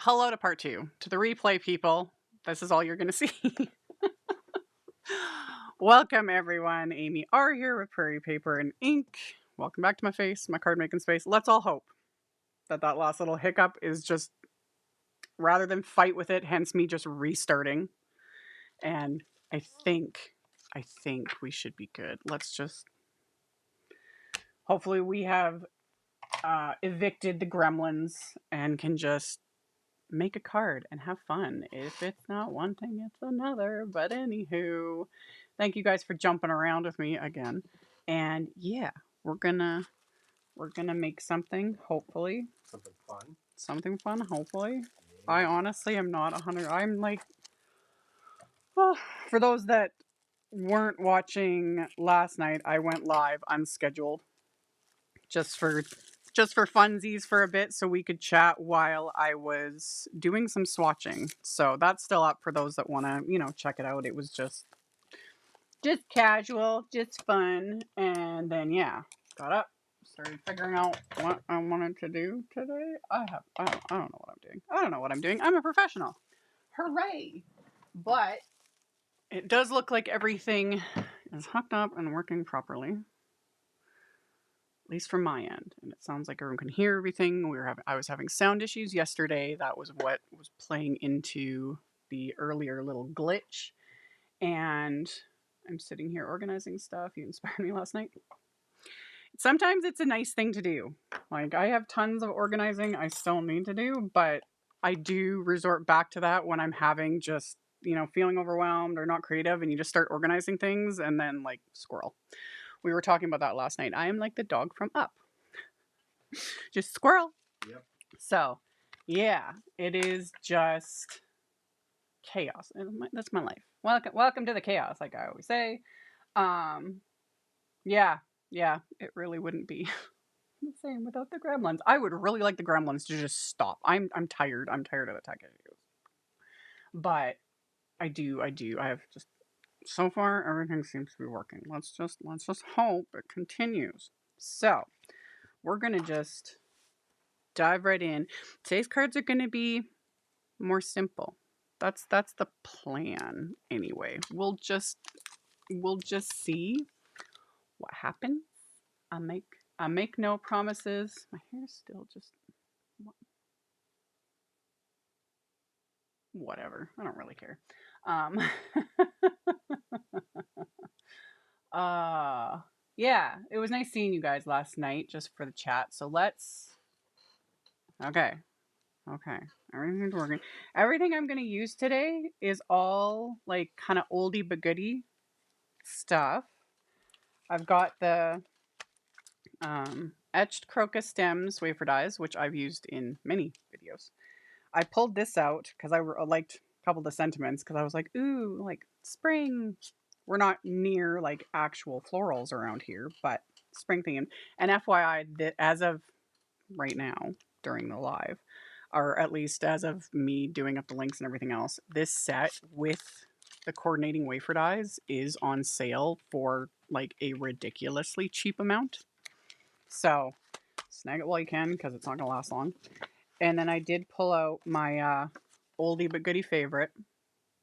Hello to part 2. To the replay people, this is all you're going to see. Welcome everyone. AmyR here with Prairie Paper and Ink. Welcome back to my face, my card making space. Let's all hope that that last little hiccup is just, rather than fight with it, hence me just restarting. And I think we should be good. Let's just, hopefully we have evicted the gremlins and can just make a card and have fun. If it's not one thing, it's another. But anywho, thank you guys for jumping around with me again. And yeah, we're gonna make something, hopefully. Something fun, hopefully. Yeah. I honestly am not 100. I'm like, well, for those that weren't watching last night, I went live unscheduled just for funsies for a bit so we could chat while I was doing some swatching. So that's still up for those that want to, check it out. It was just casual, just fun. And then, yeah, got up, started figuring out what I wanted to do today. I don't know what I'm doing. I don't know what I'm doing. I'm a professional. Hooray. But it does look like everything is hooked up and working properly. At least from my end, and it sounds like everyone can hear everything. I was having sound issues yesterday. That was what was playing into the earlier little glitch. And I'm sitting here organizing stuff. You inspired me last night. Sometimes it's a nice thing to do. Like, I have tons of organizing I still need to do, but I do resort back to that when I'm having just, feeling overwhelmed or not creative, and you just start organizing things and then like squirrel. We were talking about that last night. I am like the dog from Up. Just squirrel. Yep. So, yeah, it is just chaos. That's my life. Welcome to the chaos, like I always say. Yeah, it really wouldn't be the same without the gremlins. I would really like the gremlins to just stop. I'm tired. I'm tired of the tech issues. But I do. I have just, so far everything seems to be working. Let's just hope it continues. So, we're going to just dive right in. Today's cards are going to be more simple. That's the plan anyway. We'll just see what happens. I make no promises. My hair's still just whatever. I don't really care. Yeah, it was nice seeing you guys last night just for the chat. So let's Okay. Everything's working. Everything I'm going to use today is all like kind of oldie but goodie stuff. I've got the etched Crocus stems wafer dies, which I've used in many videos. I pulled this out because I liked a couple of the sentiments, because I was like, ooh, like spring. We're not near like actual florals around here, but spring theme. And FYI, as of right now during the live, or at least as of me doing up the links and everything else, this set with the coordinating wafer dies is on sale for like a ridiculously cheap amount. So snag it while you can, because it's not going to last long. And then I did pull out my oldie but goodie favorite,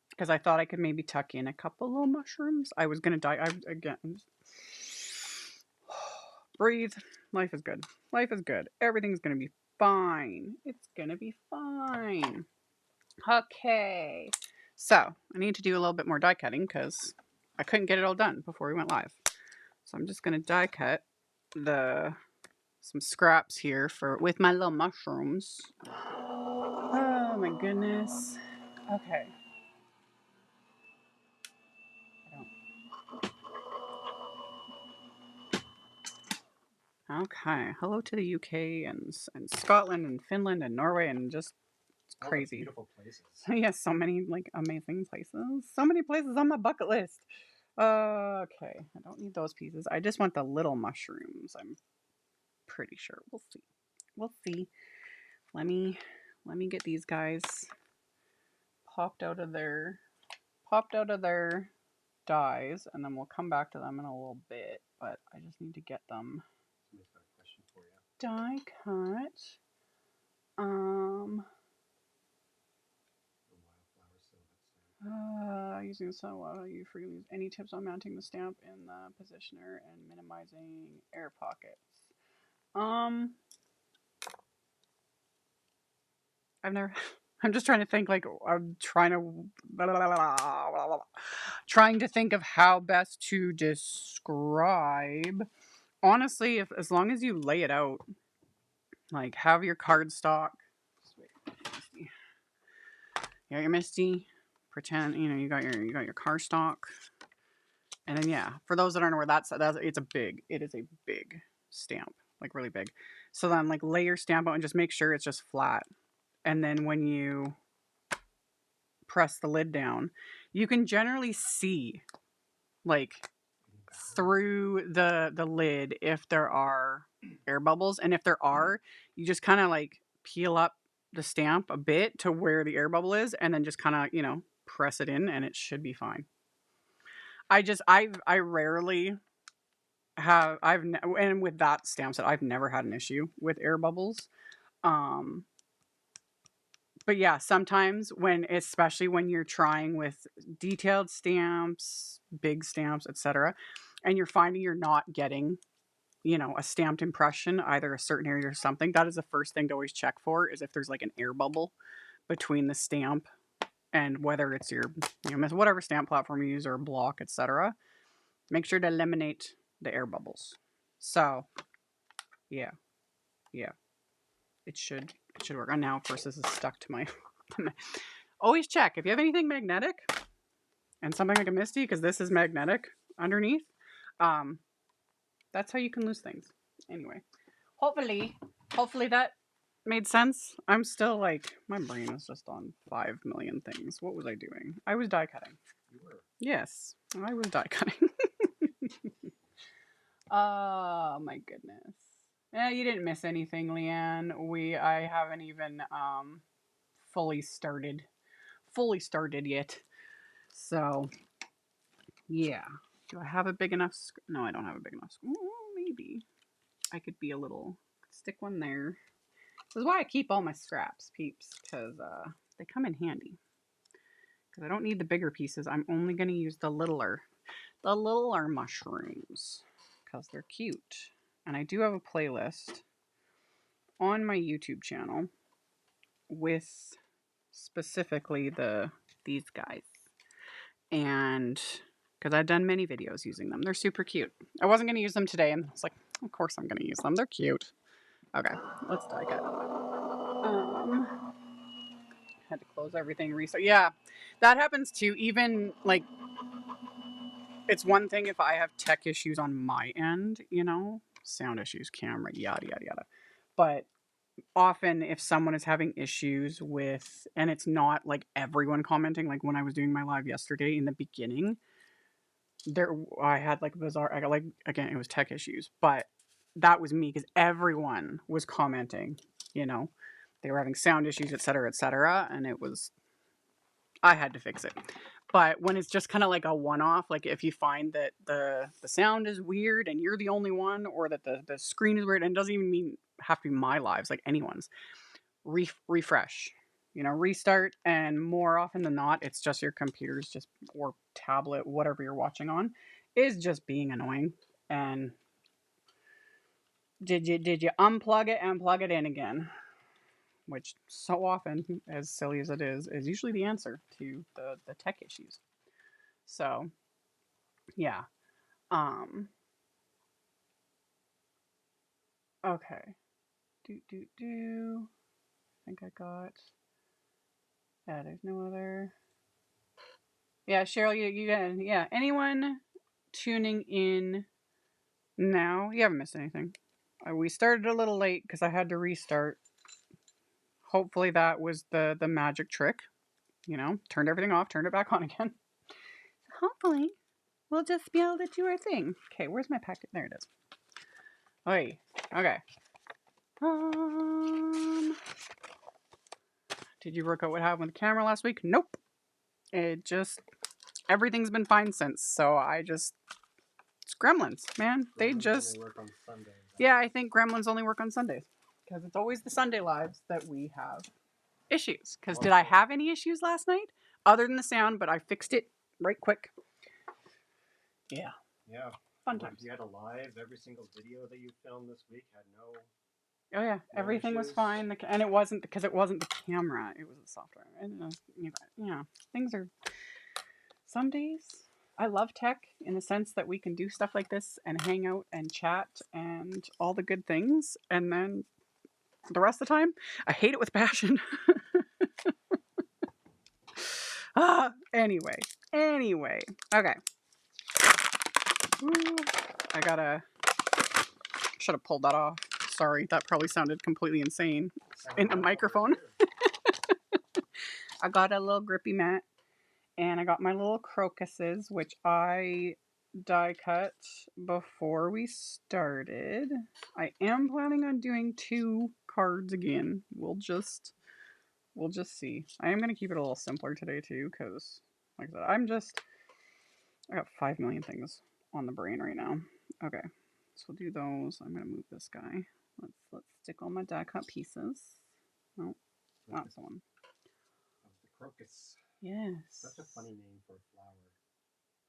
because I thought I could maybe tuck in a couple little mushrooms. I was going to die. Breathe. Life is good. Life is good. Everything's going to be fine. It's going to be fine. Okay. So I need to do a little bit more die cutting because I couldn't get it all done before we went live. So I'm just going to die cut some scraps here with my little mushrooms. Oh my goodness. Okay. Okay. Hello to the UK and Scotland and Finland and Norway and just crazy. Beautiful places. Yes, so many like amazing places. So many places on my bucket list. Okay. I don't need those pieces. I just want the little mushrooms. I'm pretty sure. We'll see. We'll see. Let me get these guys popped out of their dies, and then we'll come back to them in a little bit, but I just need to get them die cut. using so you freely use any tips on mounting the stamp in the positioner and minimizing air pockets. I've never. I'm just trying to think. Like I'm trying to think of how best to describe. Honestly, if as long as you lay it out, like have your cardstock. You got your MISTI. Pretend you got your cardstock. And then yeah, for those that aren't aware, that's it is a big stamp, like really big. So then like lay your stamp out and just make sure it's just flat. And then when you press the lid down, you can generally see like through the lid if there are air bubbles. And if there are, you just kind of like peel up the stamp a bit to where the air bubble is and then just kind of, press it in and it should be fine. I rarely have, and with that stamp set, I've never had an issue with air bubbles. But yeah, sometimes especially when you're trying with detailed stamps, big stamps, etc., and you're finding you're not getting, a stamped impression, either a certain area or something, that is the first thing to always check for, is if there's like an air bubble between the stamp and whether it's your, whatever stamp platform you use or block, etc. Make sure to eliminate the air bubbles. So, yeah. It should work. And now, of course, this is stuck to my... Always check. If you have anything magnetic and something like a MISTI, because this is magnetic underneath, that's how you can lose things. Anyway, hopefully that made sense. I'm still like, my brain is just on 5 million things. What was I doing? I was die cutting. You were. Yes, I was die cutting. Oh, my goodness. Yeah, you didn't miss anything, Leanne. I haven't even fully started yet. So, yeah. Do I have a big enough? No, I don't have a big enough. Maybe I could be a little. Stick one there. This is why I keep all my scraps, peeps, because they come in handy. Because I don't need the bigger pieces. I'm only going to use the littler mushrooms because they're cute. And I do have a playlist on my YouTube channel with specifically these guys. And because I've done many videos using them. They're super cute. I wasn't going to use them today, and I was like, of course I'm going to use them. They're cute. Okay, let's die cut. Had to close everything, restart. Yeah, that happens too. Even like, it's one thing if I have tech issues on my end, sound issues, camera, yada, yada, yada. But often if someone is having issues with, and it's not like everyone commenting, like when I was doing my live yesterday in the beginning, I had like bizarre, again, it was tech issues, but that was me because everyone was commenting, they were having sound issues, etc., and I had to fix it. But when it's just kind of like a one-off, like if you find that the sound is weird and you're the only one, or that the screen is weird, and it doesn't even have to be my lives, like anyone's, refresh, restart. And more often than not, it's just your computer's or tablet, whatever you're watching on, is just being annoying. And did you unplug it and plug it in again? Which so often, as silly as it is usually the answer to the tech issues. So, yeah. Okay. I think I got. Yeah, there's no other. Yeah, Cheryl, you got. Yeah, anyone tuning in now? You haven't missed anything. We started a little late because I had to restart. Hopefully that was the magic trick. Turned everything off, turned it back on again. Hopefully we'll just be able to do our thing. Okay, where's my packet? There it is. Oi. Okay. Did you work out what happened with the camera last week? Nope. Everything's been fine since. So it's Gremlins, man. They just only work on Sundays. Yeah, I think Gremlins only work on Sundays because it's always the Sunday lives that we have issues. Because did I have any issues last night other than the sound? But I fixed it right quick. Yeah. Yeah. Fun times. You had a live, every single video that you filmed this week had no... Oh yeah, no everything issues? was fine, and it wasn't because it wasn't the camera; it was the software. And things are. Some days I love tech in the sense that we can do stuff like this and hang out and chat and all the good things, and then the rest of the time I hate it with passion. Anyway, okay. Ooh, I should have pulled that off. Sorry, that probably sounded completely insane in the microphone. I got a little grippy mat, and I got my little crocuses, which I die cut before we started. I am planning on doing 2 cards again. We'll just see. I am going to keep it a little simpler today too, because like I said, I got 5 million things on the brain right now. Okay, so we'll do those. I'm going to move this guy. Let's stick all my die cut pieces. Oh, that's the one. The crocus. Yes. Such a funny name for a flower.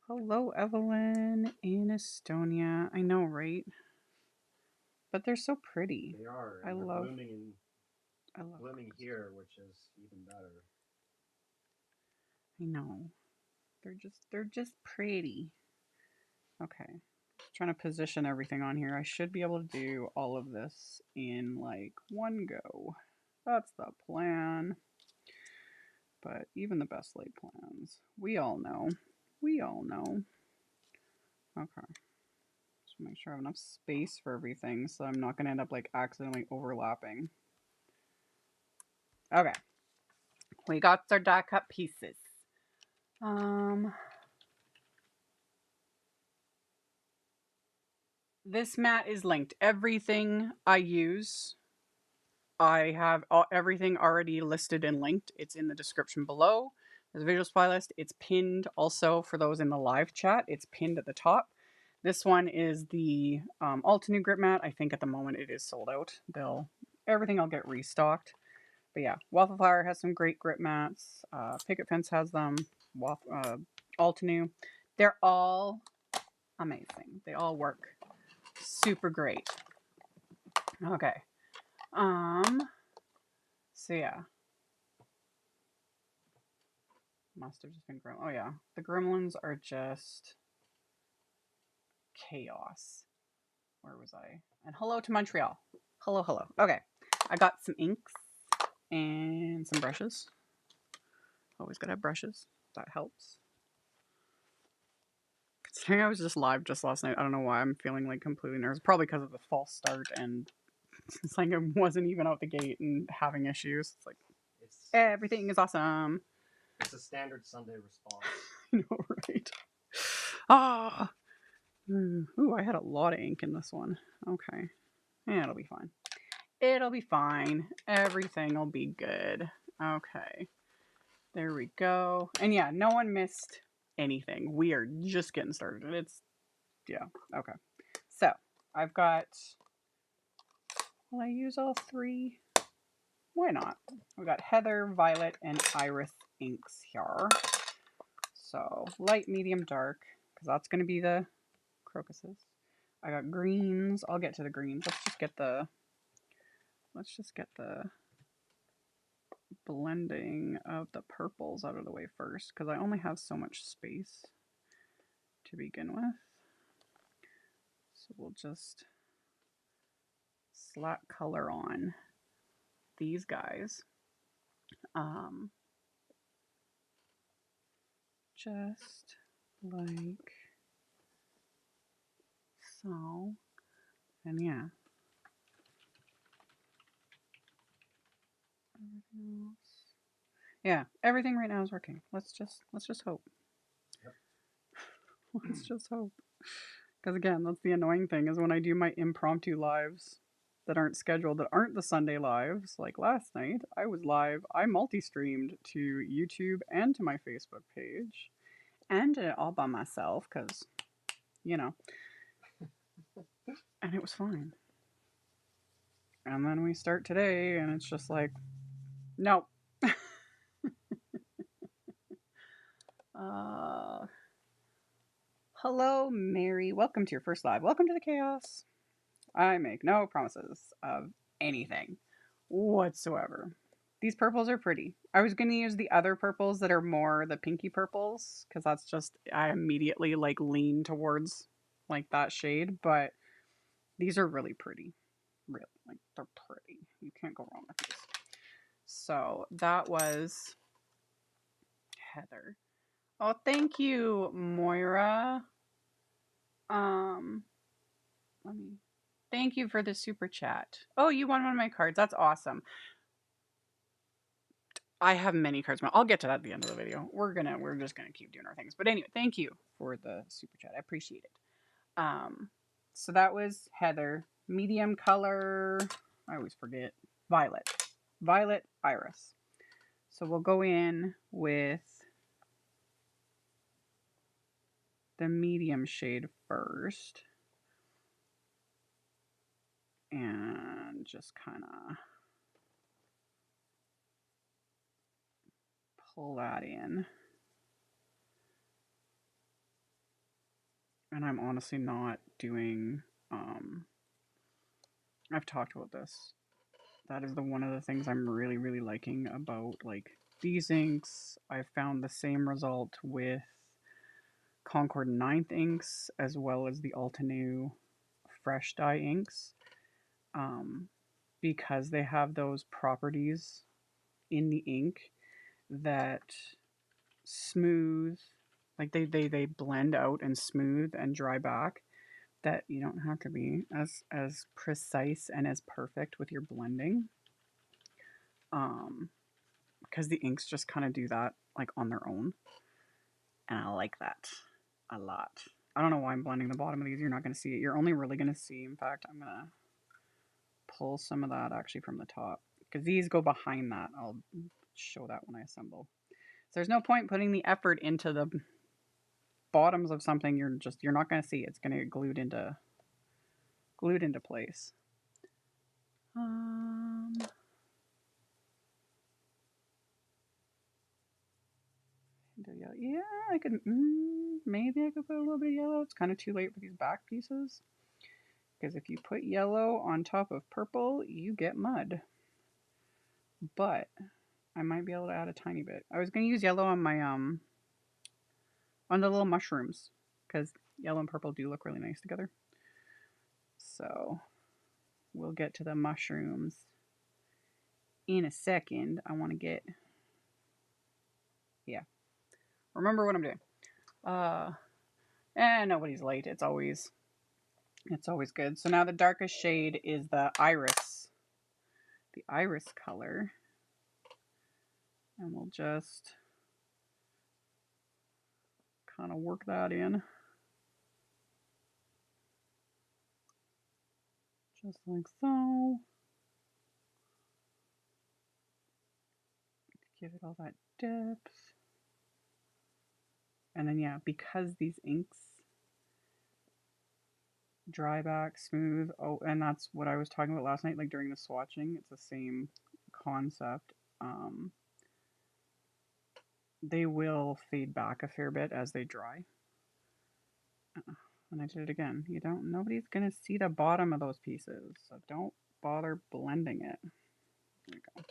Hello, Evelyn in Estonia. I know, right? But they're so pretty. They are. I love blooming here, which is even better. I know. They're just pretty. Okay. Just trying to position everything on here. I should be able to do all of this in like one go. That's the plan. But even the best laid plans, we all know. Okay. Just make sure I have enough space for everything so I'm not going to end up like accidentally overlapping. Okay. We got our die cut pieces. This mat is linked. Everything I use, I have everything already listed and linked. It's in the description below. There's a visual supply list. It's pinned also for those in the live chat. It's pinned at the top. This one is the Altenew grip mat. I think at the moment it is sold out. Everything will get restocked. But yeah, Waffle Flower has some great grip mats. Picket Fence has them. Altenew. They're all amazing. They all work super great. Okay. So yeah. Must have just been Oh yeah. The gremlins are just chaos. Where was I? And hello to Montreal. Hello. Okay. I got some inks and some brushes. Always gotta have brushes. That helps. Considering I was just live just last night, I don't know why I'm feeling like completely nervous. Probably because of the false start and it's like I wasn't even out the gate and having issues. It's like everything is awesome. It's a standard Sunday response. I know, right? Ah. Ooh, I had a lot of ink in this one. Okay. Yeah, it'll be fine. It'll be fine. Everything will be good. Okay. There we go. And yeah, no one missed anything. We are just getting started. Yeah. Okay. So, I've got... Will I use all 3? Why not? We got Heather, Violet, and Iris inks here. So, light, medium, dark, because that's going to be the crocuses. I got greens. I'll get to the greens. Let's just get the blending of the purples out of the way first, because I only have so much space to begin with. So we'll just slap color on these guys. Just like so. And yeah. Everything else. Yeah, everything right now is working. Let's just hope. Yep. Let's just hope. Because again, that's the annoying thing is when I do my impromptu lives that aren't scheduled, that aren't the Sunday lives, like last night, I was live. I multi-streamed to YouTube and to my Facebook page. And did it all by myself because, you know. And it was fine. And then we start today and it's just like, nope. Hello, Mary. Welcome to your first live. Welcome to the chaos. I make no promises of anything whatsoever. These purples are pretty. I was going to use the other purples that are more the pinky purples because that's just, I immediately like lean towards like that shade, but these are really pretty. Really, like they're pretty. You can't go wrong with these. So that was Heather. Oh, thank you, Moira. Let me. Thank you for the super chat. Oh, you won one of my cards. That's awesome. I have many cards. I'll get to that at the end of the video. We're just gonna keep doing our things. But anyway, thank you for the super chat. I appreciate it. So that was Heather. Medium color. I always forget. Violet. Violet Iris. So we'll go in with the medium shade first. And just kind of pull that in. And I'm honestly not doing, I've talked about this. That is one of the things I'm really, really liking about like these inks. I found the same result with Concord 9th inks as well as the Altenew fresh dye inks. Because they have those properties in the ink that smooth, like they blend out and smooth and dry back, that you don't have to be as precise and as perfect with your blending, because the inks just kind of do that like on their own, and I like that a lot. I don't know why I'm blending the bottom of these. You're not going to see it. You're only really going to see, in fact, I'm going to pull some of that actually from the top because these go behind that. I'll show that when I assemble. So there's no point putting the effort into the bottoms of something you're not going to see. It's going to get glued into place. Yeah, I could maybe I could put a little bit of yellow. It's kind of too late for these back pieces because if you put yellow on top of purple, you get mud. But I might be able to add a tiny bit. I was going to use yellow on my on the little mushrooms because yellow and purple do look really nice together. So we'll get to the mushrooms in a second. I want to get, yeah, remember what I'm doing. And nobody's late. It's always good. So now the darkest shade is the iris color, and we'll just kind of work that in just like so. Give it all that depth. And then, yeah, because these inks dry back smooth. Oh, and that's what I was talking about last night, like during the swatching. It's the same concept. They will fade back a fair bit as they dry. And I did it again. Nobody's going to see the bottom of those pieces, so don't bother blending it. There we go.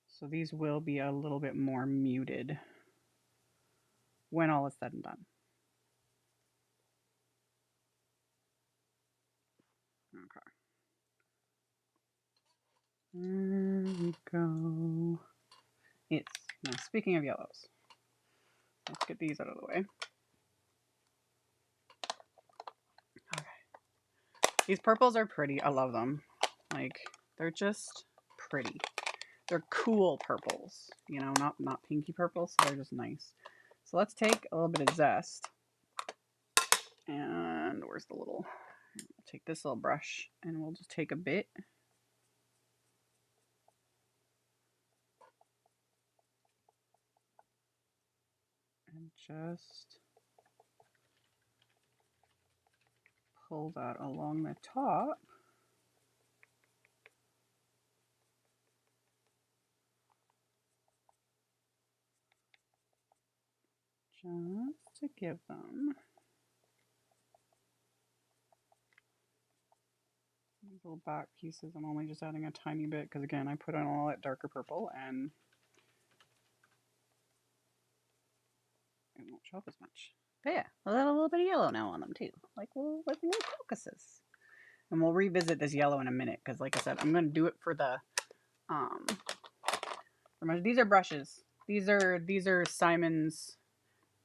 So these will be a little bit more muted when all is said and done. Okay. There we go. Now speaking of yellows, let's get these out of the way. Okay. These purples are pretty. I love them. Like, they're just pretty. They're cool purples, not pinky purples, so they're just nice. So let's take a little bit of zest. And where's the little, we'll take this little brush and we'll just take a bit. And just pull that along the top. just to give them these little back pieces. I'm only just adding a tiny bit because, again, I put on all that darker purple and it won't show up as much. But yeah, a little bit of yellow now on them too, like little crocuses. And we'll revisit this yellow in a minute because, like I said, I'm going to do it for the these are brushes. These are Simon's.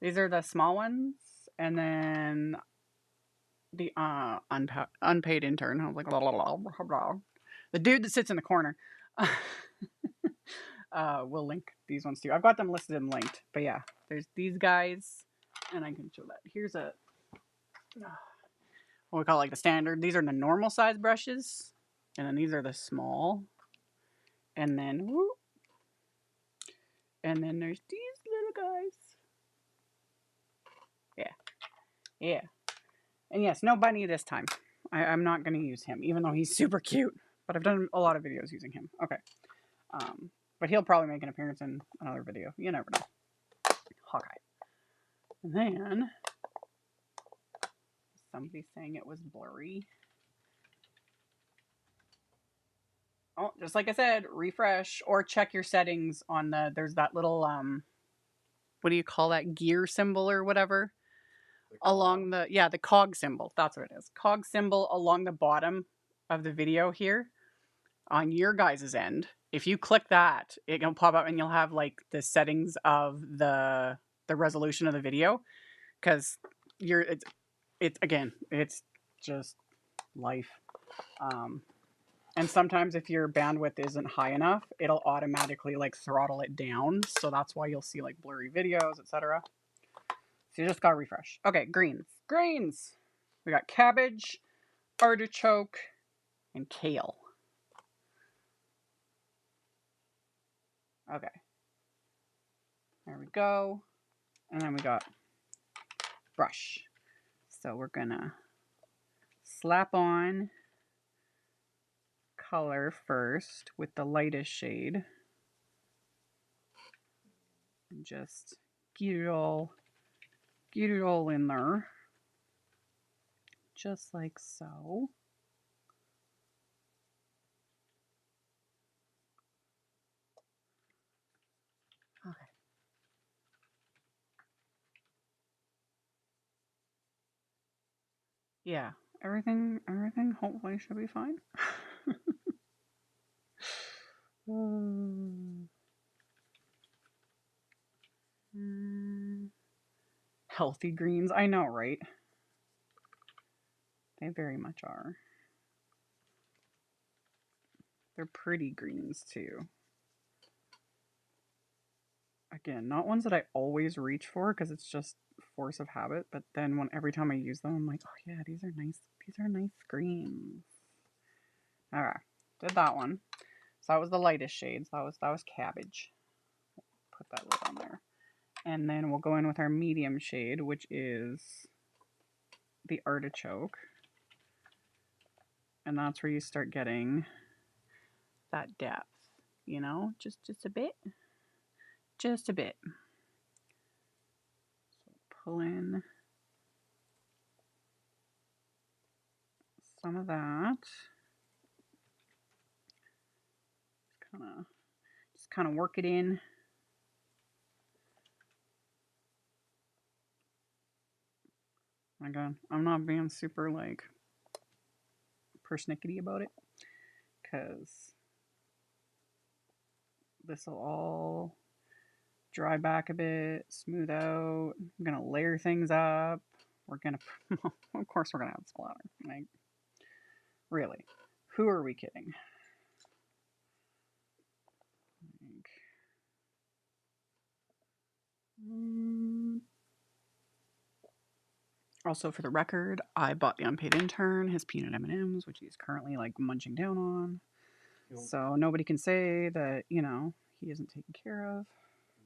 These are the small ones, and then the unpaid intern. I was like, blah, blah, blah, blah, blah. The dude that sits in the corner. We'll link these ones too. I've got them listed and linked, but yeah, there's these guys, and I can show that. Here's a what we call like the standard. These are the normal size brushes, and then these are the small, and then whoop, and then there's these little guys. Yeah. And yes, no bunny this time. I'm not going to use him, even though he's super cute. But I've done a lot of videos using him. Okay. But he'll probably make an appearance in another video. You never know. Hawkeye. And then somebody's saying it was blurry. Oh, just like I said, refresh or check your settings on there's that little, what do you call that? Gear symbol or whatever? Along the cog symbol. That's what it is. Cog symbol along the bottom of the video here on your guys' end. If you click that, it will pop up and you'll have like the settings of the resolution of the video, because it's again, it's just life. And sometimes if your bandwidth isn't high enough, it'll automatically like throttle it down. So that's why you'll see like blurry videos, etc. So you just gotta refresh. Okay, greens. Greens! We got cabbage, artichoke, and kale. Okay. There we go. And then we got brush. So we're gonna slap on color first with the lightest shade. And just get it all in there. Just like so. Okay. Yeah, everything hopefully should be fine. Healthy greens, I know, right? They very much are. They're pretty greens too. Again, not ones that I always reach for because it's just force of habit, but then every time I use them, I'm like, oh yeah, these are nice greens. Alright, did that one. So that was the lightest shades. That was cabbage. Put that lid on there. And then we'll go in with our medium shade, which is the artichoke. And that's where you start getting that depth, you know, just a bit. Just a bit. So pull in some of that. Just kind of work it in. Again, I'm not being super like persnickety about it, because this will all dry back a bit, smooth out. I'm gonna layer things up. We're gonna, of course, we're gonna add splatter. Like, really, who are we kidding? Also, for the record, I bought the unpaid intern his peanut M&Ms, which he's currently like munching down on. So nobody can say that, you know, he isn't taken care of.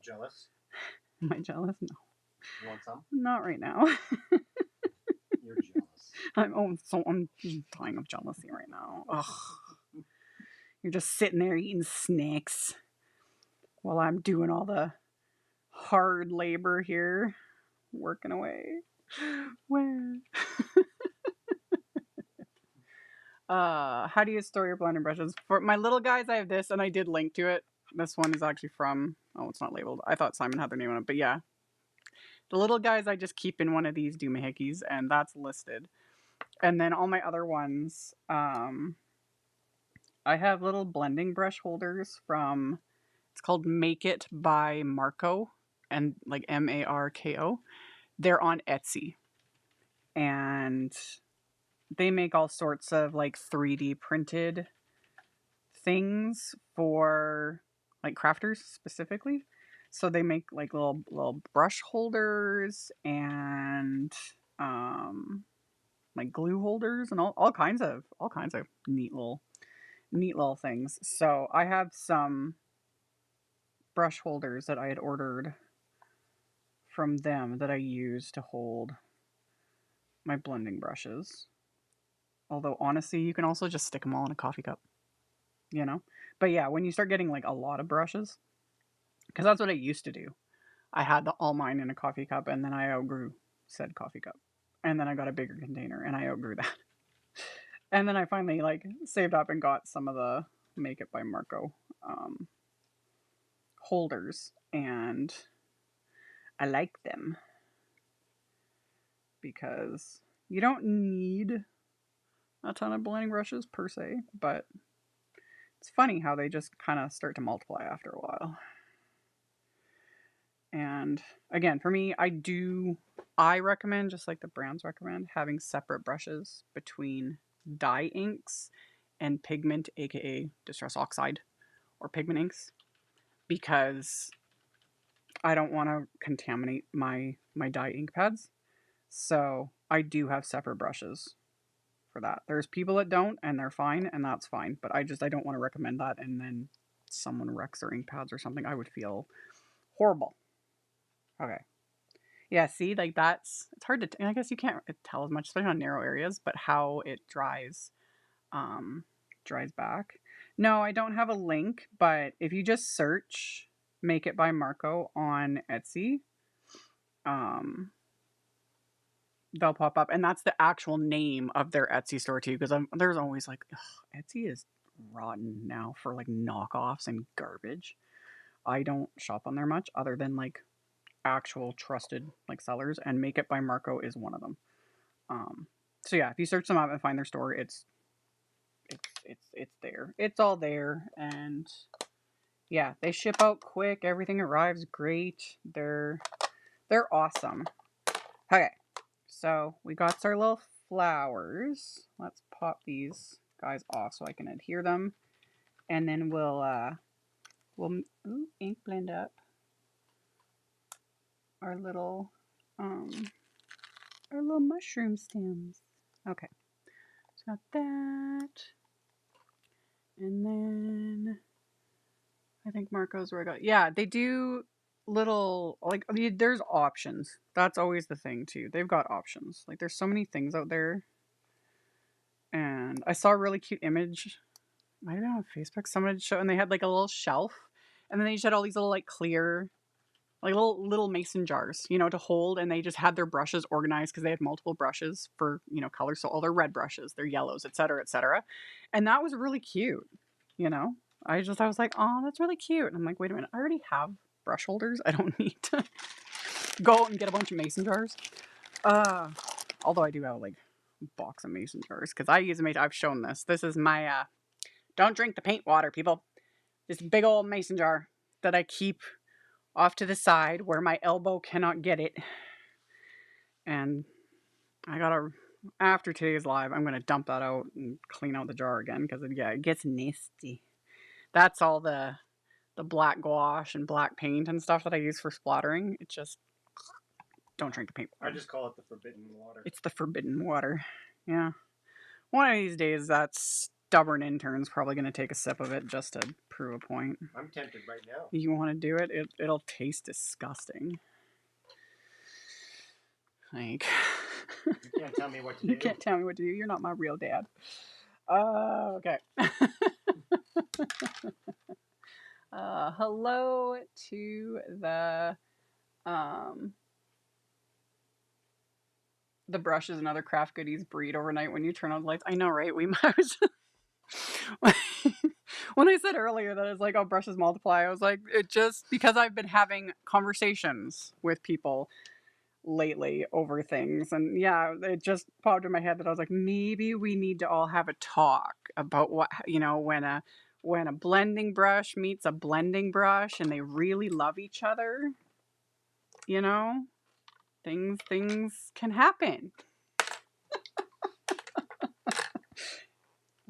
Jealous? Am I jealous? No. You want some? Not right now. You're jealous. I'm dying of jealousy right now. Ugh. You're just sitting there eating snacks while I'm doing all the hard labor here. working away. Where? How do you store your blender brushes? For my little guys, I have this, and I did link to it. This one is actually from, oh, it's not labeled. I thought Simon had their name on it, but yeah. The little guys I just keep in one of these doohickeys, and that's listed. And then all my other ones, I have little blending brush holders from, it's called Make It by Marco, and like MARKO. They're on Etsy. And they make all sorts of like 3D printed things for like crafters specifically. So they make like little brush holders and like glue holders and all kinds of neat little things. So I have some brush holders that I had ordered from them that I use to hold my blending brushes. Although honestly, you can also just stick them all in a coffee cup, you know? But yeah, when you start getting like a lot of brushes, because that's what I used to do. I had all mine in a coffee cup, and then I outgrew said coffee cup. And then I got a bigger container, and I outgrew that. And then I finally like saved up and got some of the Make It by Marco holders, and I like them because you don't need a ton of blending brushes per se, but it's funny how they just kind of start to multiply after a while. And again, for me, I recommend, just like the brands recommend, having separate brushes between dye inks and pigment, aka Distress Oxide or pigment inks, because I don't want to contaminate my dye ink pads. So I do have separate brushes for that. There's people that don't, and they're fine, and that's fine. But I don't want to recommend that, and then someone wrecks their ink pads or something. I would feel horrible. Okay. Yeah, see, like it's hard to, I guess you can't tell as much, especially on narrow areas, but how it dries back. No, I don't have a link, but if you just search Make It by Marco on Etsy, they'll pop up, and that's the actual name of their Etsy store too, because there's always like, ugh, Etsy is rotten now for like knockoffs and garbage. I don't shop on there much other than like actual trusted like sellers, and Make It by Marco is one of them. So yeah, if you search them up and find their store, it's there. It's all there, and yeah, they ship out quick. Everything arrives great. They're awesome. Okay, so we got our little flowers. Let's pop these guys off so I can adhere them, and then we'll ink blend up our little mushroom stems. Okay, so got that, and then I think Marco's where I got. Yeah, they do little like there's options. That's always the thing too. They've got options. Like there's so many things out there. And I saw a really cute image. Might have been on Facebook. Someone had shown, and they had like a little shelf, and then they just had all these little like clear, like little mason jars, to hold, and they just had their brushes organized because they had multiple brushes for colors. So all their red brushes, their yellows, etc., etc. And that was really cute. You know, I was like, oh, that's really cute. And I'm like, wait a minute, I already have brush holders. I don't need to go out and get a bunch of mason jars. Although I do have like a box of mason jars because I use a mason. I've shown this. This is my don't drink the paint water, people. This big old mason jar that I keep off to the side where my elbow cannot get it. And after today's live, I'm going to dump that out and clean out the jar again because it gets nasty. That's all the black gouache and black paint and stuff that I use for splattering. It just, don't drink the paint water. I just call it the forbidden water. It's the forbidden water. Yeah. One of these days, that stubborn intern's probably going to take a sip of it just to prove a point. I'm tempted right now. You want to do it? It'll taste disgusting. Like, you can't tell me what to do. You can't tell me what to do. You're not my real dad. Okay. Hello to the the brushes and other craft goodies breed overnight when you turn on the lights. I know, right? We might. When I said earlier that it's like, oh, brushes multiply, I was like, it just because I've been having conversations with people lately over things, and yeah, it just popped in my head that I was like, maybe we need to all have a talk about what, you know, when a blending brush meets a blending brush and they really love each other, you know, things can happen.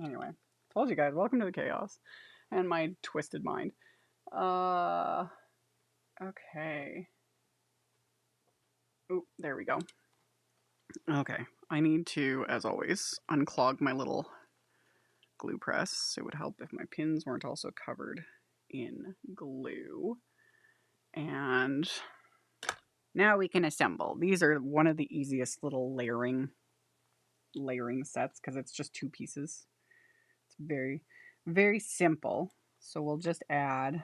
Anyway, told you guys, welcome to the chaos and my twisted mind. Okay. Oh, there we go. Okay, I need to, as always, unclog my little glue press. It would help if my pins weren't also covered in glue. And now we can assemble. These are one of the easiest little layering sets because it's just 2 pieces. It's very, very simple. So we'll just add, if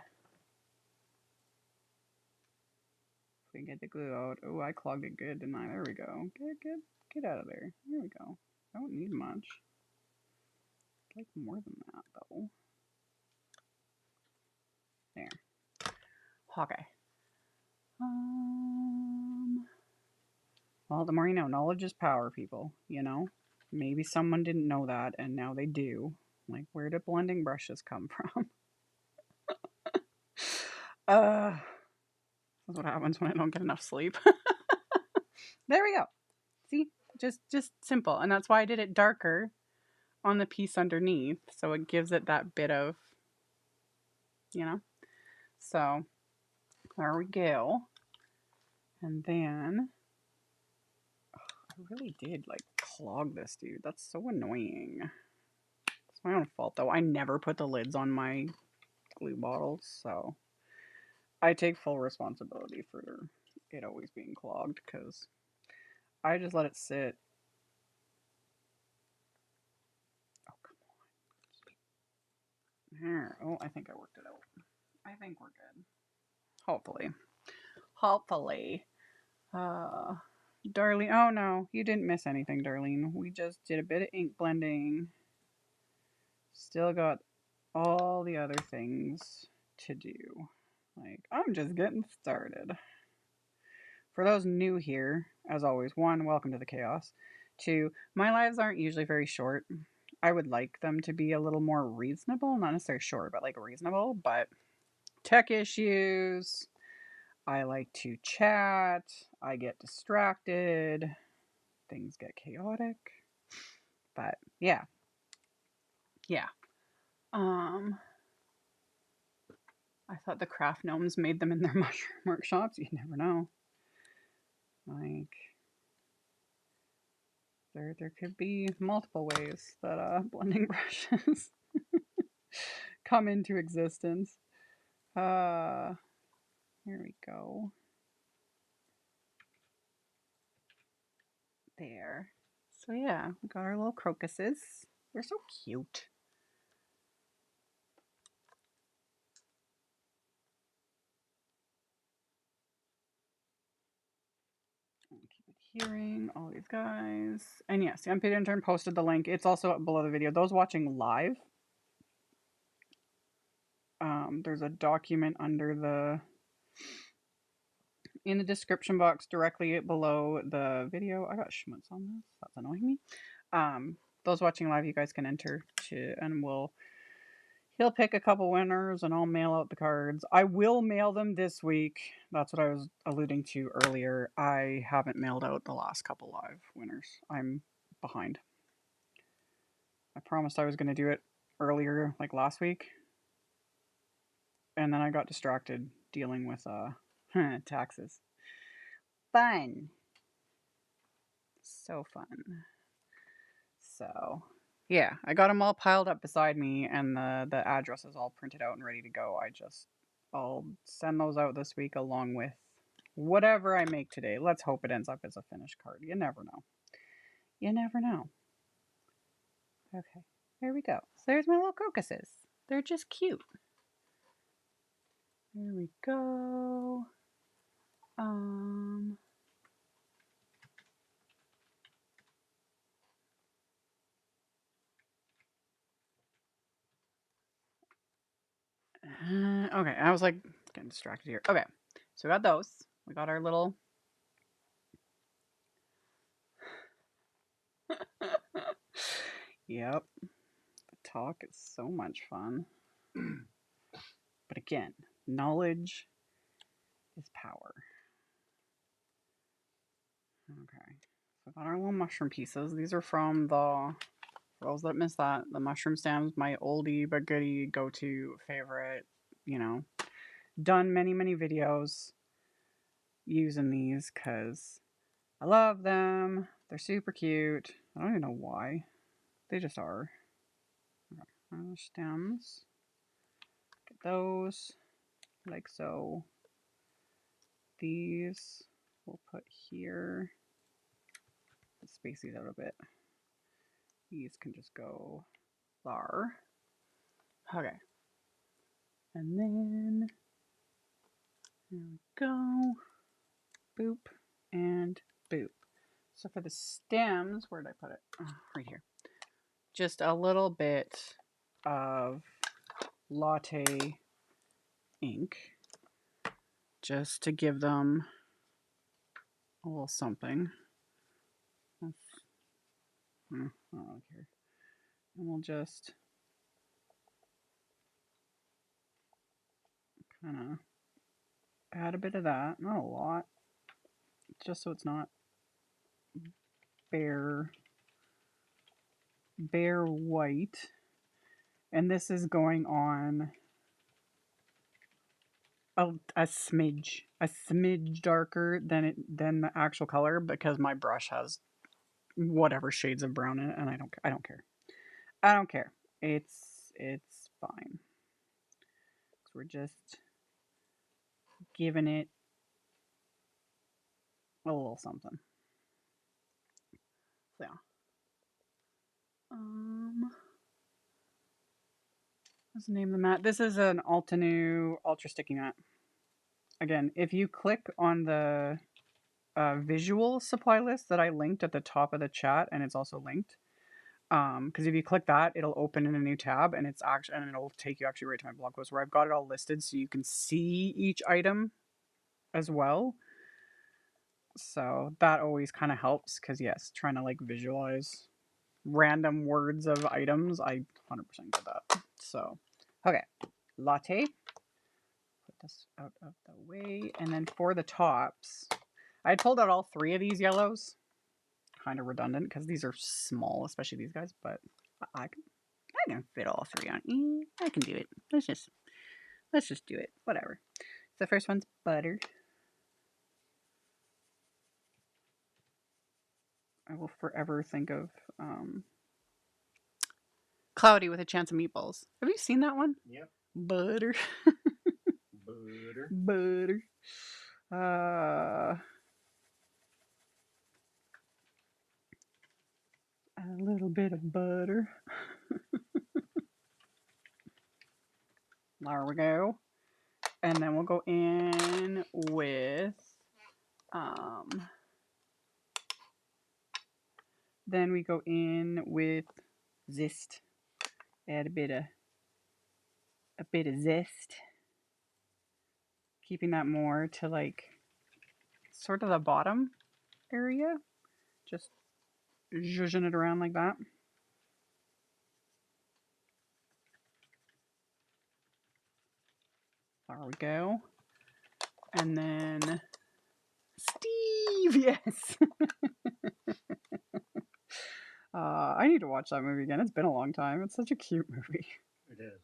we can get the glue out. Oh, I clogged it good, didn't I? There we go. Get out of there. There we go. I don't need much. I'd like more than that though. There. Okay. Well, the more you know. Knowledge is power, people, you know? Maybe someone didn't know that, and now they do. Like, where did blending brushes come from? That's what happens when I don't get enough sleep. There we go. See? Just simple. And that's why I did it darker on the piece underneath, so it gives it that bit of, you know? So, there we go. And then, I really did, like, clog this, dude. That's so annoying. It's my own fault, though. I never put the lids on my glue bottles, so I take full responsibility for it always being clogged, because I just let it sit. Oh, come on. There. Oh, I think I worked it out. I think we're good. Hopefully. Hopefully. Darlene. Oh, no. You didn't miss anything, Darlene. We just did a bit of ink blending. Still got all the other things to do. Like, I'm just getting started. For those new here, as always, 1, welcome to the chaos. 2, my lives aren't usually very short. I would like them to be a little more reasonable, not necessarily short, but like reasonable. But tech issues, I like to chat, I get distracted, things get chaotic. But yeah. I thought the craft gnomes made them in their mushroom workshops. You never know. Like, there could be multiple ways that blending brushes come into existence. Here we go. There. So yeah, we got our little crocuses. They're so cute. Keep adhering all these guys. And yes, the unpaid intern posted the link. It's also below the video. Those watching live, there's a document in the description box directly below the video. I got schmutz on this. That's annoying me. Those watching live, you guys can enter and he'll pick a couple winners and I'll mail out the cards. I will mail them this week. That's what I was alluding to earlier. I haven't mailed out the last couple live winners. I'm behind. I promised I was going to do it earlier, like last week. And then I got distracted dealing with taxes. Fun. So fun. So, yeah, I got them all piled up beside me and the address is all printed out and ready to go. I'll send those out this week along with whatever I make today. Let's hope it ends up as a finished card. You never know. You never know. Okay, there we go. So there's my little crocuses. They're just cute. There we go. Okay, I was like getting distracted here. Okay, so we got those. We got our little. Yep, the talk is so much fun. But again, knowledge is power. Okay, so I got our little mushroom pieces. These are from the, for those that missed that, the mushroom stems, my oldie but goodie go-to favorite. You know, done many videos using these because I love them. They're super cute. I don't even know why. They just are. Okay, stems. Get those like so. These we'll put here. Let's space these out a bit. These can just go there. Okay. And then there we go. Boop and boop. So for the stems, where did I put it? Oh, right here. Just a little bit of LATTE ink just to give them a little something. I don't really care. And we'll just kind of add a bit of that. Not a lot. Just so it's not bare white. And this is going on a smidge darker than the actual color because my brush has whatever shades of brown in it, and I don't care. It's fine. So we're just giving it a little something. So yeah. What's the name of the mat? This is an Altenew Ultra Sticky Mat. Again, if you click on the visual supply list that I linked at the top of the chat, and it's also linked, because if you click that, it'll open in a new tab, and it'll take you actually right to my blog post where I've got it all listed so you can see each item as well. So that always kind of helps because yes, trying to like visualize random words of items, I 100% get that. So okay, LATTE. Put this out of the way, and then for the tops, I pulled out all three of these yellows. Kind of redundant because these are small, especially these guys, but I can fit all three on. I can do it. Let's just do it. Whatever. So the first one's butter. I will forever think of Cloudy with a Chance of Meatballs. Have you seen that one? Yep. Butter. Butter. A little bit of butter. There we go. And then we'll go in with then we go in with zest. Add a bit of zest. Keeping that more to like sort of the bottom area. Just zhuzhing it around like that. There we go. And then Steve, yes. I need to watch that movie again. It's been a long time. It's such a cute movie. It is.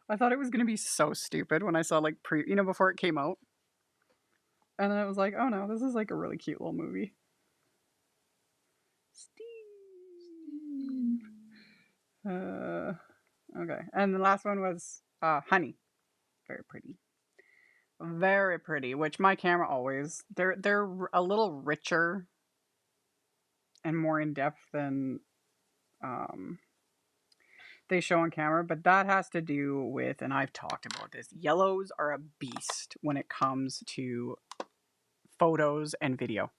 I thought it was going to be so stupid when I saw like before it came out. And then I was like, oh no, this is like a really cute little movie. Steve. Okay. And the last one was honey. Very pretty. Very pretty, which my camera always, they're a little richer and more in depth than they show on camera, but that has to do with, and I've talked about this, yellows are a beast when it comes to photos and video.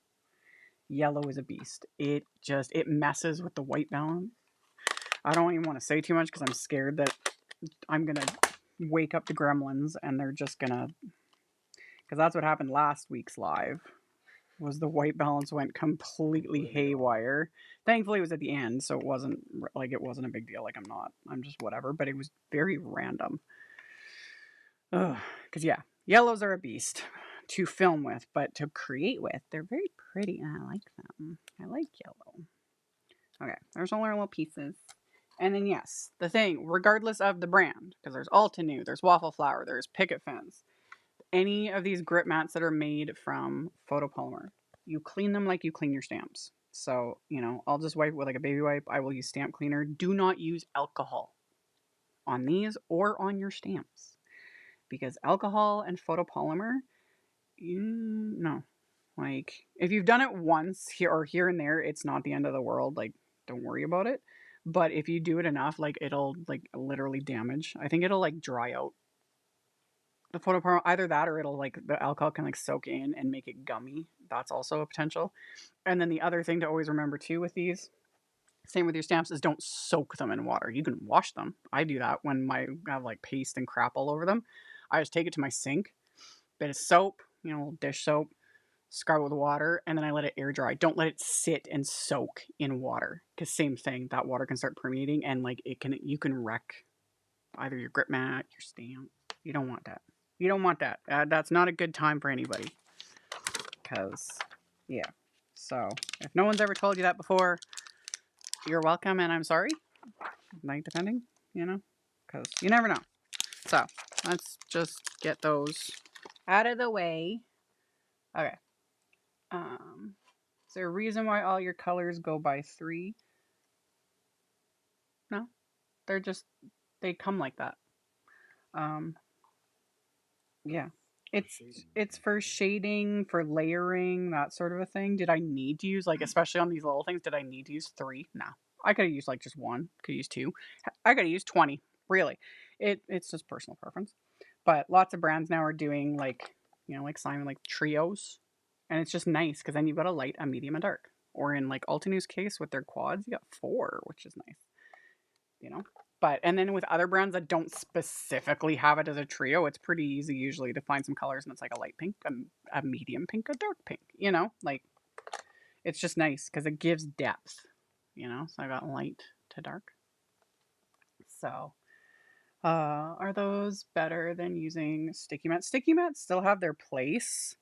Yellow is a beast. It messes with the white balance. I don't even want to say too much because I'm scared that I'm gonna wake up the gremlins and they're just gonna, because that's what happened last week's live, was the white balance went completely haywire. Thankfully it was at the end, so it wasn't a big deal. Like I'm just whatever, but it was very random. Because yeah, yellows are a beast to film with, but to create with, they're very pretty and I like them. I like yellow. Okay, there's only little pieces. And then yes, the thing, regardless of the brand, because there's Altenew, there's Waffle Flower, there's Picket Fence, any of these grip mats that are made from photopolymer, you clean them like you clean your stamps. So, I'll just wipe with like a baby wipe. I will use stamp cleaner. Do not use alcohol on these or on your stamps. Because alcohol and photopolymer, no. Like, if you've done it once here and there, it's not the end of the world. Like, don't worry about it. But if you do it enough, like, it'll, like, literally damage. I think it'll, like, dry out the photopolymer. Either that or it'll, like, the alcohol can, like, soak in and make it gummy. That's also a potential. And then the other thing to always remember, too, with these, same with your stamps, is don't soak them in water. You can wash them. I do that when I have, like, paste and crap all over them. I just take it to my sink, bit of soap, dish soap, scrub with water, and then I let it air dry. Don't let it sit and soak in water, because same thing, that water can start permeating and like you can wreck either your grip mat, your stamp. You don't want that. You don't want that. That's not a good time for anybody. Because, yeah. So if no one's ever told you that before, you're welcome, and I'm sorry. Like, depending, because you never know. So let's just get those out of the way. Okay. Is there a reason why all your colors go by 3? No, they come like that. Yeah, it's for shading, for layering, that sort of a thing. Did I need to use, like, especially on these little things, did I need to use 3? No, I could have used like just 1. Could use 2. I could have used 20. Really, it's just personal preference. But lots of brands now are doing like like Simon, like trios, and it's just nice because then you've got a light, a medium, a dark. Or in like Altenew's case with their quads, you got 4, which is nice. But and then with other brands that don't specifically have it as a trio, it's pretty easy usually to find some colors, and it's like a light pink, a medium pink, a dark pink. Like, it's just nice because it gives depth. So I got light to dark. So, are those better than using sticky mats? Sticky mats still have their place.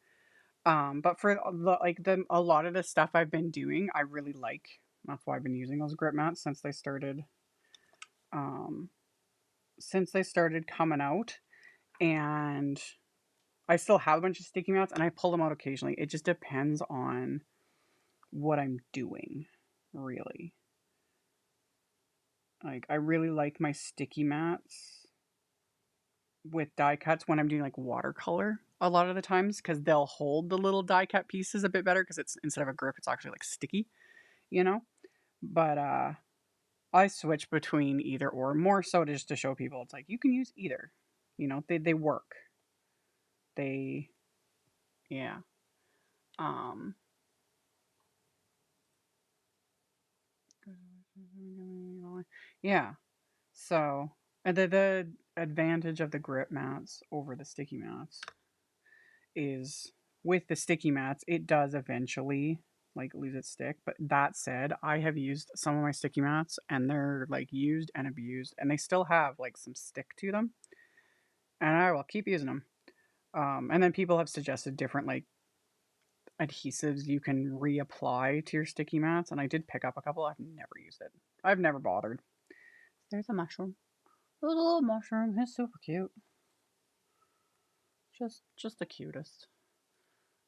But for a lot of the stuff I've been doing, I really like. That's why I've been using those grip mats since they started coming out. And I still have a bunch of sticky mats and I pull them out occasionally. It just depends on what I'm doing, really. Like, I really like my sticky mats with die cuts when I'm doing like watercolor a lot of the times, because they'll hold the little die cut pieces a bit better because it's, instead of a grip, it's actually like sticky, But I switch between either or, more so just to show people it's like you can use either. They work. Yeah. Yeah. So, and the advantage of the grip mats over the sticky mats is, with the sticky mats, it does eventually like lose its stick. But that said, I have used some of my sticky mats and they're like used and abused, and they still have like some stick to them, and I will keep using them. And then people have suggested different like adhesives you can reapply to your sticky mats, and I did pick up a couple. I've never used it. I've never bothered. There's a mushroom. There's a little mushroom. He's super cute. Just the cutest.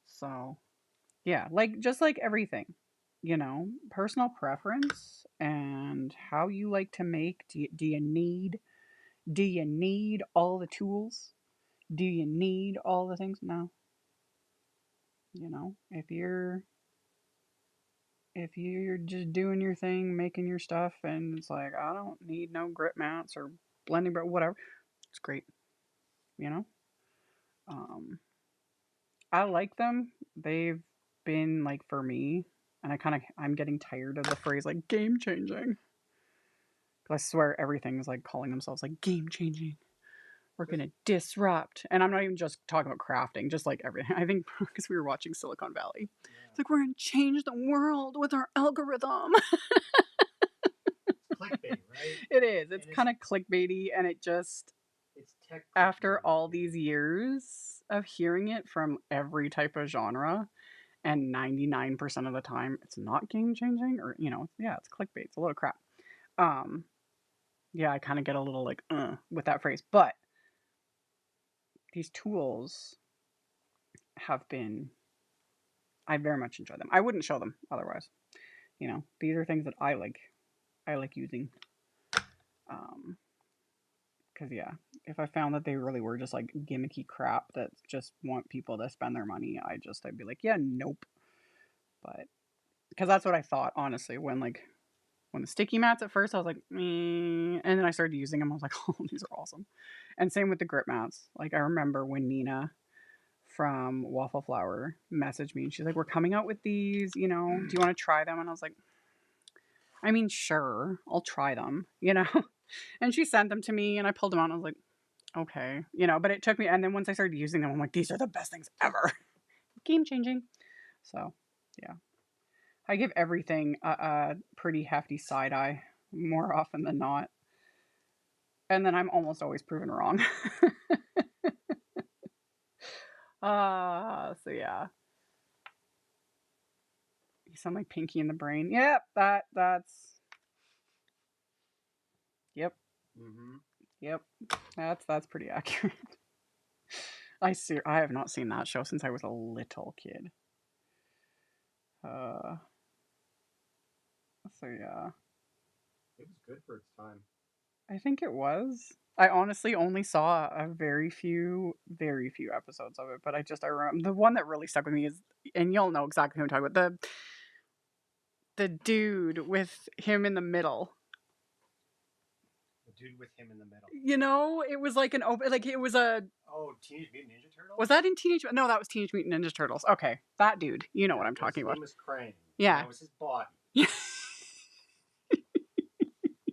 So, yeah, like, just like everything, personal preference and how you like to make. Do you need all the tools? Do you need all the things? No. If you're just doing your thing, making your stuff, and it's like, I don't need no grip mounts or blending, but whatever, it's great. You know, um, I like them. They've been like, for me, and I'm getting tired of the phrase like game changing. I swear everything is like calling themselves like game changing We're going to disrupt. And I'm not even just talking about crafting, just like everything. I think because we were watching Silicon Valley. Yeah. It's like, we're going to change the world with our algorithm. Clickbait, right? It is. It's kind of clickbaity, and it just, it's tech after all these years of hearing it from every type of genre, and 99% of the time it's not game changing, or, you know, yeah, it's clickbait. It's a little crap. Yeah, I kind of get a little like, with that phrase. But these tools have been, I very much enjoy them. I wouldn't show them otherwise. You know, these are things that I like using. Because, yeah, if I found that they really were just like gimmicky crap that just want people to spend their money, I'd be like, yeah, nope. But, because that's what I thought, honestly, when the sticky mats at first, I was like, and then I started using them. I was like, oh, these are awesome. And same with the grip mats. Like, I remember when Nina from Waffle Flower messaged me, and she's like, we're coming out with these, you know, do you want to try them? And I was like, I mean, sure, I'll try them, you know. And she sent them to me, and I pulled them out, and I was like, okay, you know. But it took me, and then once I started using them, I'm like, these are the best things ever. Game changing. So, yeah. I give everything a pretty hefty side eye more often than not. And then I'm almost always proven wrong. So yeah. You sound like Pinky in the Brain. Yep, that's. Yep. Mm-hmm. Yep. That's pretty accurate. I have not seen that show since I was a little kid. So yeah. It was good for its time. I think it was. I honestly only saw a very few episodes of it, but I remember the one that really stuck with me is, and you'll know exactly who I'm talking about, the dude with him in the middle. The dude with him in the middle. You know, it was like it was a. Oh, Teenage Mutant Ninja Turtles? Was that in Teenage? No, that was Teenage Mutant Ninja Turtles. Okay, that dude. You know what I'm talking about. His name was Crane. Yeah. That was his body.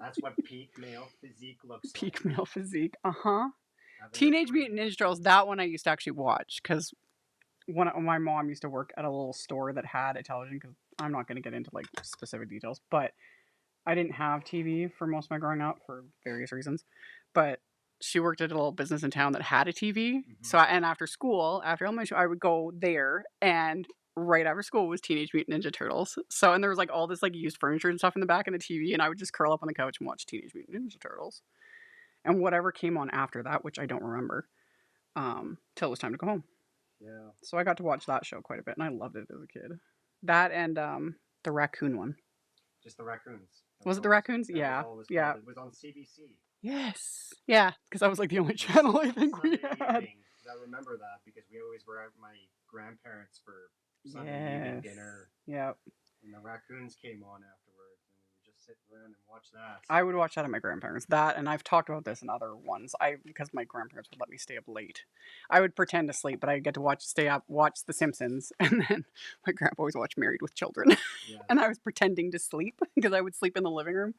That's what peak male physique looks like. Peak male physique. Teenage Mutant Ninja Turtles. That one I used to actually watch because when my mom used to work at a little store that had a television. Because I'm not going to get into like specific details, but I didn't have TV for most of my growing up for various reasons. But she worked at a little business in town that had a TV. Mm-hmm. So and after school, after elementary, I would go there, and right after school was Teenage Mutant Ninja Turtles. So, and there was like all this like used furniture and stuff in the back of the TV, and I would just curl up on the couch and watch Teenage Mutant Ninja Turtles. And whatever came on after that, which I don't remember, till it was time to go home. Yeah. So I got to watch that show quite a bit, and I loved it as a kid. That and the raccoon one. Just the raccoons. Was it the raccoons? Yeah. Yeah. It was on CBC. Yes. Yeah, because that was like the only channel I think we had. I remember that because we always were at my grandparents for Sunday evening dinner. Yep. And the raccoons came on afterwards, and we would just sit around and watch that. I would watch that at my grandparents. That, and I've talked about this in other ones. Because my grandparents would let me stay up late. I would pretend to sleep, but I'd get to stay up, watch The Simpsons, and then my grandpa always watched Married with Children. Yes. And I was pretending to sleep because I would sleep in the living room.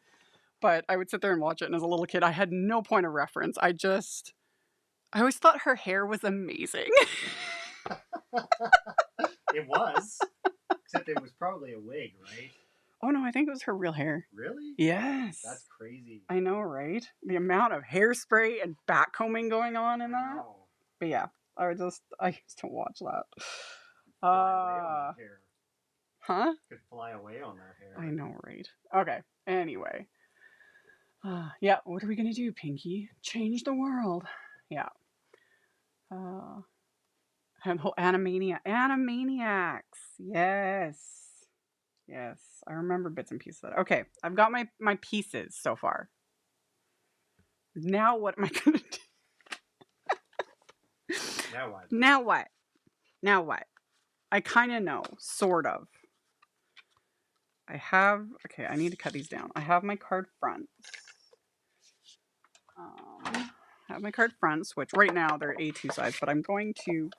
But I would sit there and watch it, and as a little kid, I had no point of reference. I always thought her hair was amazing. It was. Except it was probably a wig, right? Oh, no, I think it was her real hair. Really? Yes. That's crazy. I know, right? The amount of hairspray and backcombing going on in that. Wow. But yeah, I used to watch that. Fly away on that hair. Huh? Could fly away on that hair. I know, right? Okay, anyway. Yeah, what are we going to do, Pinky? Change the world. Yeah. Animaniacs. Yes. Yes. I remember bits and pieces of that. Okay, I've got my pieces so far. Now what am I going to do? Now what? I kind of know, sort of. Okay, I need to cut these down. I have my card fronts. I have my card fronts, which right now they're A2 size, but I'm going to...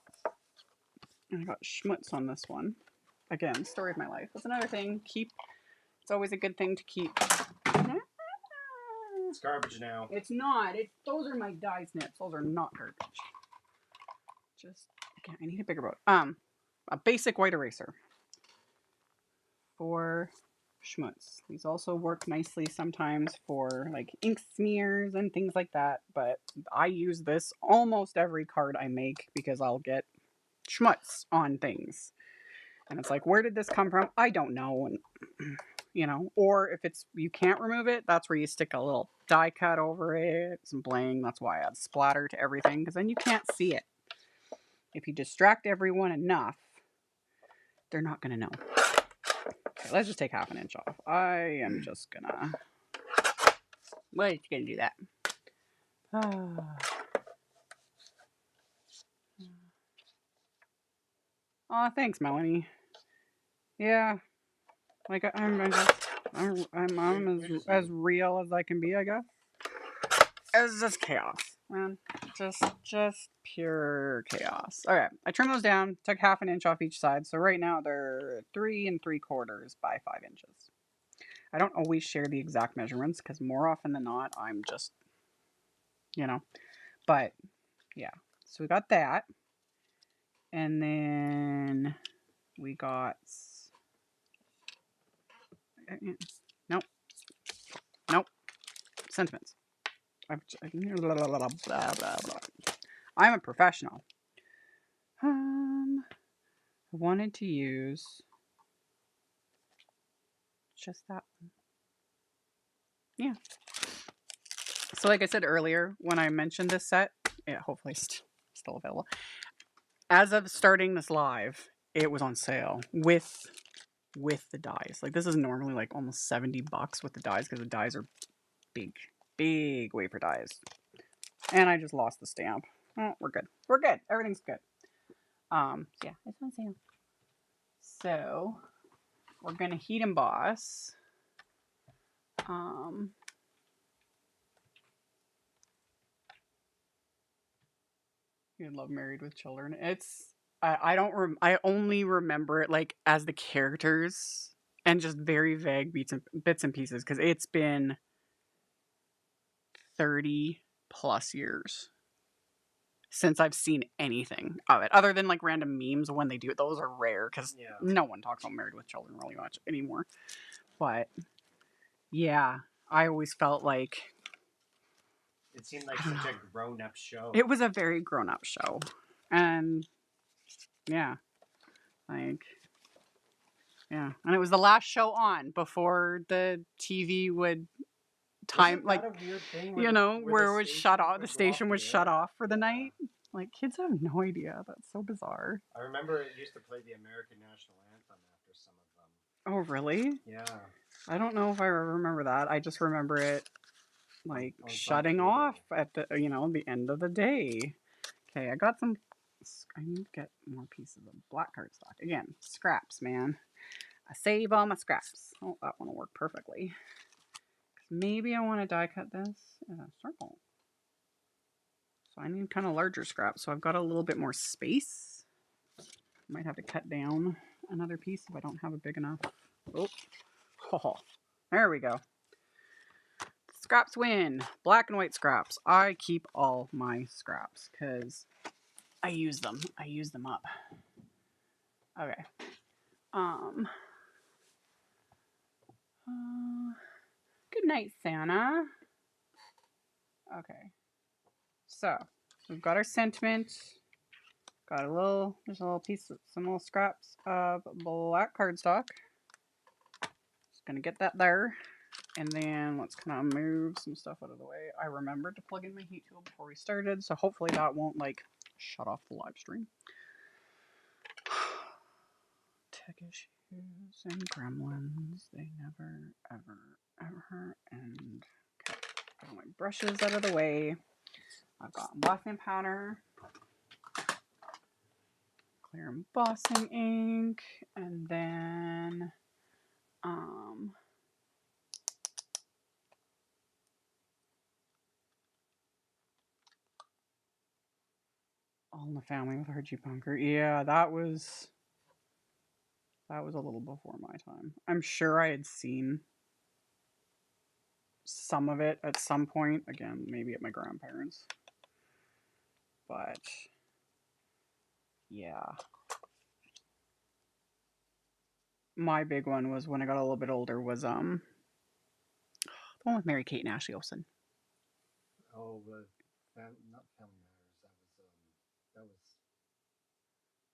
I got schmutz on this one. Again, story of my life. That's another thing. It's always a good thing to keep It's garbage now. It's not. Those are my die snips. Those are not garbage. Just, okay, I need a bigger boat. A basic white eraser for schmutz. These also work nicely sometimes for like ink smears and things like that, but I use this almost every card I make because I'll get schmutz on things. And it's like, where did this come from? I don't know. And you know, or if it's you can't remove it, that's where you stick a little die cut over it, some bling. That's why I add splatter to everything, because then you can't see it. If you distract everyone enough, they're not gonna know. Okay, let's just take half an inch off. I am just gonna wait, gonna do that. Oh, thanks, Melanie. Yeah, like I'm as real as I can be, I guess. It's just chaos, man. Just pure chaos. Okay, I trimmed those down, took half an inch off each side. So right now they're 3 3/4 by 5 inches. I don't always share the exact measurements because more often than not, I'm just, you know, but yeah. So we got that. And then we got, nope, sentiments. I'm a professional. I wanted to use just that one. Yeah. So like I said earlier, when I mentioned this set, yeah, hopefully it's still available. As of starting this live, it was on sale with the dies. Like this is normally like almost $70 with the dies because the dies are big wafer dies. And I just lost the stamp. Oh, we're good. We're good. Everything's good. So yeah, it's on sale. So we're gonna heat emboss. You love Married with Children. It's I only remember it like as the characters and just very vague bits and pieces because it's been 30 plus years since I've seen anything of it other than like random memes when they do it. Those are rare because no one talks about Married with Children really much anymore. But yeah, I always felt like it seemed like such a grown-up show. It was a very grown-up show. And yeah, like, yeah. And it was the last show on before the TV would time, like, a weird thing you know, where it was shut off. The station was shut off for the night. Like, kids have no idea. That's so bizarre. I remember it used to play the American National Anthem after some of them. Oh, really? Yeah. I don't know if I remember that. I just remember it, like, shutting off at the, you know, the end of the day. Okay, I got some. I need to get more pieces of black cardstock. Again, scraps, man. I save all my scraps. Oh, that one will work perfectly. Maybe I want to die cut this in a circle. So I need kind of larger scraps. So I've got a little bit more space. Might have to cut down another piece if I don't have a big enough. Oh, there we go. Scraps win. Black and white scraps. I keep all my scraps because I use them. I use them up. Okay. Good night, Santa. Okay. So we've got our sentiment. Got there's a little piece, some little scraps of black cardstock. Just gonna get that there. And then let's kind of move some stuff out of the way. I remembered to plug in my heat tool before we started, so hopefully that won't like shut off the live stream. Tech issues and gremlins, they never, ever end. Okay, got my brushes out of the way. I've got embossing powder, clear embossing ink, and then All in the Family with Archie Bunker. Yeah, that was a little before my time. I'm sure I had seen some of it at some point. Again, maybe at my grandparents'. But yeah. My big one was when I got a little bit older was the one with Mary Kate and Ashley Olsen. Oh, not Family Matters. That was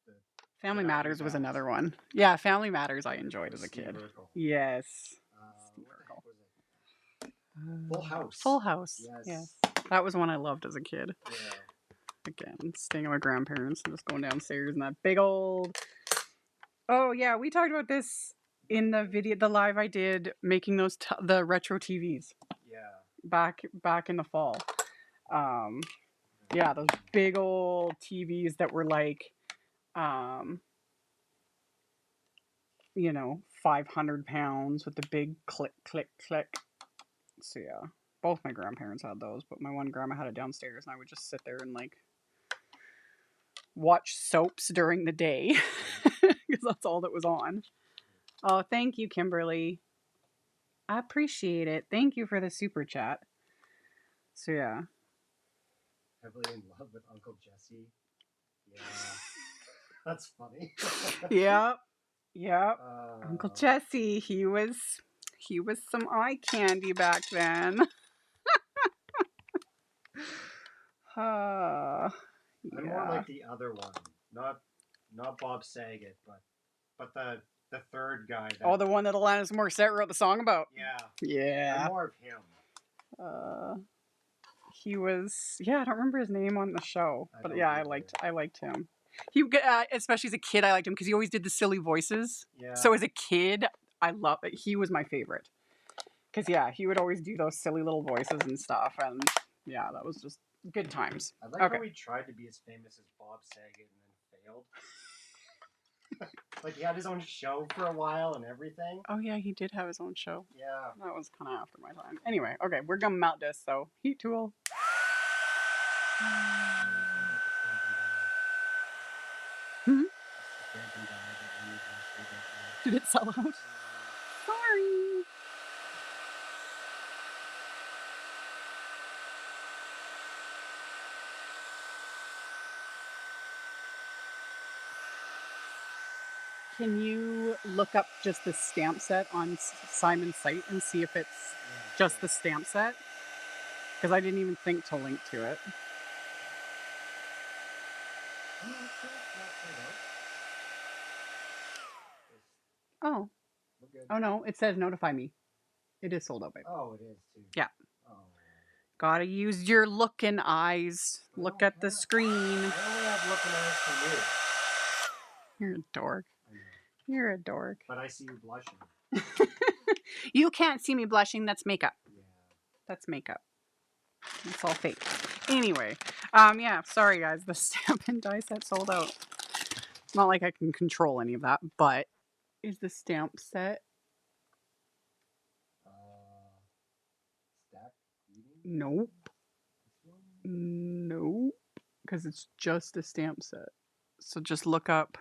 the Family Get Off Your Matters was Back. another one. Yeah, Family Matters I enjoyed as a Steve kid. Urkel. Yes. Steve What the Urkel. heck was it? Full House. Full House. Yes. That was one I loved as a kid. Yeah. Again, staying at my grandparents and just going downstairs in that big old. Oh yeah, we talked about this in the video, the live I did making those the retro TVs. Yeah. Back in the fall. Yeah, those big old TVs that were like, you know, 500 pounds with the big click, click, click. So yeah, both my grandparents had those, but my one grandma had it downstairs, and I would just sit there and like watch soaps during the day because that's all that was on. Oh, thank you, Kimberly. I appreciate it. Thank you for the super chat. So yeah. Heavily in love with Uncle Jesse. Yeah. That's funny. Yep. Yep. Uncle Jesse, he was some eye candy back then. I'm Yeah. more like the other one. Not Bob Saget, but the third guy. Oh, the one that Alanis Morissette wrote the song about. Yeah. Yeah. I'm more of him. He was, yeah, I don't remember his name on the show, but yeah, I liked him. He, especially as a kid, I liked him because he always did the silly voices. Yeah. So as a kid, I love it. He was my favorite because yeah, he would always do those silly little voices and stuff, and yeah, that was just good times. I like how he tried to be as famous as Bob Saget and then failed. Like he had his own show for a while and everything. Oh yeah, he did have his own show. Yeah. That was kind of after my time. Anyway, okay, we're gonna mount this, so heat tool. Did it sell out? Sorry. Can you look up just the stamp set on Simon's site and see if it's just the stamp set? Because I didn't even think to link to it. Oh. Oh no, it says notify me. It is sold out, babe. Oh, it is too. Yeah. Oh. Gotta use your looking eyes. Look at the screen. I only have looking eyes for you. You're a dork. You're a dork. But I see you blushing. You can't see me blushing. That's makeup. Yeah. That's makeup. It's all fake. Anyway, yeah, sorry guys. The stamp and die set sold out. It's not like I can control any of that, but is the stamp set? Stack reading? Nope. Nope. Because it's just a stamp set. So just look up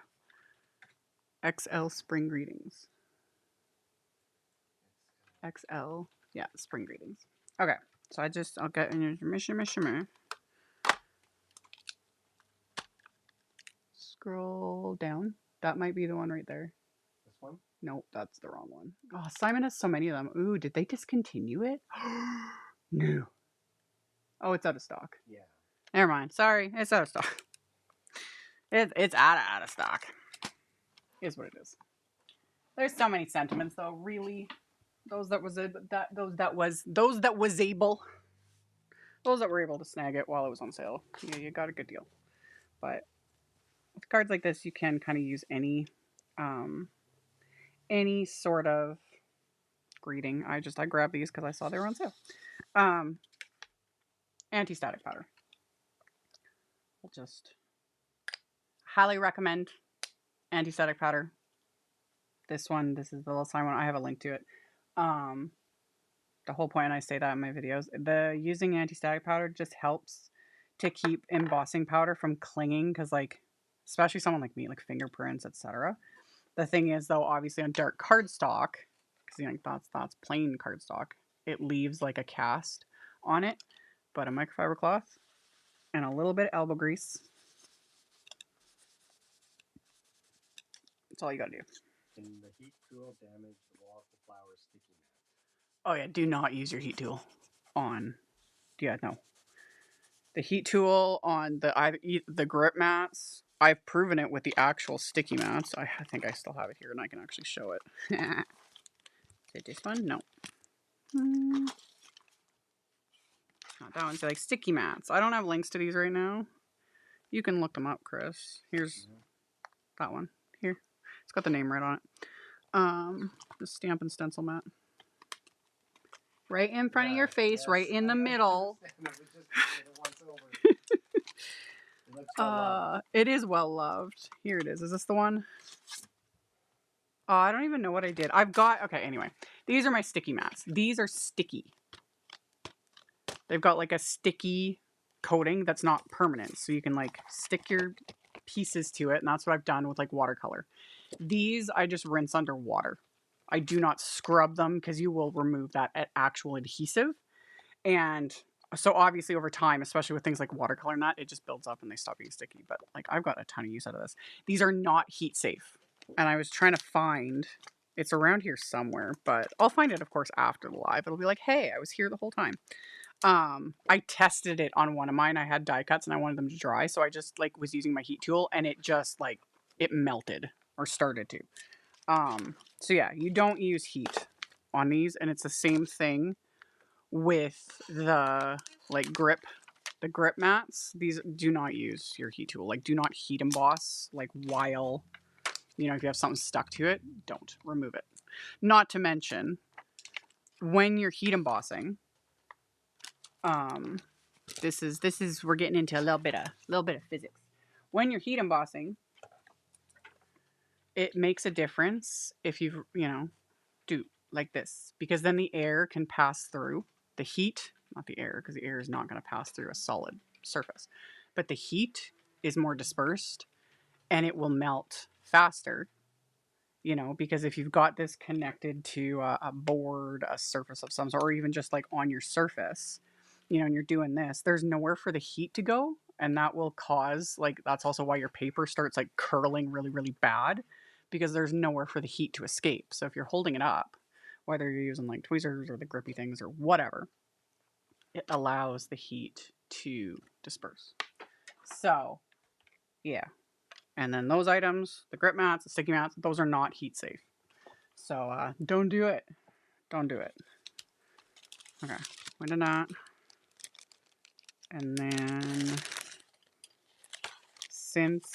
XL Spring Greetings. XL. Yeah, Spring Greetings. Okay. So I'll get in your Scroll down. That might be the one right there. This one? Nope, that's the wrong one. Oh, Simon has so many of them. Ooh, did they discontinue it? No. Oh, it's out of stock. Yeah. Never mind. Sorry, it's out of stock. It's out of stock. Is what it is. There's so many sentiments though. Really, those that were able to snag it while it was on sale. Yeah, you got a good deal. But with cards like this, you can kind of use any sort of greeting. I grabbed these because I saw they were on sale. Antistatic powder. I'll just highly recommend antistatic powder. This is the little sign one. I have a link to it. The whole point, and I say that in my videos, using antistatic powder just helps to keep embossing powder from clinging, because like, especially someone like me, like fingerprints, etc. The thing is though, obviously on dark cardstock, because you know that's plain cardstock, it leaves like a cast on it. But a microfiber cloth and a little bit of elbow grease. That's all you gotta do. Can the heat tool damage the waffle flower sticky mat? Oh yeah, do not use your heat tool on. Yeah, no. The heat tool on the grip mats. I've proven it with the actual sticky mats. I think I still have it here, and I can actually show it. Is it this one? No. Not that one. So like sticky mats. I don't have links to these right now. You can look them up, Chris. Here's that one. Here. It's got the name right on it. The stamp and stencil mat. Right in front of your face, yes, right in the middle. It is well loved. Here it is. Is this the one? I don't even know what I did. I've got, okay, anyway. These are my sticky mats. These are sticky. They've got like a sticky coating that's not permanent. So you can like stick your pieces to it. And that's what I've done with like watercolor. These I just rinse under water. I do not scrub them because you will remove that actual adhesive. And so obviously over time, especially with things like watercolor and that, it just builds up and they stop being sticky. But like I've got a ton of use out of this. These are not heat safe. And I was trying to find, it's around here somewhere, but I'll find it of course after the live. It'll be like, hey, I was here the whole time. I tested it on one of mine. I had die cuts and I wanted them to dry. So I just like was using my heat tool and it just like, it melted or started to. So yeah, you don't use heat on these, and it's the same thing with the like the grip mats. These do not use your heat tool. Like do not heat emboss like while, you know, if you have something stuck to it, don't remove it. Not to mention when you're heat embossing, this is we're getting into a little bit of physics. When you're heat embossing, it makes a difference if you know, do like this, because then the air can pass through the heat, not the air, because the air is not going to pass through a solid surface, but the heat is more dispersed and it will melt faster, you know, because if you've got this connected to a board, a surface of some sort, or even just like on your surface, you know, and you're doing this, there's nowhere for the heat to go. And that will cause, like, that's also why your paper starts like curling really, really bad, because there's nowhere for the heat to escape. So if you're holding it up, whether you're using like tweezers or the grippy things or whatever, it allows the heat to disperse. So, yeah. And then those items, the grip mats, the sticky mats, those are not heat safe. So don't do it. Don't do it. Okay, we did that. And then, since,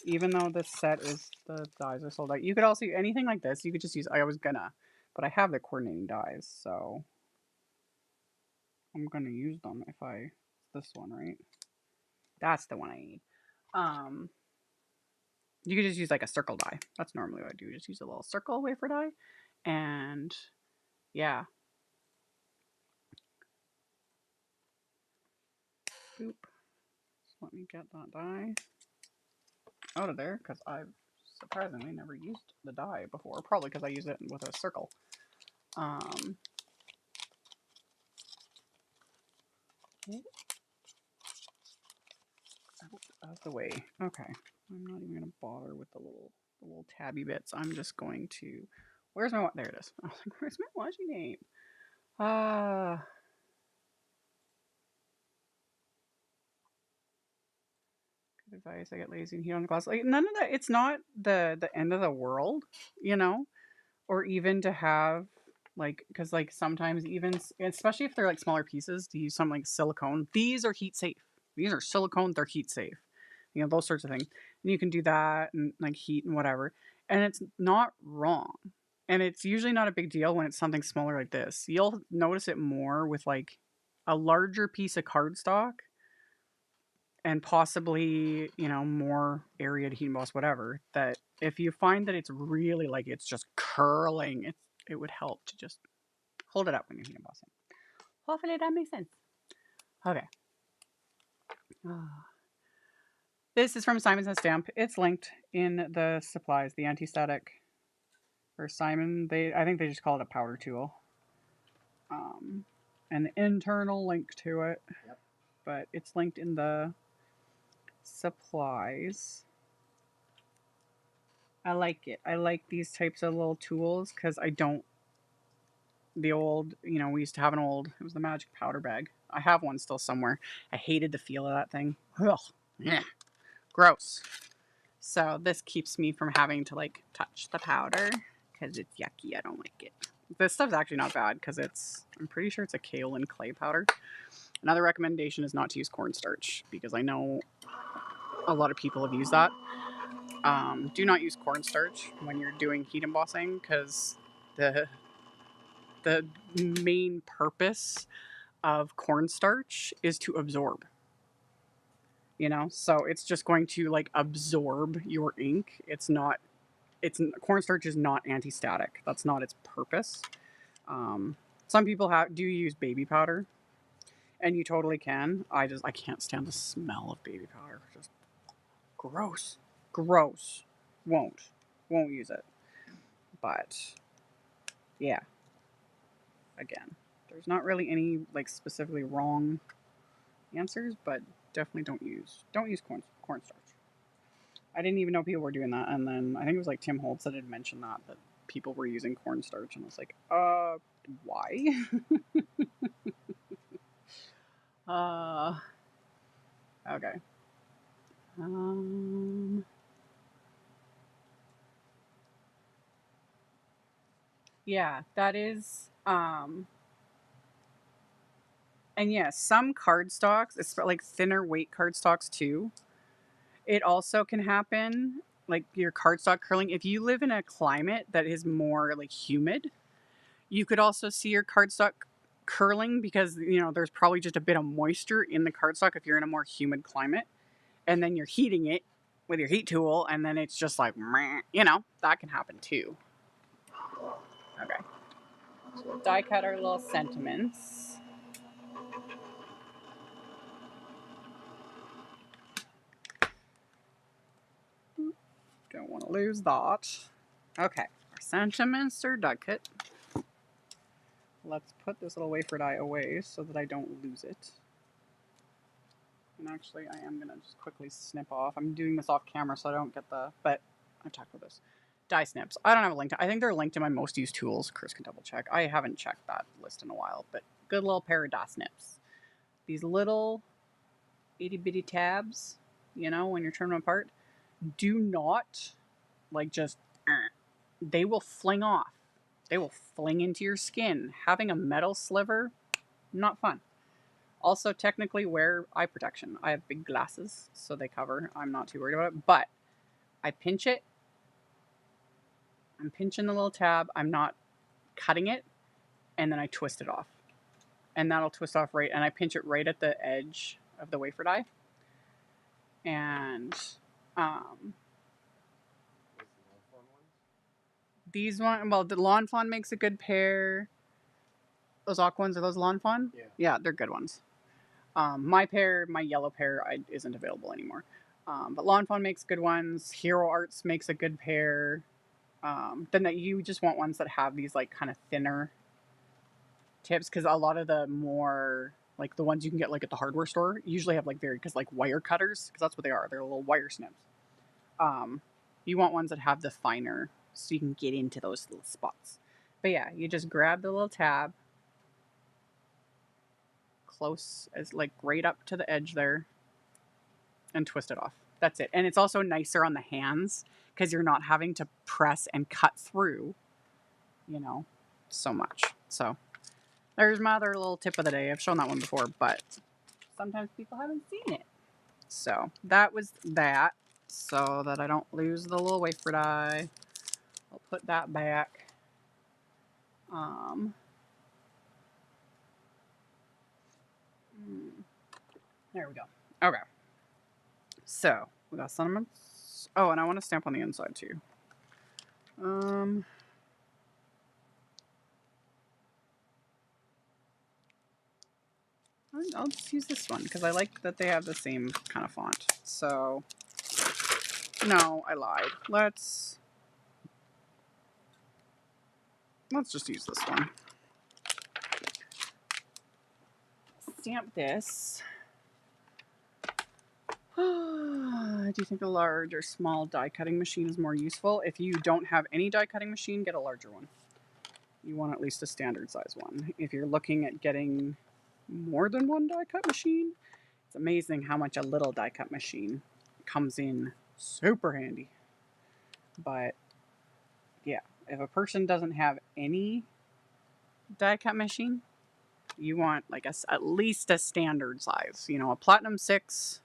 even though this set is, the dies are sold out, you could also, anything like this, you could just use, I was gonna, but I have the coordinating dies, so I'm gonna use them if I, this one, right? That's the one I need. You could just use like a circle die. That's normally what I do. Just use a little circle wafer die. And yeah. Boop. So let me get that die out of there, because I've surprisingly never used the die before. Probably because I use it with a circle. Out of the way. Okay. I'm not even going to bother with the little tabby bits. I'm just going to... Where's my... There it is. I was like, where's my washi tape? Good advice. I get lazy and heat on the glass. Like, none of that. It's not the end of the world, you know? Or even to have... Like, because like sometimes even, especially if they're like smaller pieces, to use something like silicone. These are heat safe. These are silicone, they're heat safe. You know, those sorts of things. And you can do that and like heat and whatever. And it's not wrong. And it's usually not a big deal when it's something smaller like this. You'll notice it more with like a larger piece of cardstock and possibly, you know, more area to heat emboss, whatever. That if you find that it's really like it's just curling, it would help to just hold it up when you're heat embossing. Hopefully that makes sense. Okay. This is from Simon Says Stamp. It's linked in the supplies, the Antistatic for Simon. I think they just call it a powder tool. an internal link to it. Yep. But it's linked in the supplies. I like it. I like these types of little tools because I don't. The old, you know, we used to have an old, it was the magic powder bag. I have one still somewhere. I hated the feel of that thing. Ugh. Yeah. Gross. So this keeps me from having to like touch the powder because it's yucky. I don't like it. This stuff's actually not bad because I'm pretty sure it's a kaolin clay powder. Another recommendation is not to use cornstarch because I know a lot of people have used that. Do not use cornstarch when you're doing heat embossing because the main purpose of cornstarch is to absorb. You know, so it's just going to like absorb your ink. Cornstarch is not anti-static. That's not its purpose. Some people do use baby powder, and you totally can. I can't stand the smell of baby powder. Just gross. Won't use it. But yeah, again, there's not really any like specifically wrong answers, but definitely don't use cornstarch. I didn't even know people were doing that, and then I think it was like Tim Holtz that had mentioned that people were using cornstarch, and I was like, why? Okay. Yeah, that is, and yeah, some cardstocks, it's like thinner weight cardstocks too. It also can happen, like your cardstock curling. If you live in a climate that is more like humid, you could also see your cardstock curling because, you know, there's probably just a bit of moisture in the cardstock if you're in a more humid climate. And then you're heating it with your heat tool, and then it's just like, you know, that can happen too. Okay. So we'll die cut our little sentiments. Don't want to lose that. Okay. Our sentiments are die cut. Let's put this little wafer die away so that I don't lose it. And actually, I am going to just quickly snip off. I'm doing this off camera so I don't get but I talked about this. Die snips. I don't have a link I think they're linked in my most used tools. Chris can double check. I haven't checked that list in a while, but good little pair of die snips. These little itty bitty tabs, you know, when you're turning them apart, do not like just, they will fling off. They will fling into your skin. Having a metal sliver, not fun. Also, technically wear eye protection. I have big glasses, so they cover. I'm not too worried about it, but I pinch it. I'm pinching the little tab. I'm not cutting it, and then I twist it off. And that'll twist off right, and I pinch it right at the edge of the wafer die. And these well, the Lawn Fawn makes a good pair. Those aqua ones, are those Lawn Fawn? Yeah, they're good ones. My yellow pair isn't available anymore. But Lawn Fawn makes good ones. Hero Arts makes a good pair. Then that you just want ones that have these like kind of thinner tips, because a lot of the more like the ones you can get like at the hardware store usually have like like wire cutters, because that's what they are. They're little wire snips. You want ones that have the finer, so you can get into those little spots. But yeah, you just grab the little tab close as like right up to the edge there and twist it off. That's it. And it's also nicer on the hands because you're not having to press and cut through, you know, so much. So there's my other little tip of the day. I've shown that one before, but sometimes people haven't seen it. So that was that, so that I don't lose the little wafer die. I'll put that back. There we go. Okay. So we got sentiments. Oh, and I want to stamp on the inside too. I'll just use this one because I like that they have the same kind of font. So, no, I lied. Let's just use this one. stamp this. Do you think a large or small die cutting machine is more useful? If you don't have any die cutting machine, get a larger one. You want at least a standard size one. If you're looking at getting more than one die cut machine, it's amazing how much a little die cut machine comes in super handy. But yeah, if a person doesn't have any die cut machine, you want like at least a standard size. You know, a Platinum 6.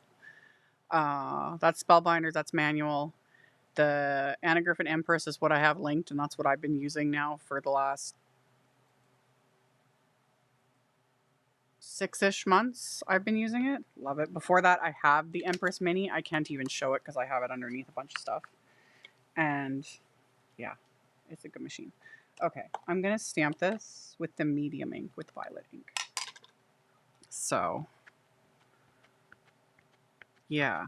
That's Spellbinders, that's manual. The Anna Griffin Empress is what I have linked, and that's what I've been using now for the last 6-ish months. I've been using it. Love it. Before that, I have the Empress Mini. I can't even show it because I have it underneath a bunch of stuff. And yeah, it's a good machine. Okay, I'm going to stamp this with the medium ink, with violet ink. So, yeah.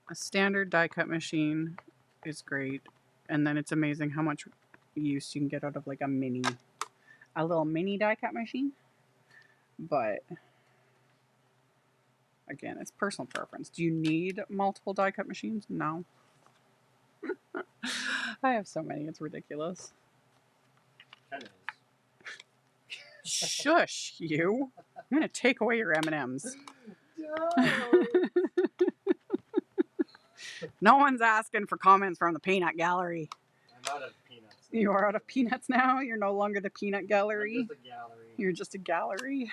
A standard die cut machine is great. And then it's amazing how much use you can get out of like a little mini die cut machine. But again, it's personal preference. Do you need multiple die cut machines? No. I have so many, it's ridiculous. Kind of is. Shush, you. I'm going to take away your M&Ms. No one's asking for comments from the peanut gallery. I'm out of peanuts. Now. You are out of peanuts now? You're no longer the peanut gallery? I'm just a gallery. You're just a gallery?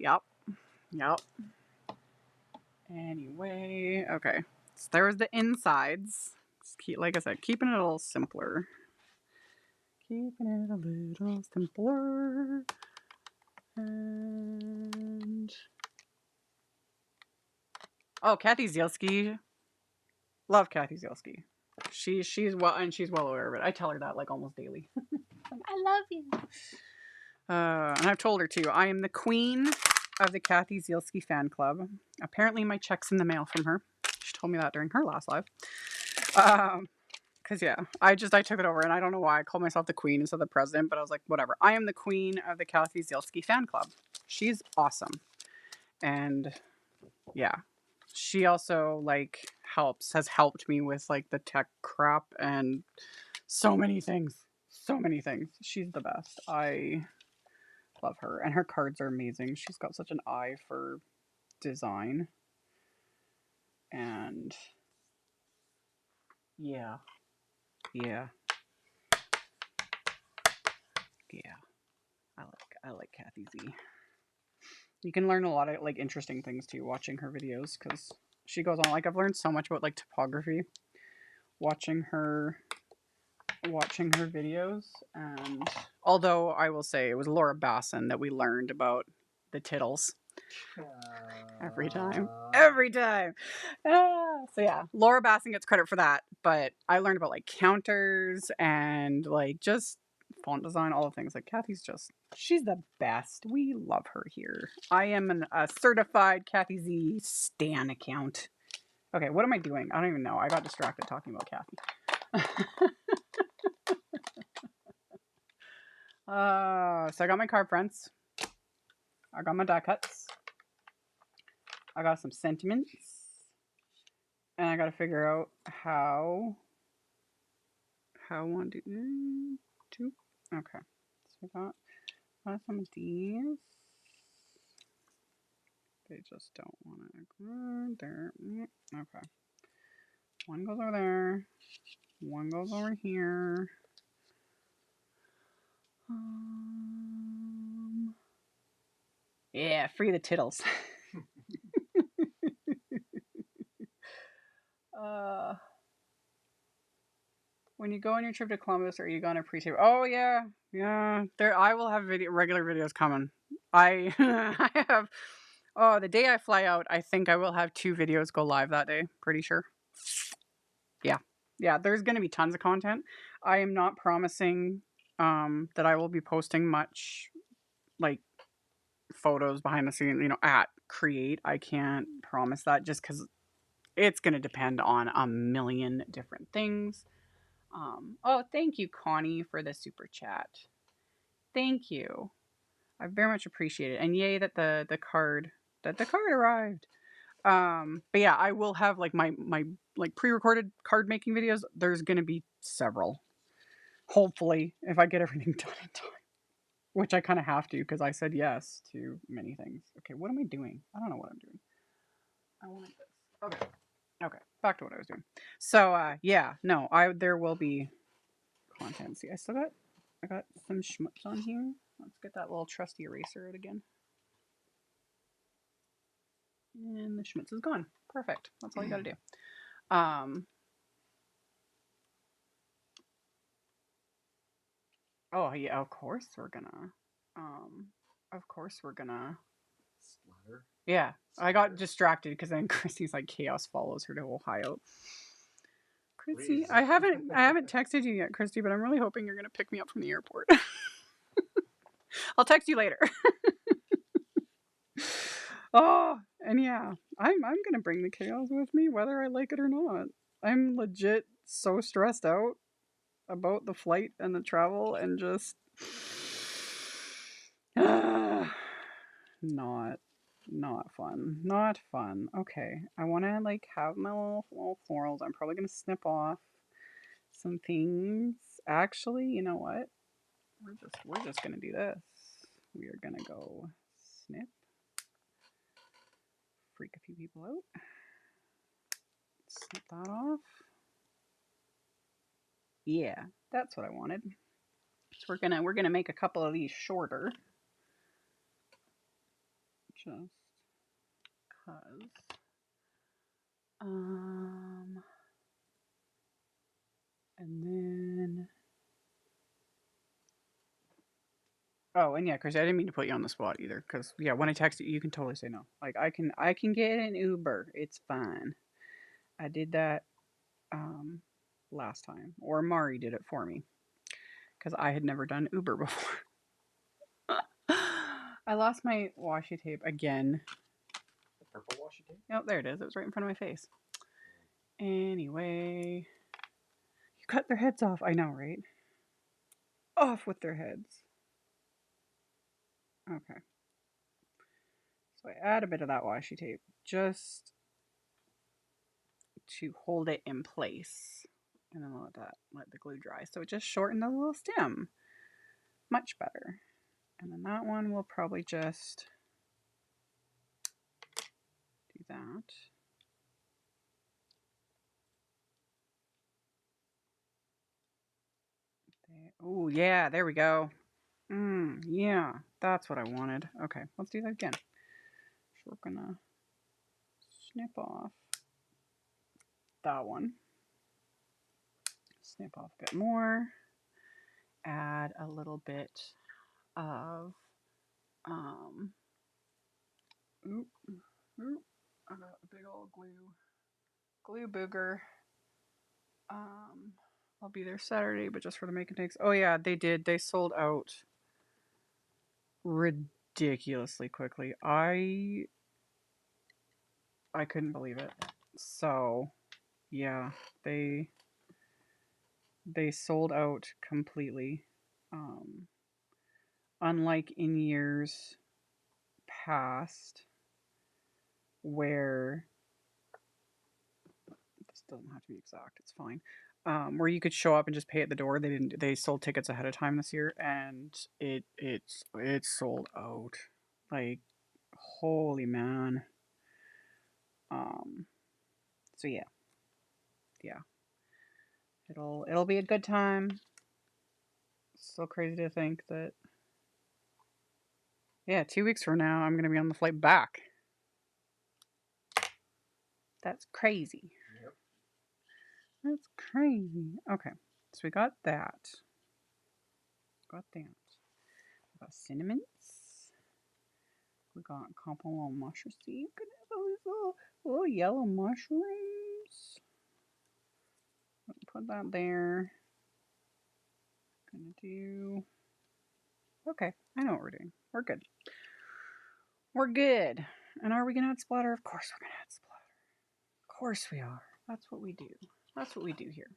Yep. Yep. Anyway, okay. So there's the insides. Like I said, keeping it a little simpler. Keeping it a little simpler. And oh, Kathy Zielski. Love Kathy Zielski. She's well aware of it. I tell her that like almost daily. I love you. And I've told her too. I am the queen of the Kathy Zielski fan club. Apparently, my check's in the mail from her. She told me that during her last live. Because yeah, I took it over, and I don't know why I called myself the queen instead of the president, but I was like, whatever. I am the queen of the Kathy Zielski fan club. She's awesome, and yeah, she also like has helped me with like the tech crap and so many things. She's the best. I love her, and her cards are amazing. She's got such an eye for design, and yeah. I like Kathy Z. You can learn a lot of like interesting things too watching her videos, because she goes on. Like I've learned so much about like topography watching her videos. And although I will say it was Laura Basson that we learned about the tittles every time. So yeah, Laura Basson gets credit for that, but I learned about like counters and like just font design, all the things. Like she's the best. We love her here. I am a certified Kathy Z stan account. Okay, what am I doing? I don't even know. I got distracted talking about Kathy. So I got my card fronts. I got my die cuts. I got some sentiments. And I got to figure out how I want to do. Okay. So I got some of these. They just don't want to agree. There. Okay. One goes over there. One goes over here. Yeah, free the tittles. When you go on your trip to Columbus, are you going to appreciate? Oh yeah. There, I will have regular videos coming. I have. Oh, the day I fly out, I think I will have 2 videos go live that day. Pretty sure. Yeah. There's going to be tons of content. I am not promising that I will be posting much like photos behind the scenes. At Create, I can't promise that just because it's going to depend on a million different things. Oh, thank you, Connie, for the super chat. Thank you. I very much appreciate it. And yay that the card arrived. But yeah, I will have like my like pre-recorded card making videos. There's gonna be several. Hopefully, if I get everything done in time. Which I kind of have to because I said yes to many things. Okay, what am I doing? I don't know what I'm doing. I want this. Okay. Okay. Back to what I was doing. So yeah, no, there will be content. See, I got some schmutz on here. Let's get that little trusty eraser out again. And the schmutz is gone. Perfect. That's all you gotta do. Oh yeah, of course we're gonna Splatter. yeah. I got distracted because then Christy's like chaos follows her to Ohio. Christy, Please. I haven't texted you yet, Christy, but I'm really hoping you're gonna pick me up from the airport. I'll text you later. Oh, and yeah, I'm gonna bring the chaos with me, whether I like it or not. I'm legit so stressed out about the flight and the travel and just not fun. Not fun. Okay. I wanna like have my little florals. I'm probably gonna snip off some things. Actually, you know what? We're just gonna do this. We are gonna go snip. Freak a few people out. Snip that off. Yeah, that's what I wanted. So we're gonna make a couple of these shorter. Just cause. And then oh, and yeah, Chris, I didn't mean to put you on the spot either. Because yeah, when I text you, you can totally say no. Like I can get an Uber. It's fine. I did that last time, or Mari did it for me because I had never done Uber before. I lost my washi tape again. The purple washi tape? Oh, there it is. It was right in front of my face. Anyway, you cut their heads off. I know, right? Off with their heads. Okay. So I add a bit of that washi tape just to hold it in place. And then we'll let the glue dry. So it just shortened the little stem. Much better. And then that one we'll probably just do that. Oh yeah, there we go. Yeah, that's what I wanted. Okay, let's do that again. So we're gonna snip off that one. Snip off a bit more. Add a little bit of I got a big old glue booger. I'll be there Saturday, but just for the make and takes. Oh yeah, they did. They sold out ridiculously quickly. I couldn't believe it. So yeah, they sold out completely. Unlike in years past where this doesn't have to be exact, it's fine. Where you could show up and just pay at the door. They sold tickets ahead of time this year, and it's sold out. Like, holy man. So yeah. It'll be a good time. So crazy to think that, yeah, 2 weeks from now I'm gonna be on the flight back. That's crazy. Yep. That's crazy. Okay, so we got that. We got cinnamons. We got a couple little mushroom seeds. Look at those little yellow mushrooms. Put that there. Gonna do. Okay, I know what we're doing. We're good. We're good. And are we gonna add splatter? Of course we're gonna add splatter. Of course we are. That's what we do. That's what we do here.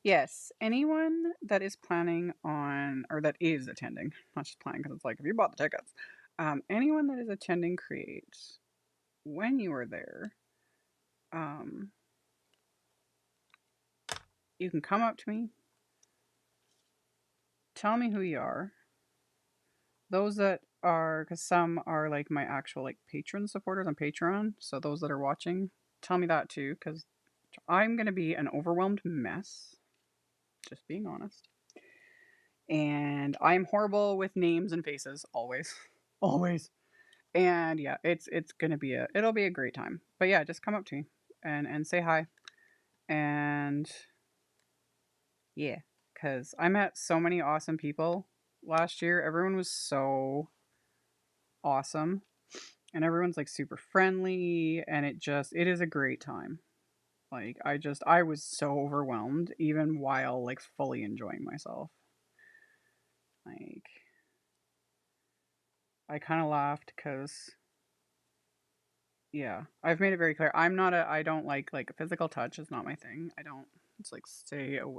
Yes, anyone that is planning on, or that is attending, not just planning, because it's like if you bought the tickets, anyone that is attending Create, when you are there, um, you can come up to me, tell me who you are. Those that are, because some are like my actual like patron supporters on Patreon, so those that are watching, tell me that too, because I'm gonna be an overwhelmed mess. Just being honest. And I'm horrible with names and faces, always. Always. And yeah, it's gonna be it'll be a great time. But yeah, just come up to me and say hi. And yeah, because I met so many awesome people last year. Everyone was so awesome. And everyone's like super friendly and it is a great time. Like I was so overwhelmed even while like fully enjoying myself. Like I kind of laughed cuz yeah, I've made it very clear. I don't like physical touch is not my thing. I don't it's like stay away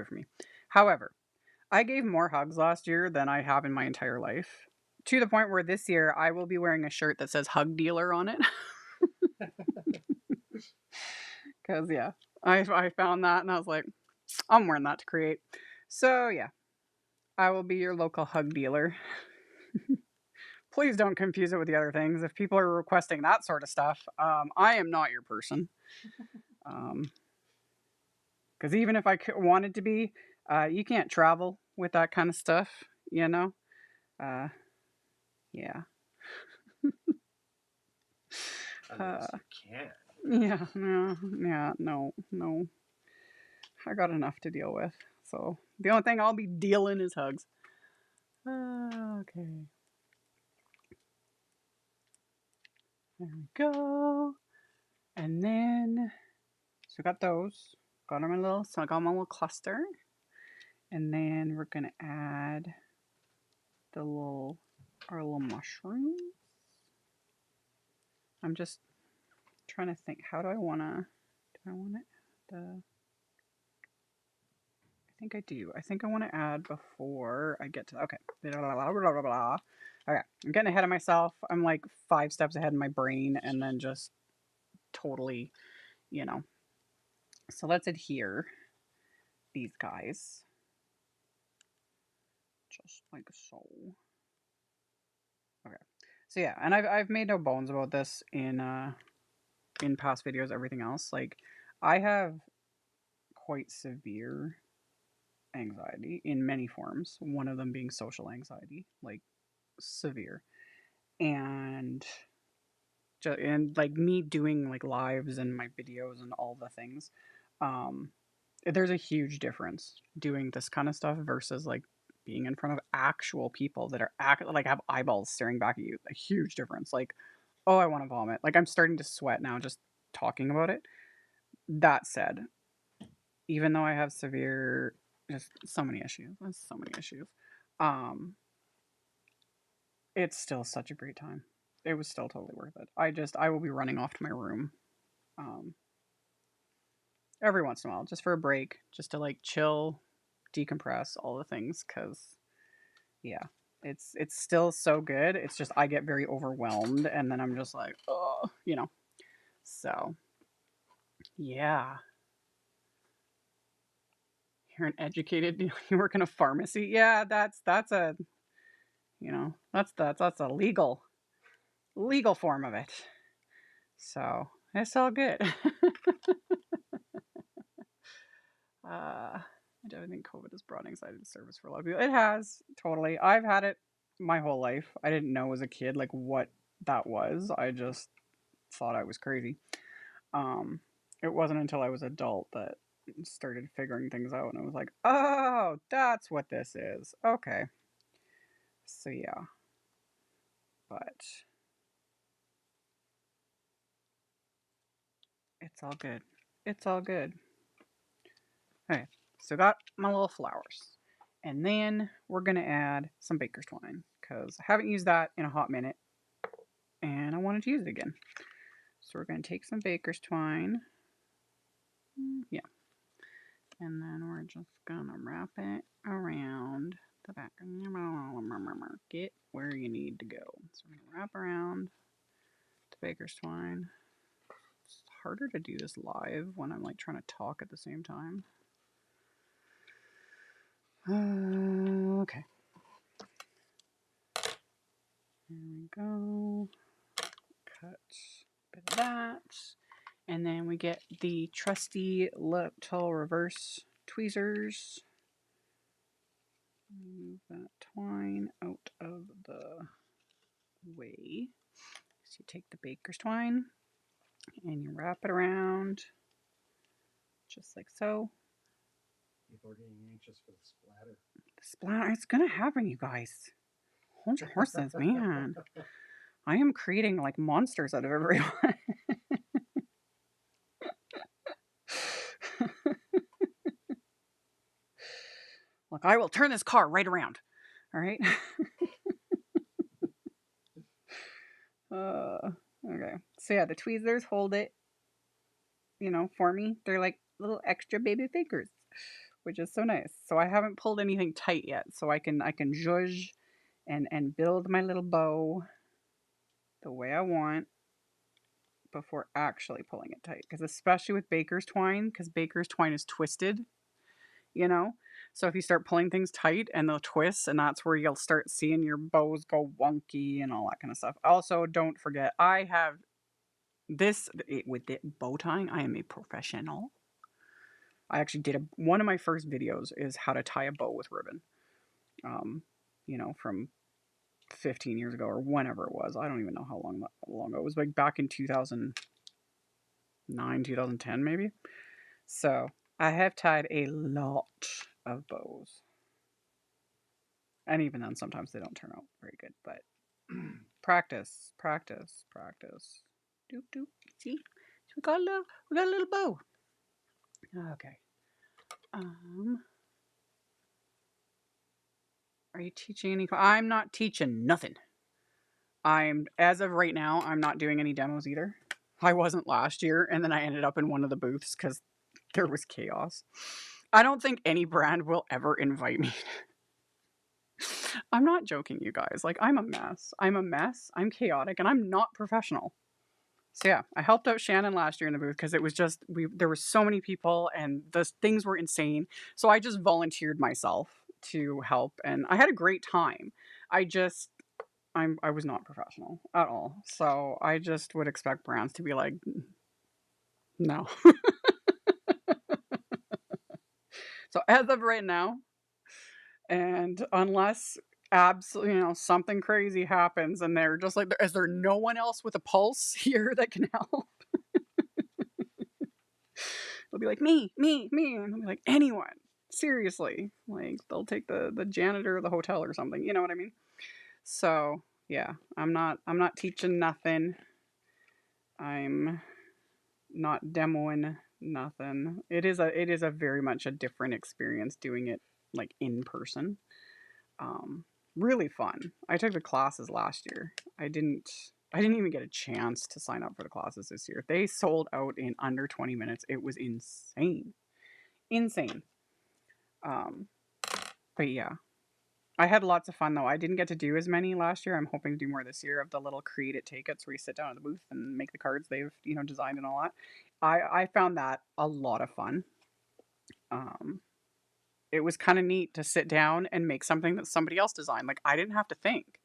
from me. However, I gave more hugs last year than I have in my entire life. To the point where this year I will be wearing a shirt that says hug dealer on it. Cuz yeah, I found that and I was like, I'm wearing that to Create. So yeah, I will be your local hug dealer. Please don't confuse it with the other things. If people are requesting that sort of stuff, I am not your person. Because even if I wanted to be, you can't travel with that kind of stuff, you know? Uh, yeah. Unless you can. Yeah, no, yeah, no. I got enough to deal with. So the only thing I'll be dealing is hugs. Okay. There we go. And then, so we got those. Got them so I got my little cluster. And then we're going to add our little mushrooms. I'm just trying to think, how do I want to the I think I do. I think I want to add before I get to okay. Blah, blah, blah, blah, blah. Okay, I'm getting ahead of myself. I'm like 5 steps ahead in my brain and then just totally, you know. So let's adhere these guys. Just like so. Okay. So yeah, and I've made no bones about this in past videos, everything else. Like I have quite severe anxiety in many forms, one of them being social anxiety, like severe. And like me doing like lives and my videos and all the things, um there's a huge difference doing this kind of stuff versus like being in front of actual people that are like have eyeballs staring back at you. A huge difference. Like, oh, I want to vomit. Like I'm starting to sweat now just talking about it. That said, even though I have severe, just so many issues, um, it's still such a great time. It was still totally worth it. I will be running off to my room, um, every once in a while, just for a break, just to like chill, decompress, all the things. Cause yeah, it's still so good. It's just I get very overwhelmed, and then I'm just like, oh, you know. So yeah, you're an educated. You work in a pharmacy. Yeah, that's a that's a legal form of it. So it's all good. I don't think COVID has brought anxiety to service for a lot of people. It has, totally. I've had it my whole life. I didn't know as a kid like what that was. I just thought I was crazy. Um, it wasn't until I was adult that started figuring things out, and I was like, oh, that's what this is. Okay. So yeah, but it's all good. It's all good. Okay, so got my little flowers. And then we're going to add some baker's twine because I haven't used that in a hot minute and I wanted to use it again. So we're going to take some baker's twine. Yeah. And then we're just gonna wrap it around the back. Get where you need to go. So we're gonna wrap around the baker's twine. It's harder to do this live when I'm like trying to talk at the same time. Okay. There we go. Cut a bit of that. And then we get the trusty little reverse tweezers. Move that twine out of the way. So you take the baker's twine and you wrap it around just like so. People are getting anxious for the splatter. The splatter, it's gonna happen, you guys. Hold your horses, man. I am creating like monsters out of everyone. Look, I will turn this car right around. All right. Okay. So yeah, the tweezers hold it, for me. They're like little extra baby fakers, which is so nice. So I haven't pulled anything tight yet, so I can zhuzh and build my little bow the way I want before actually pulling it tight. Because especially with baker's twine, because baker's twine is twisted, So if you start pulling things tight and they'll twist, and that's where you'll start seeing your bows go wonky and all that kind of stuff. Also, don't forget, I have this with the bow tying. I am a professional. I actually did one of my first videos is how to tie a bow with ribbon. From 15 years ago or whenever it was. I don't even know how long ago. It was like back in 2009, 2010 maybe. So I have tied a lot of bows. And even then, sometimes they don't turn out very good. But practice. Doop doop. See, so we got a little bow. Okay. Are you teaching any? I'm not teaching nothing. As of right now, I'm not doing any demos either. I wasn't last year, and then I ended up in one of the booths because there was chaos. I don't think any brand will ever invite me. I'm not joking, you guys. Like, I'm a mess. I'm chaotic, and I'm not professional. So yeah, I helped out Shannon last year in the booth because it was just, there were so many people and the things were insane. So I just volunteered myself to help, and I had a great time. I was not professional at all. So I just would expect brands to be like, no. So as of right now, and unless absolutely, something crazy happens and they're just like, is there no one else with a pulse here that can help? They'll be like, me. And I'll be like, anyone. Seriously. Like, they'll take the janitor of the hotel or something. You know what I mean? So yeah, I'm not teaching nothing. I'm not demoing nothing. It is a very much a different experience doing it like in person. Really fun. I took the classes last year. I didn't even get a chance to sign up for the classes this year. They sold out in under 20 minutes. It was insane. But yeah, I had lots of fun though. I didn't get to do as many last year. I'm hoping to do more this year of the little create it, take it's where you sit down at the booth and make the cards they've designed and all that. I found that a lot of fun. It was kind of neat to sit down and make something that somebody else designed. Like, I didn't have to think.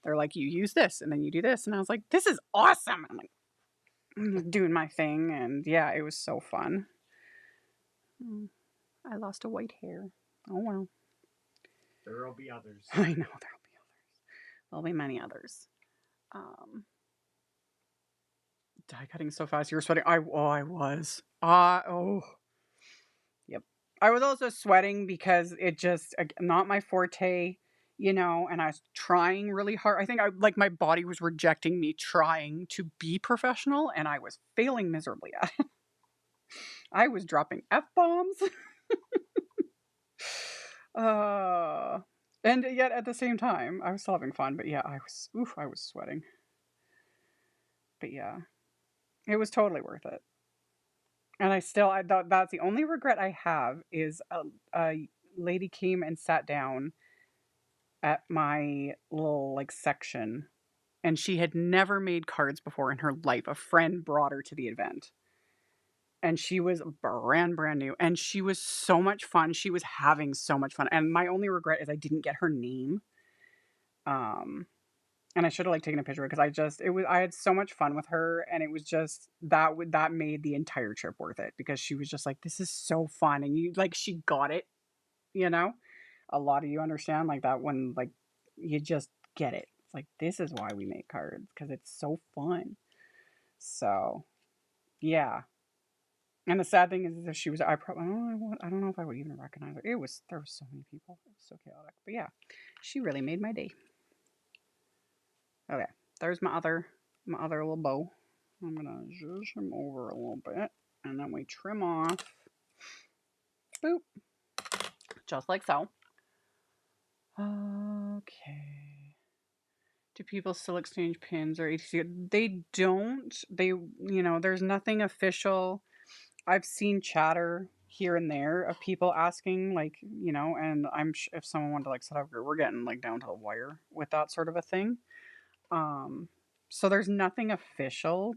They're like, you use this and then you do this, and I was like, this is awesome. I'm like, I'm just doing my thing, and yeah, it was so fun. I lost a white hair. Oh well. There'll be others. I know there'll be others. There'll be many others. Die cutting so fast. You were sweating. I was. Yep. I was also sweating because it just not my forte, and I was trying really hard. I think my body was rejecting me trying to be professional, and I was failing miserably at it. I was dropping F-bombs. And yet at the same time, I was still having fun. But yeah, I was sweating. But yeah, it was totally worth it. And I still, I thought that's the only regret I have is a lady came and sat down at my little like section, and she had never made cards before in her life. A friend brought her to the event, and she was brand new, and she was so much fun. She was having so much fun, and my only regret is I didn't get her name. Um, and I should have like taken a picture because I had so much fun with her, and it was just that made the entire trip worth it because she was just like, this is so fun, and you like she got it, you know. A lot of you understand like that when like you just get it. It's like this is why we make cards because it's so fun. So yeah. And the sad thing is that she was I don't know if I would even recognize her. There were so many people. It was so chaotic. But yeah, she really made my day. Okay. There's my other little bow. I'm gonna zhuzh him over a little bit. And then we trim off. Boop. Just like so. Okay. Do people still exchange pins or etc? They don't. There's nothing official. I've seen chatter here and there of people asking, like, and if someone wanted to like set up a group, we're getting like down to the wire with that sort of a thing. Um, so there's nothing official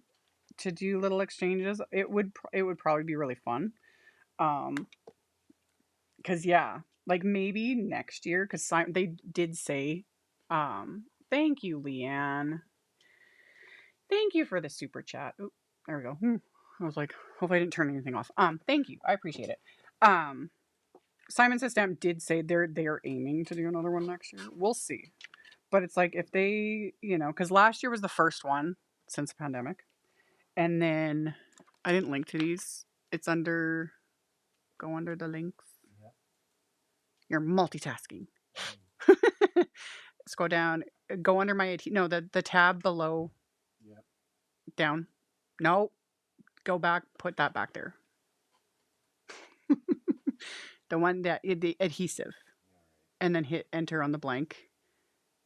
to do little exchanges. It would probably be really fun. Um, because yeah, like maybe next year, because they did say, thank you, Leanne. Thank you for the super chat. Oop, there we go. I was like, hope I didn't turn anything off. Thank you. I appreciate it. Simon Says Stamp did say they are aiming to do another one next year. We'll see. But it's like if they, because last year was the first one since the pandemic. And then I didn't link to these. It's go under the links. Yeah. You're multitasking. Scroll down, go under my no, the tab below. Yep. Down. No, go back, put that back there. The one that the adhesive, and then hit enter on the blank,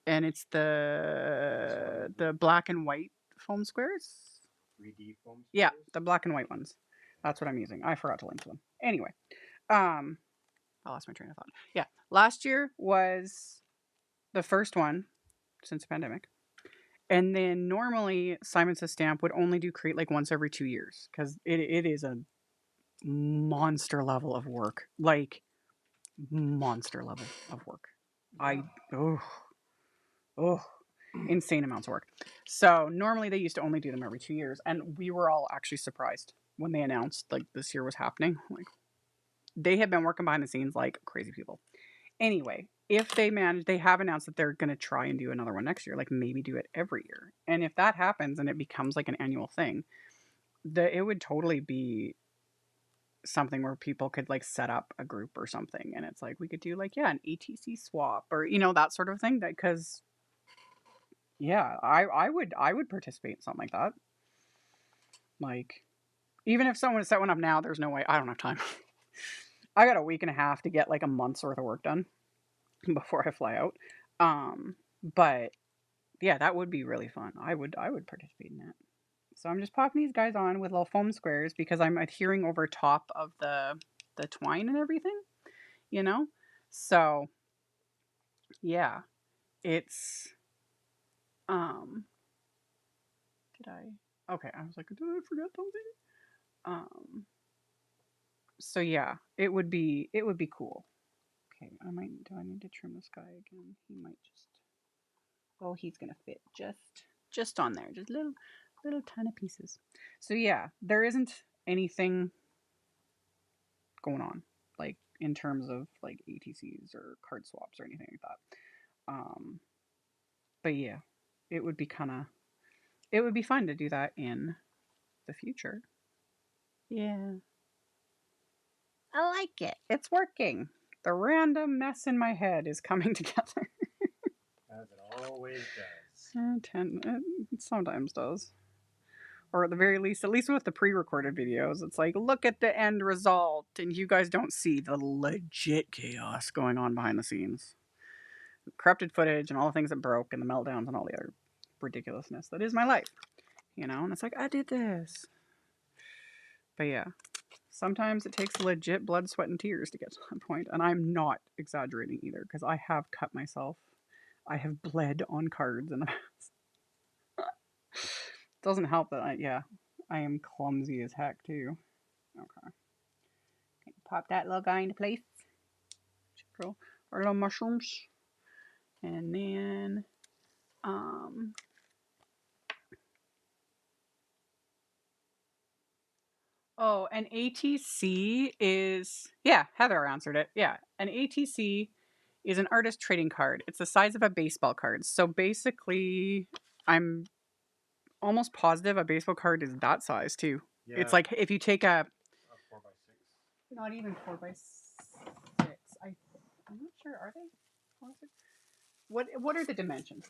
and it's the black and white foam squares. 3D foam squares? Yeah, the black and white ones. That's what I'm using. I forgot to link to them. Anyway, I lost my train of thought. Yeah, last year was the first one since the pandemic. And then normally Simon Says Stamp would only do create like once every 2 years because it is a monster level of work. Like monster level of work. Yeah. Insane amounts of work. So normally they used to only do them every 2 years, and we were all actually surprised when they announced like this year was happening. Like they had been working behind the scenes like crazy people. Anyway, if they manage, they have announced that they're going to try and do another one next year, like maybe do it every year. And if that happens and it becomes like an annual thing, it would totally be something where people could like set up a group or something, and it's like we could do like an ATC swap or that sort of thing. Because yeah, I would participate in something like that. Like even if someone set one up now, there's no way. I don't have time. I got a week and a half to get like a month's worth of work done before I fly out. But yeah, that would be really fun. I would participate in that. So I'm just popping these guys on with little foam squares because I'm adhering over top of the twine and everything, So yeah, it's did I okay, I was like, did I forget something? So yeah, it would be cool. Okay, do I need to trim this guy again? He might just he's gonna fit just on there, just little tiny pieces. So yeah, there isn't anything going on like in terms of like ATCs or card swaps or anything like that. But yeah, it would be fun to do that in the future. Yeah, I like it. It's working. The random mess in my head is coming together. As it always does. It sometimes does. Or at the very least, at least with the pre-recorded videos, it's like, look at the end result, and you guys don't see the legit chaos going on behind the scenes. Corrupted footage and all the things that broke and the meltdowns and all the other ridiculousness that is my life. And it's like, I did this. But yeah. Sometimes it takes legit blood, sweat, and tears to get to that point. And I'm not exaggerating either because I have cut myself. I have bled on cards in the past. Doesn't help that I am clumsy as heck too. Okay. Pop that little guy into place. Our little mushrooms. And then oh, an ATC is, yeah, Heather answered it. Yeah, an ATC is an artist trading card. It's the size of a baseball card. So basically, I'm almost positive a baseball card is that size too. Yeah. It's like if you take a 4x6. Not even 4x6. I'm not sure. Are they 4x6? What are the dimensions?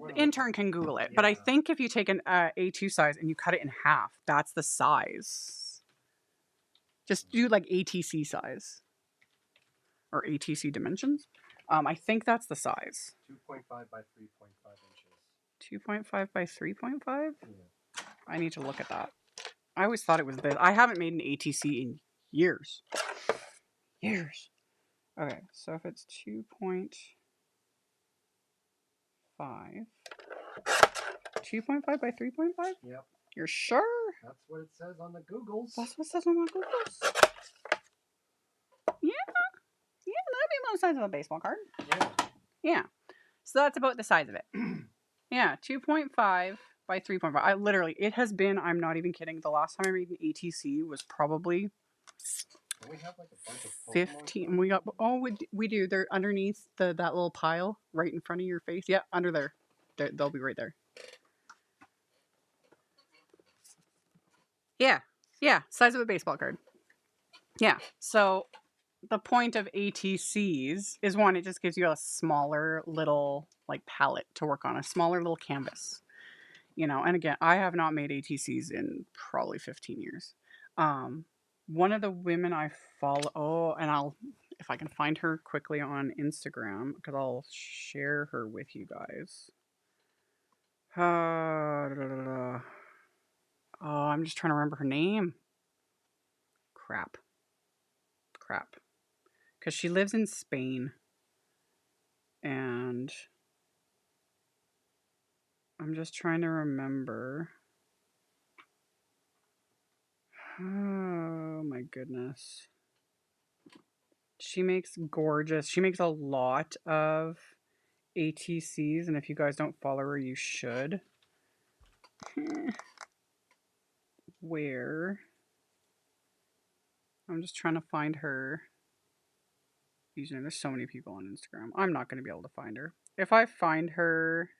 The intern can Google it. Yeah. But I think if you take an A2 size and you cut it in half, that's the size. Just do like ATC size or ATC dimensions. I think that's the size. 2.5 by 3.5 inches. 2.5 by 3.5? Yeah. I need to look at that. I always thought it was this. I haven't made an ATC in years. Years. Okay, so if it's 2.5. 2.5 by 3.5? Yep. You're sure? That's what it says on the Googles. That's what it says on the Googles. Yeah. Yeah, that'd be about the size of a baseball card. Yeah. Yeah. So that's about the size of it. Yeah, 2.5 by 3.5. I literally, it has been, I'm not even kidding, the last time I made an ATC was probably Don't we have like a bunch of 15. We got, oh, we do. They're underneath that little pile right in front of your face. Yeah, under there. They'll be right there. Yeah. Yeah. Size of a baseball card. Yeah. So the point of ATCs is one, it just gives you a smaller little like palette to work on, a smaller little canvas. You know, and again, I have not made ATCs in probably 15 years. One of the women I follow, and if I can find her quickly on Instagram, because I'll share her with you guys. Oh, I'm just trying to remember her name. Crap. Because she lives in Spain. And I'm just trying to remember. Oh my goodness. She makes a lot of ATCs, and if you guys don't follow her, you should. Where? I'm just trying to find her username. There's so many people on Instagram. I'm not going to be able to find her. If I find her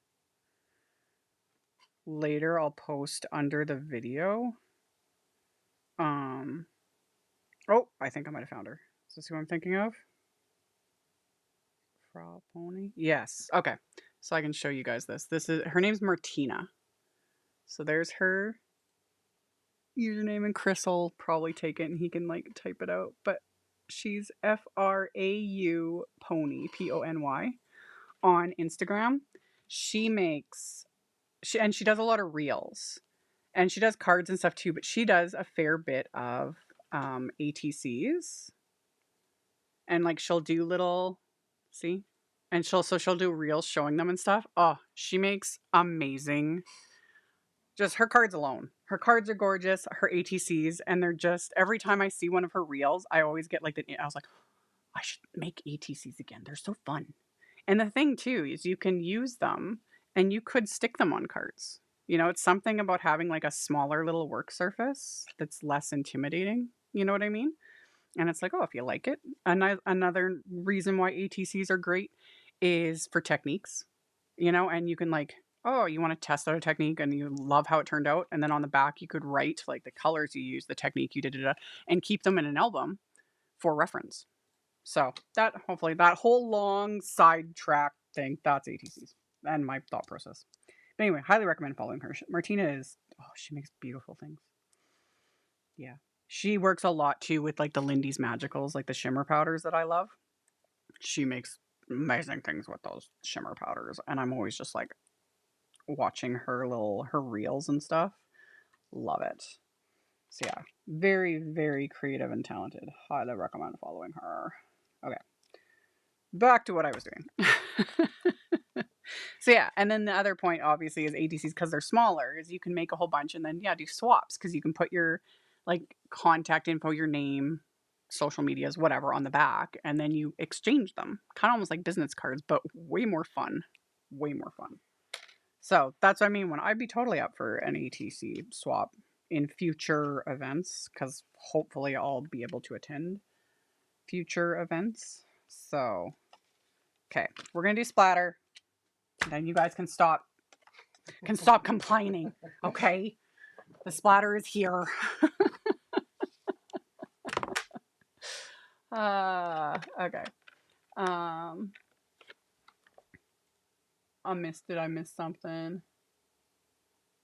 later, I'll post under the video. Oh, I think I might have found her. Is this who I'm thinking of? Frau Pony? Yes. Okay. So I can show you guys this. Her name's Martina. So there's her username, and Chris will probably take it and he can like type it out. But she's FRAU Pony, PONY, on Instagram. She does a lot of reels. And she does cards and stuff too, but she does a fair bit of ATCs. And like she'll do little, see? And she'll do reels showing them and stuff. Oh, she makes amazing, just her cards alone. Her cards are gorgeous, her ATCs, and they're just, every time I see one of her reels, I always get like I was like, I should make ATCs again. They're so fun. And the thing too is you can use them and you could stick them on cards. You know, it's something about having like a smaller little work surface that's less intimidating. You know what I mean? And it's like, oh, if you like it. Another reason why ATCs are great is for techniques, you know, and you can like, oh, you want to test out a technique and you love how it turned out. And then on the back, you could write like the colors you used, the technique you did, and keep them in an album for reference. So hopefully that whole long sidetrack thing, that's ATCs and my thought process. But anyway, highly recommend following her. Martina she makes beautiful things. Yeah. She works a lot too with like the Lindy's Magicals, like the shimmer powders that I love. She makes amazing things with those shimmer powders. And I'm always just like watching her reels and stuff. Love it. So yeah, very, very creative and talented. Highly recommend following her. Okay. Back to what I was doing. So yeah, and then the other point obviously is ATCs, because they're smaller, is you can make a whole bunch and then yeah, do swaps, because you can put your like contact info, your name, social medias, whatever on the back, and then you exchange them. Kind of almost like business cards, but way more fun. Way more fun. So that's what I mean when I'd be totally up for an ATC swap in future events, because hopefully I'll be able to attend future events. So, okay, we're gonna do splatter. Then you guys can stop complaining. Okay, the splatter is here. Okay. Did I miss something?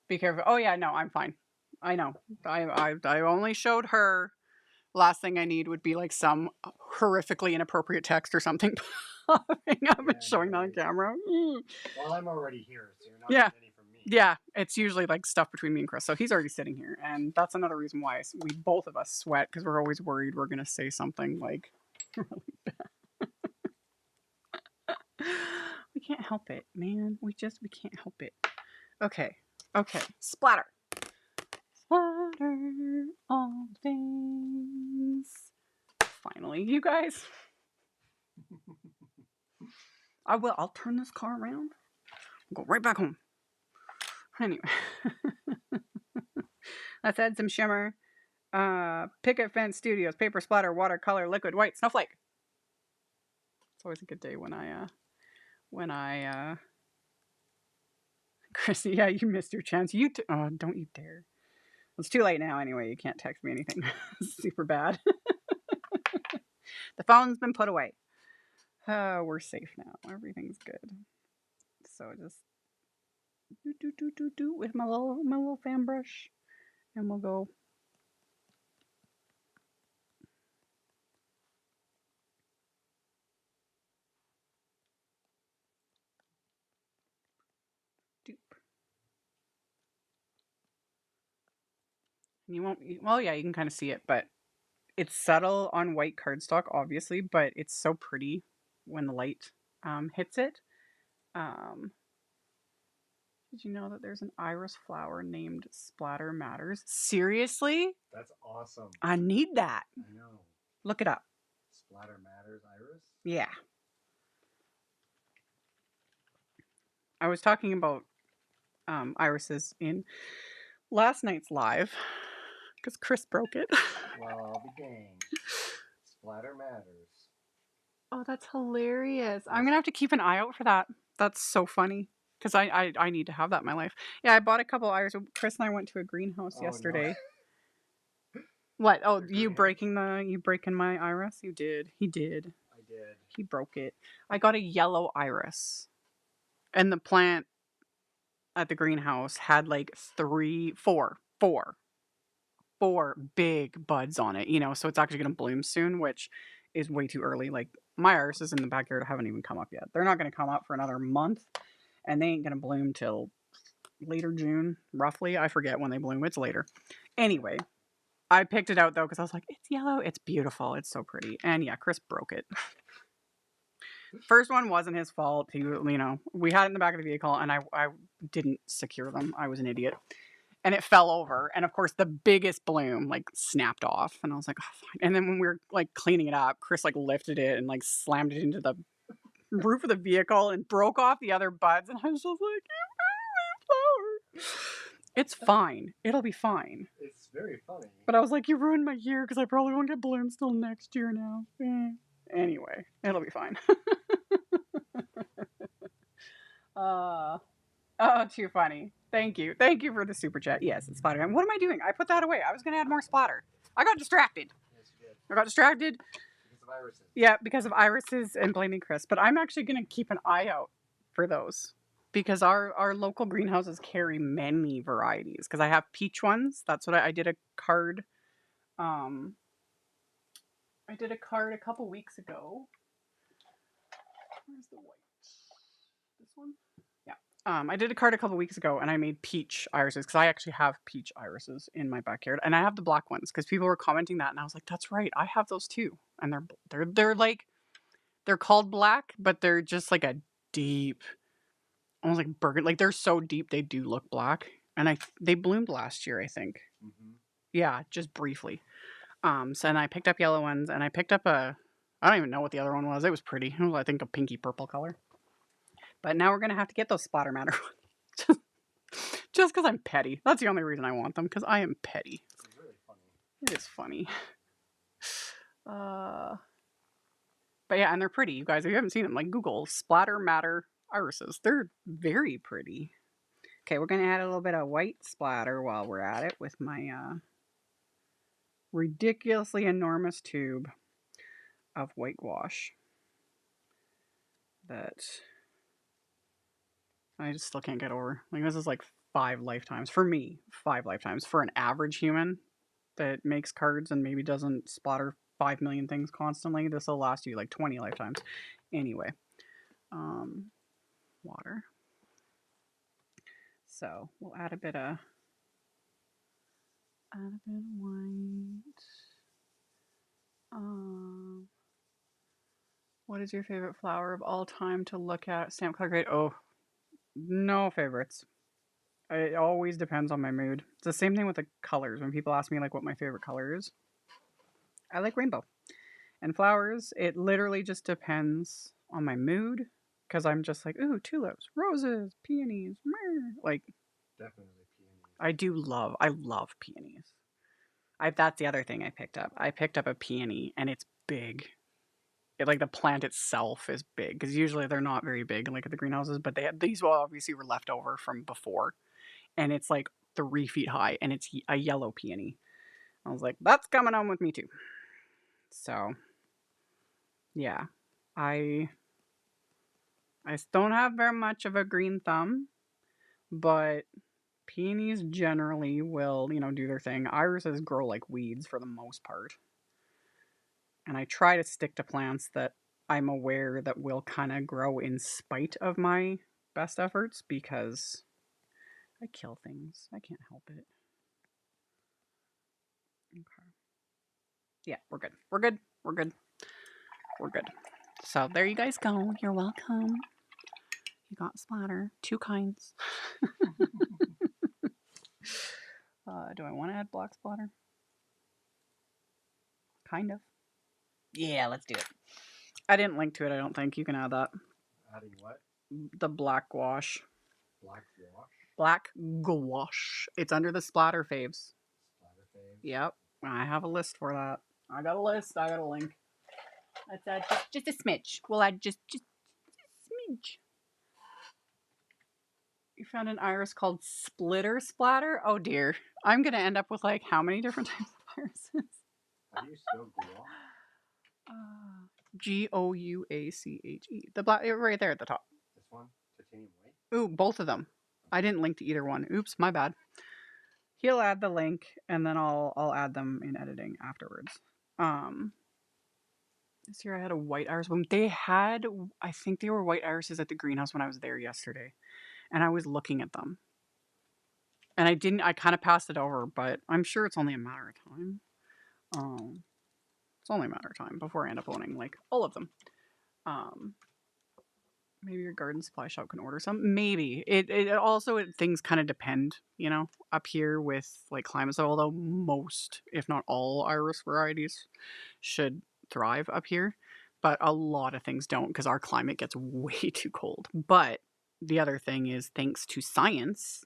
Be careful. Oh yeah, no, I'm fine. I know. I only showed her. Last thing I need would be like some horrifically inappropriate text or something popping up and showing that on camera. Well, I'm already here, so you're not getting any from me. Yeah, it's usually like stuff between me and Chris. So he's already sitting here, and that's another reason why we both of us sweat, because we're always worried we're gonna say something like really bad. We can't help it, man. We can't help it. Okay, splatter. Splatter all things. Finally, you guys. I'll turn this car around. I'll go right back home. Anyway. Let's add some shimmer. Picket Fence Studios, paper splatter, watercolor, liquid white, snowflake. It's always a good day when I Chrissy, yeah, you missed your chance. Don't you dare. It's too late now anyway. You can't text me anything. Super bad. The phone's been put away. We're safe now. Everything's good. So just do with my little fan brush, and we'll go. Doop. And you won't. Well, yeah, you can kind of see it, but it's subtle on white cardstock, obviously, but it's so pretty when the light hits it. Did you know that there's an iris flower named Splatter Matters? Seriously? That's awesome. I need that. I know. Look it up. Splatter Matters iris? Yeah. I was talking about irises in last night's live because Chris broke it. Well, I'll be danged. Splatter Matters. Oh, that's hilarious. I'm going to have to keep an eye out for that. That's so funny. Because I need to have that in my life. Yeah, I bought a couple irises. Chris and I went to a greenhouse yesterday. No. What? Oh, you breaking my iris? You did. He did. I did. He broke it. I got a yellow iris. And the plant at the greenhouse had like four big buds on it, so it's actually going to bloom soon, which is way too early. Like my irises in the backyard haven't even come up yet. They're not going to come up for another month, and they ain't going to bloom till later June, roughly. I forget when they bloom. It's later. Anyway, I picked it out though because I was like, it's yellow, it's beautiful, it's so pretty. And yeah, Chris broke it. First one wasn't his fault. We had it in the back of the vehicle, and I didn't secure them. I was an idiot. And it fell over, and of course the biggest bloom like snapped off, and I was like, oh, fine. And then when we were like cleaning it up, Chris like lifted it and like slammed it into the roof of the vehicle and broke off the other buds, and I was just like, you flower. It's fine. It'll be fine. It's very funny. But I was like, you ruined my year because I probably won't get blooms till next year now. Anyway, it'll be fine. Oh, too funny. Thank you for the super chat. Yes, it's Splatter. What am I doing? I put that away. I was going to add more splatter. I got distracted. Yes, you did. I got distracted. Because of irises. Yeah, because of irises and blaming Chris. But I'm actually going to keep an eye out for those, because our local greenhouses carry many varieties. Because I have peach ones. That's what I did a card. I did a card a couple weeks ago. Where's the white? This one? Yeah. I did a card a couple weeks ago, and I made peach irises because I actually have peach irises in my backyard, and I have the black ones because people were commenting that, and I was like, "That's right, I have those too." And they're like they're called black, but they're just like a deep, almost like burgundy. Like they're so deep they do look black, and they bloomed last year, I think. Mm-hmm. Yeah, just briefly. So then I picked up yellow ones, and I picked up I don't even know what the other one was. It was pretty. It was, I think, a pinky purple color. But now we're gonna have to get those splatter matter ones. Just because I'm petty. That's the only reason I want them, because I am petty. It's really funny. It is funny. But yeah, and they're pretty, you guys. If you haven't seen them, like Google splatter matter irises. They're very pretty. Okay, we're gonna add a little bit of white splatter while we're at it with my ridiculously enormous tube of whitewash that I just still can't get over. Like, this is like 5 lifetimes. For me, 5 lifetimes. For an average human that makes cards and maybe doesn't splatter 5 million things constantly, this will last you like 20 lifetimes. Anyway, water. So we'll add a bit of white. What is your favorite flower of all time to look at? Stamp color grade. Oh, no favorites. It always depends on my mood. It's the same thing with the colors. When people ask me like what my favorite color is, I like rainbow. And flowers, it literally just depends on my mood. Because I'm just like, ooh, tulips, roses, peonies, meh. Like, Definitely peonies. I love peonies. That's the other thing I picked up. I picked up a peony, and it's big. Like the plant itself is big, because usually they're not very big, like at the greenhouses. But these obviously were left over from before, and it's like 3 feet high, and it's a yellow peony. I was like, that's coming on with me too. So, yeah, I don't have very much of a green thumb, but peonies generally will, do their thing. Irises grow like weeds for the most part. And I try to stick to plants that I'm aware that will kind of grow in spite of my best efforts, because I kill things. I can't help it. Okay. Yeah, we're good. We're good. We're good. We're good. So there you guys go. You're welcome. You got splatter. 2 kinds. Do I want to add black splatter? Kind of. Yeah, let's do it. I didn't link to it, I don't think. You can add that. Adding what? The black wash. Black wash? Black gouache. It's under the splatter faves. Splatter faves? Yep. I have a list for that. I got a list. I got a link. Let's add just a smidge. We'll add just a smidge. You found an iris called Splitter Splatter? Oh dear. I'm going to end up with like how many different types of irises? How do you spell gouache? Gouache. The black, right there at the top. This one? Titanium white? Ooh, both of them. I didn't link to either one. Oops, my bad. He'll add the link, and then I'll add them in editing afterwards. This year I had a white iris bloom. I think they were white irises at the greenhouse when I was there yesterday, and I was looking at them. And I kind of passed it over, but I'm sure it's only a matter of time. It's only a matter of time before I end up owning like all of them. Maybe your garden supply shop can order some. Maybe things kind of depend, up here with like climate. So although most, if not all, iris varieties should thrive up here, but a lot of things don't, because our climate gets way too cold. But the other thing is, thanks to science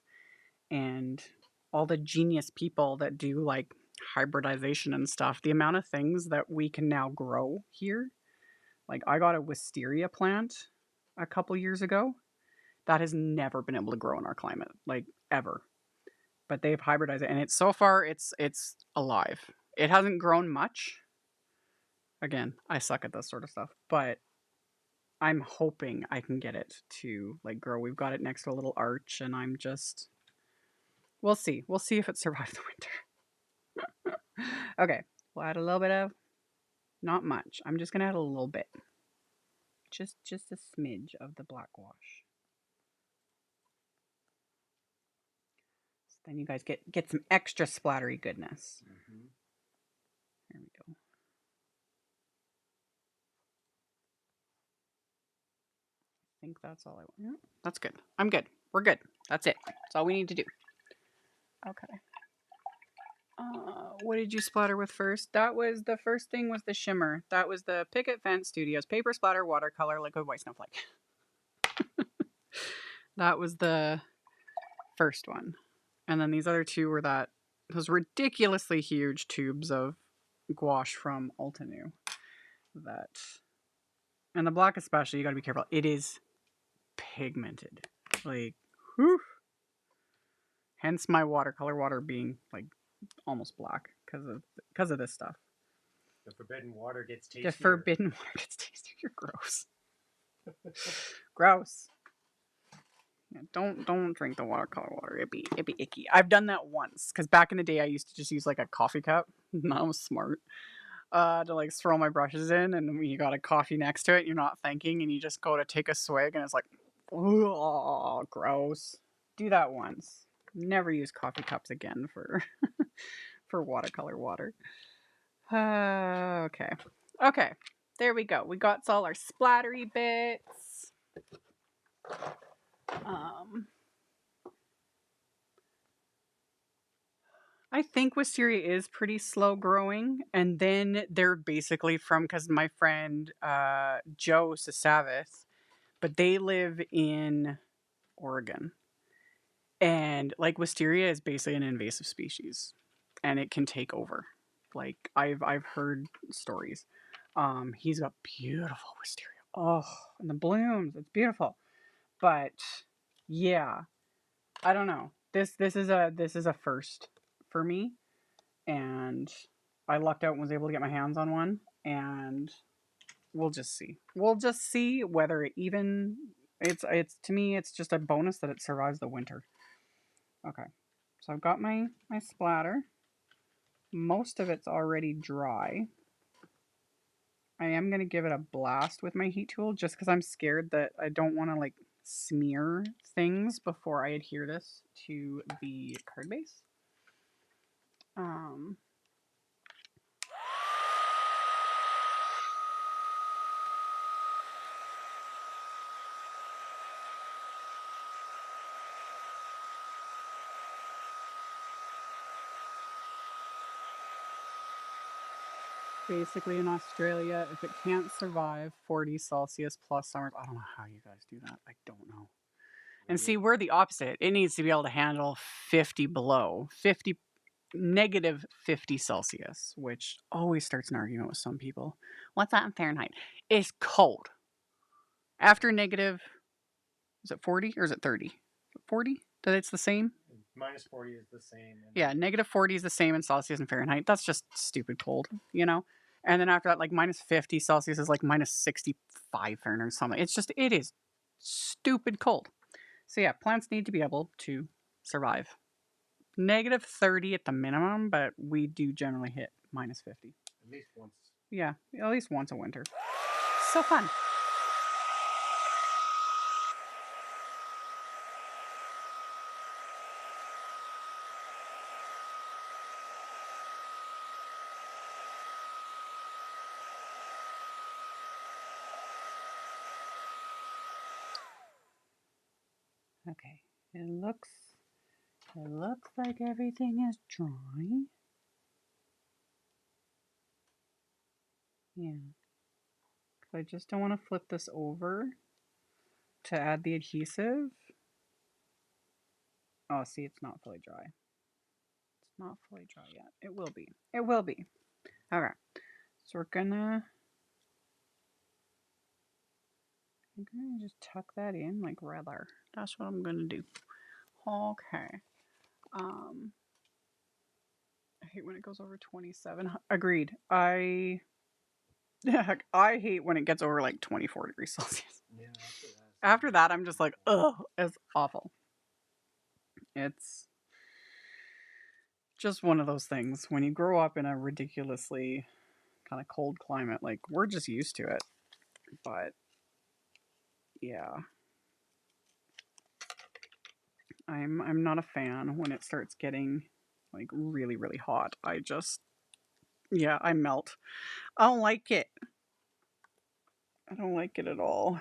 and all the genius people that do like hybridization and stuff, the amount of things that we can now grow here. Like, I got a wisteria plant a couple years ago that has never been able to grow in our climate, like ever. But they've hybridized it, and it's alive. It hasn't grown much. Again, I suck at this sort of stuff, but I'm hoping I can get it to like grow. We've got it next to a little arch, and we'll see. We'll see if it survives the winter. Okay, we'll add a little bit of, not much. I'm just gonna add a little bit. Just a smidge of the black wash. Then you guys get some extra splattery goodness. Mm-hmm. There we go. I think that's all I want. Yeah, that's good. I'm good. We're good. That's it. That's all we need to do. Okay. What did you splatter with first? That was the first thing was the shimmer. That was the Picket Fence Studios Paper Splatter Watercolor Liquid White Snowflake. That was the first one. And then these other two were those ridiculously huge tubes of gouache from Altenew. And the black especially, you gotta be careful. It is pigmented. Like, whew. Hence my watercolor water being like almost black because of this stuff. The forbidden water gets tastier. The forbidden water gets tastier. You're gross. Gross. Yeah, don't drink the watercolor water. It'd be icky. I've done that once because back in the day I used to just use like a coffee cup. I was smart. To like swirl my brushes in, and when you got a coffee next to it, you're not thinking, and you just go to take a swig, and it's like, oh, gross. Do that once. Never use coffee cups again for for watercolor water. Okay. Okay. There we go. We got all our splattery bits. I think wisteria is pretty slow growing, and then they're basically from because my friend Joe Sasavith, but they live in Oregon, and like wisteria is basically an invasive species, and it can take over. Like I've heard stories. He's got beautiful wisteria. Oh, and the blooms, it's beautiful. But yeah, I don't know. This is a first for me, and I lucked out and was able to get my hands on one, and we'll just see. We'll just see whether it even it's to me it's just a bonus that it survives the winter. Okay. So I've got my splatter. Most of it's already dry. I am going to give it a blast with my heat tool just because I'm scared that I don't want to like smear things before I adhere this to the card base. Basically in Australia, if it can't survive 40 Celsius plus summers, I don't know how you guys do that. I don't know. And see, we're the opposite. It needs to be able to handle 50 below, negative 50 Celsius, which always starts an argument with some people. What's that in Fahrenheit? It's cold. After negative, is it 40 or is it 30? 40? That it's the same? Minus 40 is the same. Yeah, negative 40 is the same in Celsius and Fahrenheit. That's just stupid cold, you know? And then after that, like minus 50 Celsius is like minus 65 Fahrenheit or something. It is stupid cold. So yeah, plants need to be able to survive. Negative 30 at the minimum, but we do generally hit minus 50. At least once. Yeah, at least once a winter. So fun. Okay, it looks like everything is dry. Yeah. I just don't want to flip this over to add the adhesive. Oh, see, it's not fully dry. It's not fully dry yet. It will be. It will be. Okay. So I'm gonna just tuck that in like rather. That's what I'm gonna do. Okay. I hate when it goes over 27. Agreed. I hate when it gets over like 24 degrees Celsius. Yeah, After that, I'm just like, ugh, it's awful. It's just one of those things. When you grow up in a ridiculously kind of cold climate, like we're just used to it. But yeah. I'm not a fan when it starts getting like really, really hot. I just, yeah, I melt. I don't like it. I don't like it at all.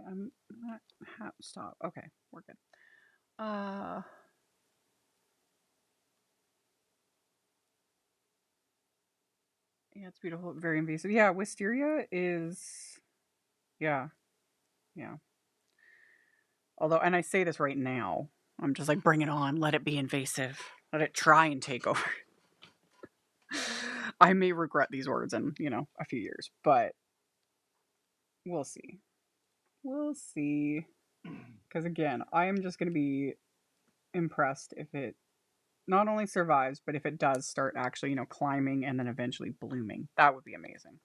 I'm not stop. Okay, we're good. Yeah, it's beautiful, very invasive. Yeah, wisteria is, yeah, yeah. Although, and I say this right now, I'm just like, bring it on, let it be invasive, let it try and take over. I may regret these words in, a few years, but we'll see. We'll see. Because again, I am just going to be impressed if it not only survives, but if it does start actually, climbing and then eventually blooming. That would be amazing.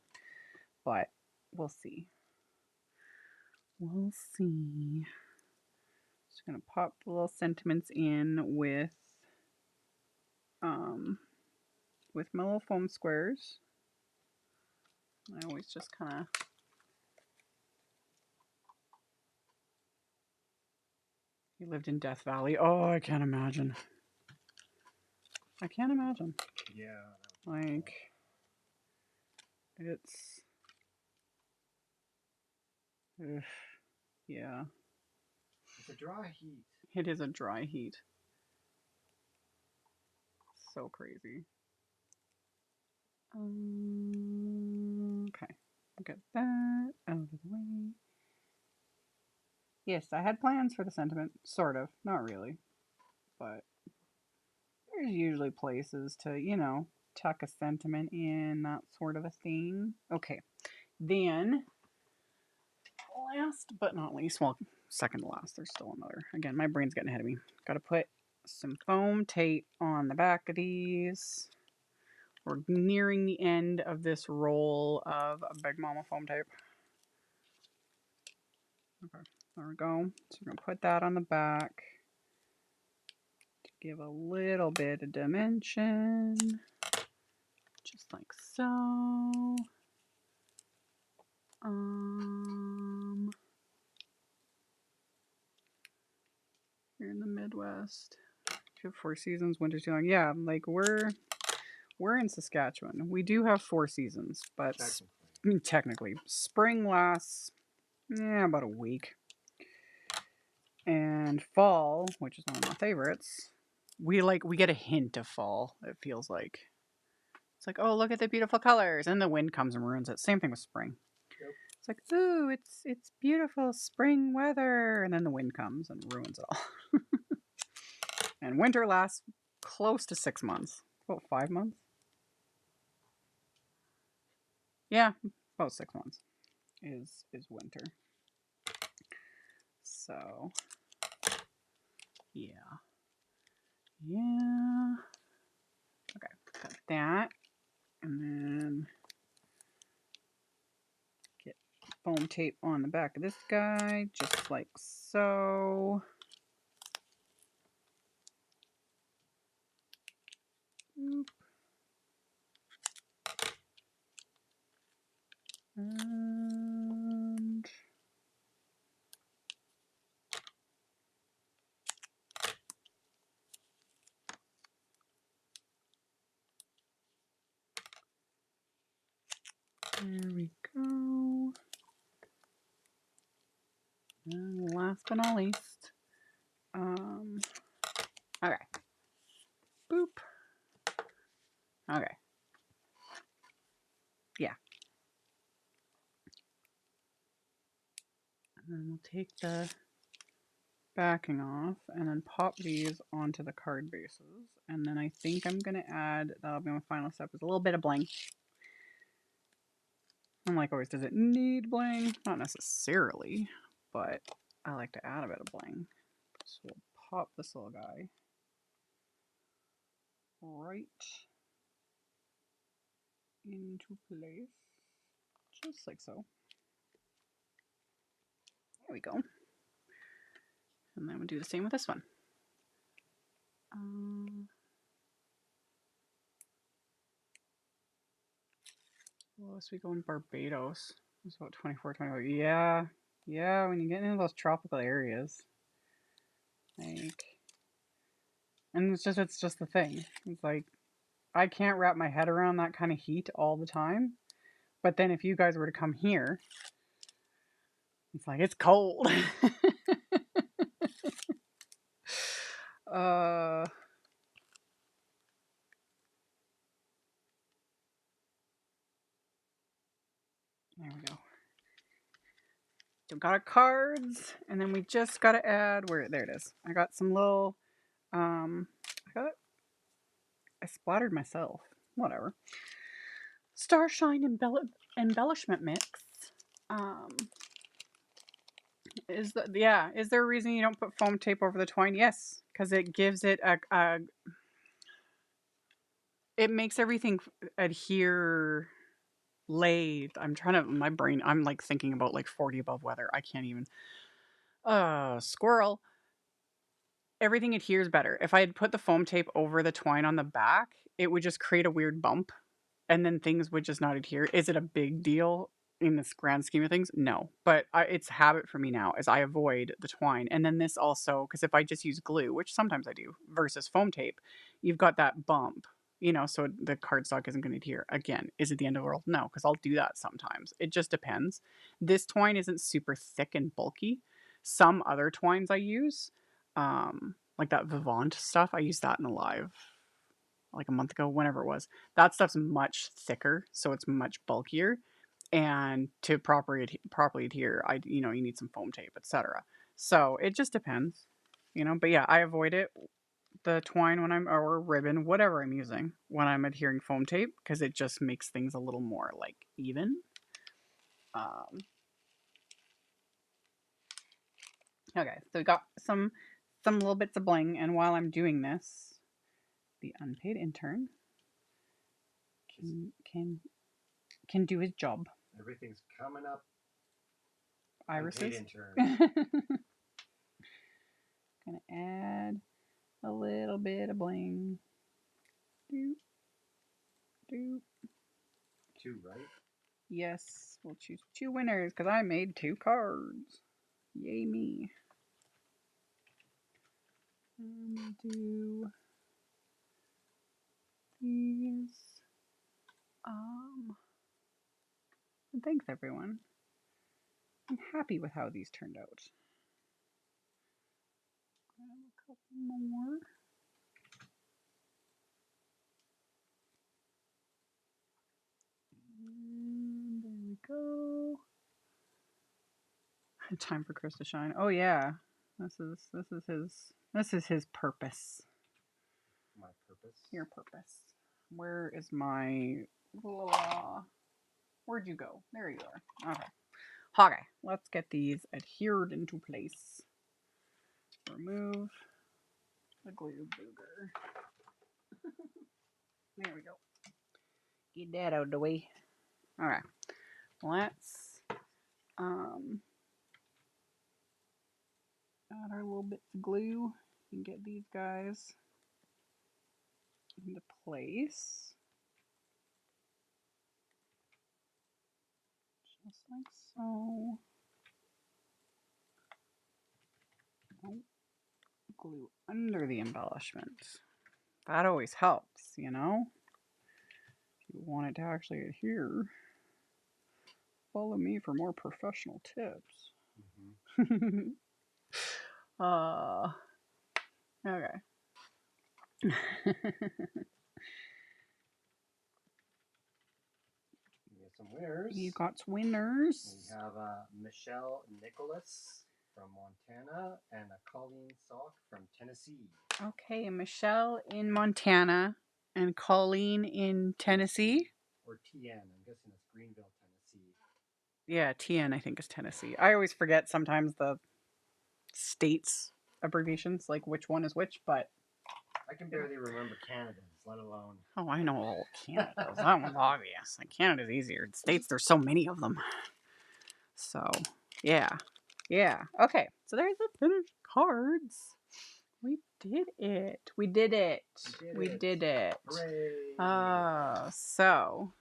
But we'll see. We'll see. Just gonna pop the little sentiments in with my little foam squares. I always just kind of He lived in Death Valley. Oh, I can't imagine. I can't imagine. Yeah. Like, it's. Ugh, yeah. It's a dry heat. It is a dry heat. So crazy. Okay. Get that out of the way. Yes, I had plans for the sentiment. Sort of. Not really. But there's usually places to, tuck a sentiment in, that sort of a thing. Okay. Then, last but not least, well, second to last, there's still another. Again, my brain's getting ahead of me. Got to put some foam tape on the back of these. We're nearing the end of this roll of Big Mama foam tape. Okay, there we go. So we're going to put that on the back to give a little bit of dimension. Just like so. Here in the Midwest. You have 4 seasons, winter's too long. Yeah, like we're in Saskatchewan. We do have 4 seasons, but technically spring lasts about a week. And fall, which is one of my favorites, we get a hint of fall. It feels like it's like, oh, look at the beautiful colors, and the wind comes and ruins it. Same thing with spring. Yep. It's like, ooh, it's beautiful spring weather, and then the wind comes and ruins it all. And winter lasts close to 6 months. About 5 months. Yeah, about 6 months is winter. So, yeah. Okay, got that, and then get foam tape on the back of this guy, just like so. Oop. And there we go. And last but not least, okay. Boop. Okay. Yeah. And then we'll take the backing off and then pop these onto the card bases. And then I think I'm going to add, that'll be my final step, is a little bit of bling. And like always, does it need bling? Not necessarily, but I like to add a bit of bling. So we'll pop this little guy right into place, just like so. There we go. And then we'll do the same with this one. Lowest we go in Barbados. It's about 24, 25. Yeah, when you get into those tropical areas, Like, and it's just the thing. It's like, I can't wrap my head around that kind of heat all the time. But then if you guys were to come here, it's like, it's cold. uh, there we go. So we got our cards, and then we just got to add, there it is. I got some little, I splattered myself. Whatever. Starshine Embellishment mix. Is there a reason you don't put foam tape over the twine? Yes, because it gives it it makes everything adhere laid. I'm trying to, my brain, I'm like thinking about like 40 above weather. I can't even, squirrel. Everything adheres better. If I had put the foam tape over the twine on the back, it would just create a weird bump and then things would just not adhere. Is it a big deal in this grand scheme of things? No, but it's habit for me now as I avoid the twine. And then this also, because if I just use glue, which sometimes I do, versus foam tape, you've got that bump, so the cardstock isn't going to adhere. Again, is it the end of the world? No, because I'll do that sometimes. It just depends. This twine isn't super thick and bulky. Some other twines I use, like that Vivant stuff, I used that in the live like a month ago, whenever it was. That stuff's much thicker, so it's much bulkier. And to properly adhere, you need some foam tape, etc. So it just depends, But yeah, I avoid it, the twine or ribbon, whatever I'm using when I'm adhering foam tape, because it just makes things a little more like even. Okay, so we got some little bits of bling, and while I'm doing this, the unpaid intern can do his job. Everything's coming up. Irises. Gonna add a little bit of bling. Doop, doop. 2, right? Yes, we'll choose 2 winners because I made 2 cards. Yay me. And do these. And thanks everyone. I'm happy with how these turned out. Grab a couple more. And there we go. Time for Chris to shine. Oh yeah, this is his purpose. My purpose. Your purpose. Where is my? Where'd you go? There you are. Okay. Okay. Let's get these adhered into place. Remove the glue booger. There we go. Get that out of the way. All right. Let's add our little bits of glue and get these guys into place. Just like so. Oh, glue under the embellishment. That always helps, If you want it to actually adhere, follow me for more professional tips. Mm-hmm. Okay. Some winners. You got winners. We have Michelle Nicholas from Montana and a Colleen Salk from Tennessee. Okay, Michelle in Montana and Colleen in Tennessee. Or TN. I'm guessing it's Greenville, Tennessee. Yeah, TN I think is Tennessee. I always forget sometimes the states abbreviations, like which one is which, but I can barely remember Canada's, let alone. Oh, I know all Canada's. That one's obvious. Like Canada's easier. In States, there's so many of them. So, yeah. Yeah. Okay. So there's the finished cards. We did it. We did it. We did it. Hooray. So.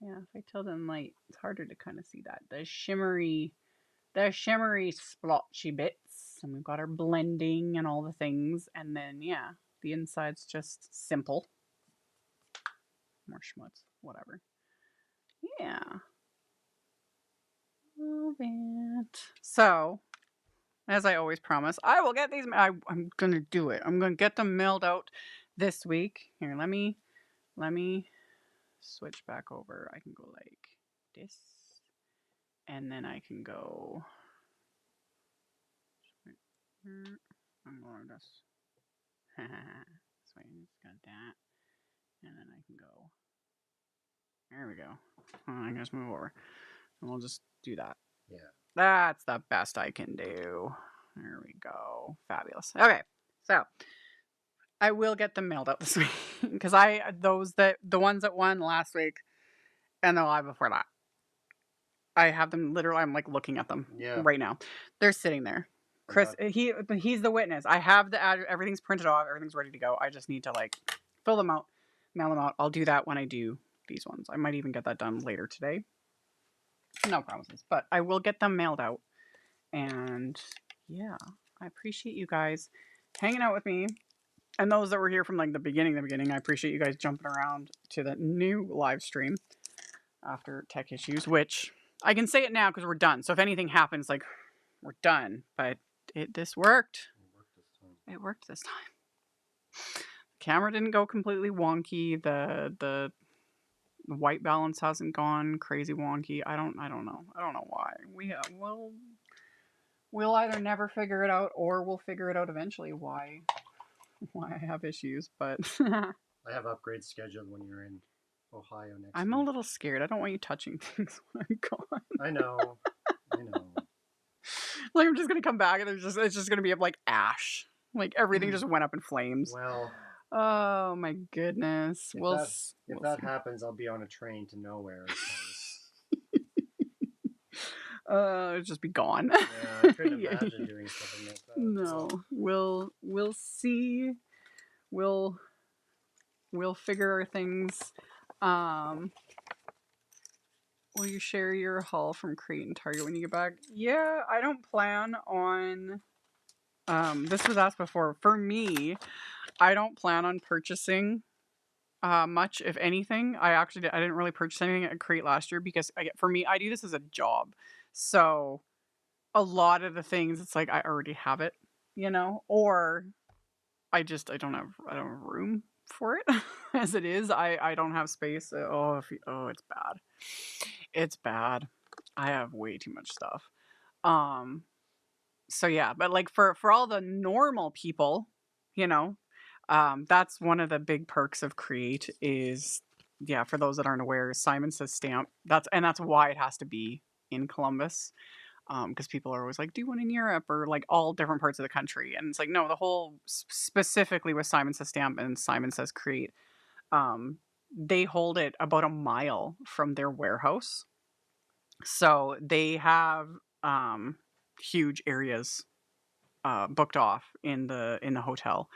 Yeah, if I tilt in light, it's harder to kind of see that. The shimmery the shimmery splotchy bits. And we've got our blending and all the things. And then, yeah, the inside's just simple. More schmutz, whatever. Yeah. Love it. So, as I always promise, I will get these. I'm gonna do it. I'm gonna get them mailed out this week. Here, let me switch back over. I can go like this, and then I can go. I'm going this. So I just got that, and then I can go. There we go. I can just move over, and we'll just do that. Yeah. That's the best I can do. There we go. Fabulous. Okay, so I will get them mailed out this week because the ones that won last week and the live before that, I have them literally. I'm like looking at them right now. They're sitting there. Chris, he's the witness. I have the ad. Everything's printed off. Everything's ready to go. I just need to like fill them out, mail them out. I'll do that when I do these ones. I might even get that done later today. No promises, but I will get them mailed out. And yeah, I appreciate you guys hanging out with me. And those that were here from like the beginning, I appreciate you guys jumping around to the new live stream after tech issues, which I can say it now because we're done. So if anything happens, like we're done. But this worked. It worked this time. The camera didn't go completely wonky. The white balance hasn't gone crazy wonky. I don't know. I don't know why. We'll either never figure it out or we'll figure it out eventually why I have issues, but I have upgrades scheduled when you're in Ohio next I'm week. a little scared. I don't want you touching things when I'm gone. I know. Like I'm just gonna come back and it's just gonna be like ash. Like everything just went up in flames. Well, oh my goodness. If that happens, I'll be on a train to nowhere. It'd just be gone. Yeah, I couldn't imagine doing something like that. No, so. We'll see. We'll figure things. Will you share your haul from Crate and Target when you get back? Yeah, I don't plan on. This was asked before. For me, I don't plan on purchasing much, if anything. I didn't really purchase anything at Crate last year because for me, I do this as a job. So a lot of the things, it's like I already have it, or I don't have room for it as it is. I don't have space. It's bad. It's bad. I have way too much stuff. So yeah, but like for all the normal people, that's one of the big perks of Create is, yeah, for those that aren't aware, Simon Says Stamp. That's why it has to be in Columbus. Because people are always like, do one in Europe or like all different parts of the country. And it's like, no, the whole, specifically with Simon Says Stamp and Simon Says Create, they hold it about a mile from their warehouse. So they have huge areas booked off in the hotel.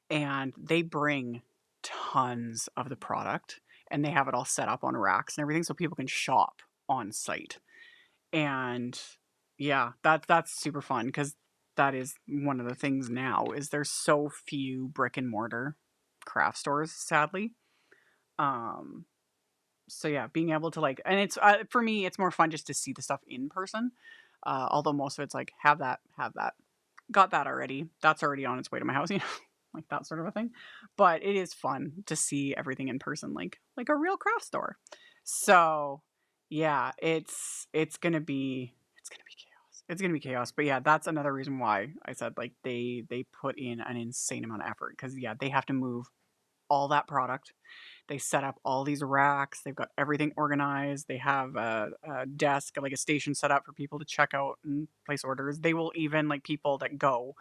And they bring tons of the product and they have it all set up on racks and everything so people can shop on site. And yeah, that's super fun because that is one of the things now is there's so few brick and mortar craft stores, sadly. So yeah, being able to like, and it's for me, it's more fun just to see the stuff in person. Although most of it's like have that, got that already. That's already on its way to my house, like that sort of a thing. But it is fun to see everything in person, like a real craft store. So yeah, it's gonna be chaos. It's gonna be chaos. But yeah, that's another reason why I said like they put in an insane amount of effort because yeah, they have to move all that product. They set up all these racks. They've got everything organized. They have a desk, like a station set up for people to check out and place orders. They will even like people that go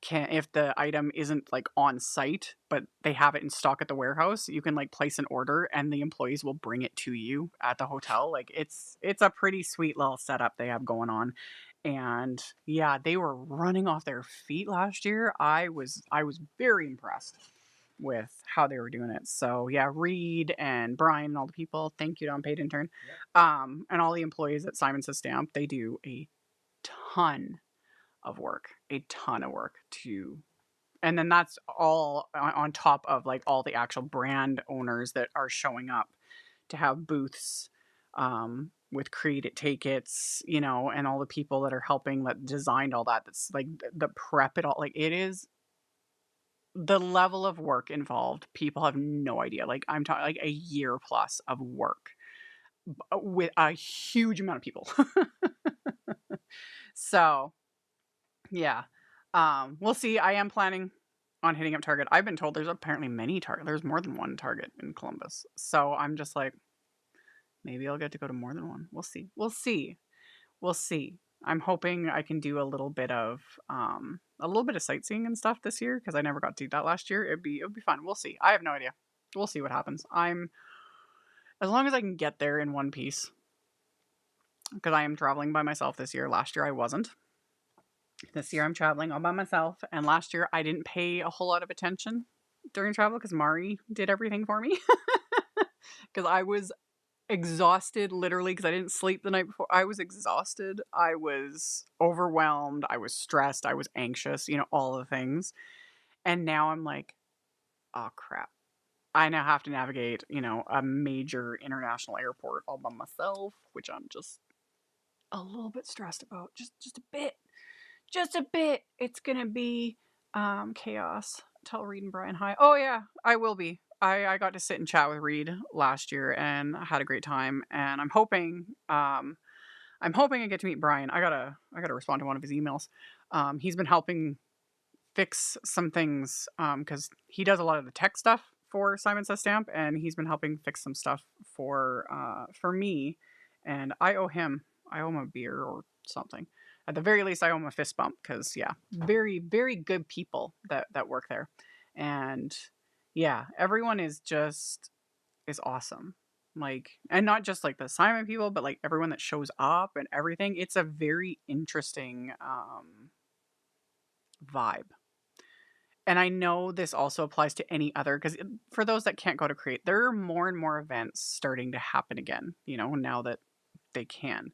can, if the item isn't like on site, but they have it in stock at the warehouse, you can like place an order and the employees will bring it to you at the hotel. Like it's a pretty sweet little setup they have going on. And yeah, they were running off their feet last year. I was very impressed with how they were doing it. So yeah, Reed and Brian and all the people, thank you to Unpaid Intern. Yep. And all the employees at Simon Says Stamp, they do a ton of work, to, and then that's all on top of like all the actual brand owners that are showing up to have booths with Create It, Take It's, you know, and all the people that are helping that designed all that. That's like the prep it all. Like it is the level of work involved. People have no idea. Like I'm talking like a year plus of work with a huge amount of people. So yeah, we'll see. I am planning on hitting up Target. I've been told there's apparently many Target. There's more than one Target in Columbus. So I'm just like, maybe I'll get to go to more than one. We'll see. We'll see. We'll see. I'm hoping I can do a little bit of sightseeing and stuff this year because I never got to do that last year. It'd be fun. We'll see. I have no idea. We'll see what happens. As long as I can get there in one piece, because I am traveling by myself this year. Last year I wasn't. This year I'm traveling all by myself, and last year I didn't pay a whole lot of attention during travel because Mari did everything for me. Because I was exhausted, literally, because I didn't sleep the night before. I was exhausted. I was overwhelmed. I was stressed. I was anxious, you know, all the things. And now I'm like, oh crap. I now have to navigate, you know, a major international airport all by myself, which I'm just a little bit stressed about. Just a bit. Just a bit. It's gonna be chaos. Tell Reed and Brian hi. Oh yeah, I will be. I got to sit and chat with Reed last year and had a great time, and I'm hoping I get to meet Brian. I gotta respond to one of his emails. He's been helping fix some things because he does a lot of the tech stuff for Simon Says Stamp, and he's been helping fix some stuff for me, and I owe him a beer or something. At the very least, I owe him a fist bump because yeah, very very good people that work there, and yeah, everyone is awesome. Like, and not just like the Simon people, but like everyone that shows up and everything. It's a very interesting vibe. And I know this also applies to any other, because for those that can't go to Create, there are more and more events starting to happen again, you know, now that they can.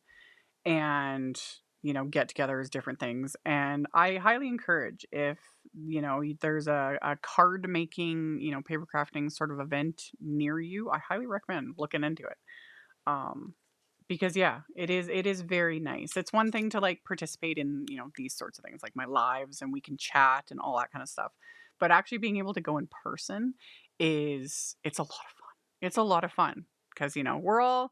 And, you know, get togethers, different things. And I highly encourage, if, you know, there's a card making, you know, paper crafting sort of event near you, I highly recommend looking into it. Because yeah, it is very nice. It's one thing to like participate in, you know, these sorts of things like my lives and we can chat and all that kind of stuff. But actually being able to go in person it's a lot of fun. It's a lot of fun because, you know, we're all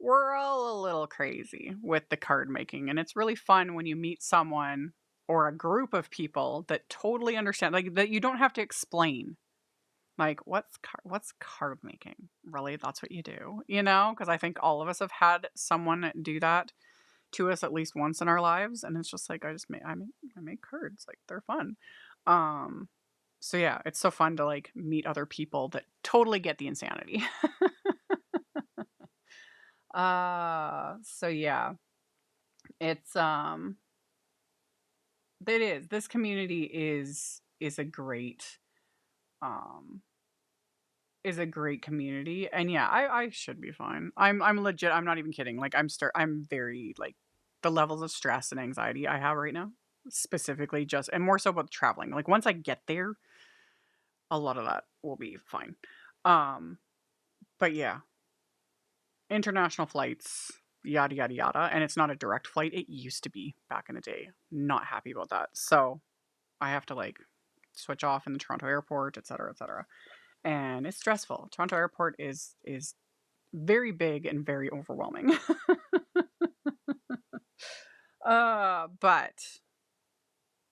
a little crazy with the card making, and it's really fun when you meet someone or a group of people that totally understand, like that you don't have to explain. Like, what's card making? Really, that's what you do, you know? Because I think all of us have had someone do that to us at least once in our lives, and it's just like I make cards, like they're fun. Um, so yeah, it's so fun to like meet other people that totally get the insanity. So yeah, it's it is. This community is a great um is a great community, and yeah, I should be fine. I'm legit. I'm not even kidding. Like I'm very like the levels of stress and anxiety I have right now, specifically just and more so about traveling. Like once I get there, a lot of that will be fine. Um, but yeah, international flights, yada yada yada, and it's not a direct flight. It used to be back in the day. Not happy about that. So I have to like switch off in the Toronto airport, etc., etc. And it's stressful. Toronto airport is very big and very overwhelming. But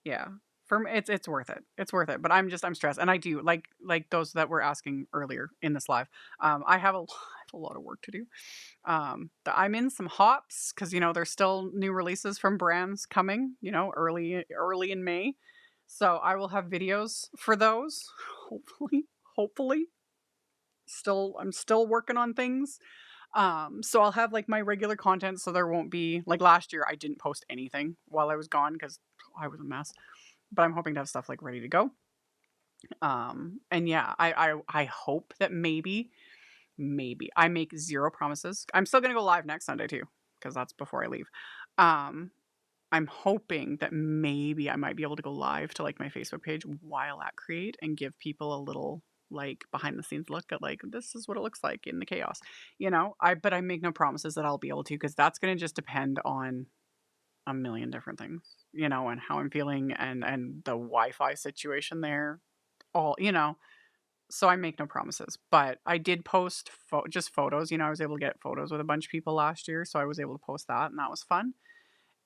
yeah, for me, it's worth it. It's worth it. But I'm stressed, and I do like those that were asking earlier in this live. I have a lot of work to do. I'm in some hops because, you know, there's still new releases from brands coming, you know, early in May. So I will have videos for those. Hopefully. I'm still working on things. So I'll have like my regular content, so there won't be like last year I didn't post anything while I was gone because I was a mess. But I'm hoping to have stuff like ready to go. And yeah, I hope that maybe I make zero promises. I'm still gonna go live next Sunday too, because that's before I leave. Um, I'm hoping that maybe I might be able to go live to like my Facebook page while at Create and give people a little like behind the scenes look at like this is what it looks like in the chaos. But I make no promises that I'll be able to, because that's going to just depend on a million different things, and how I'm feeling and the Wi-Fi situation there, all. So I make no promises, but I did post just photos. I was able to get photos with a bunch of people last year, so I was able to post that, and that was fun.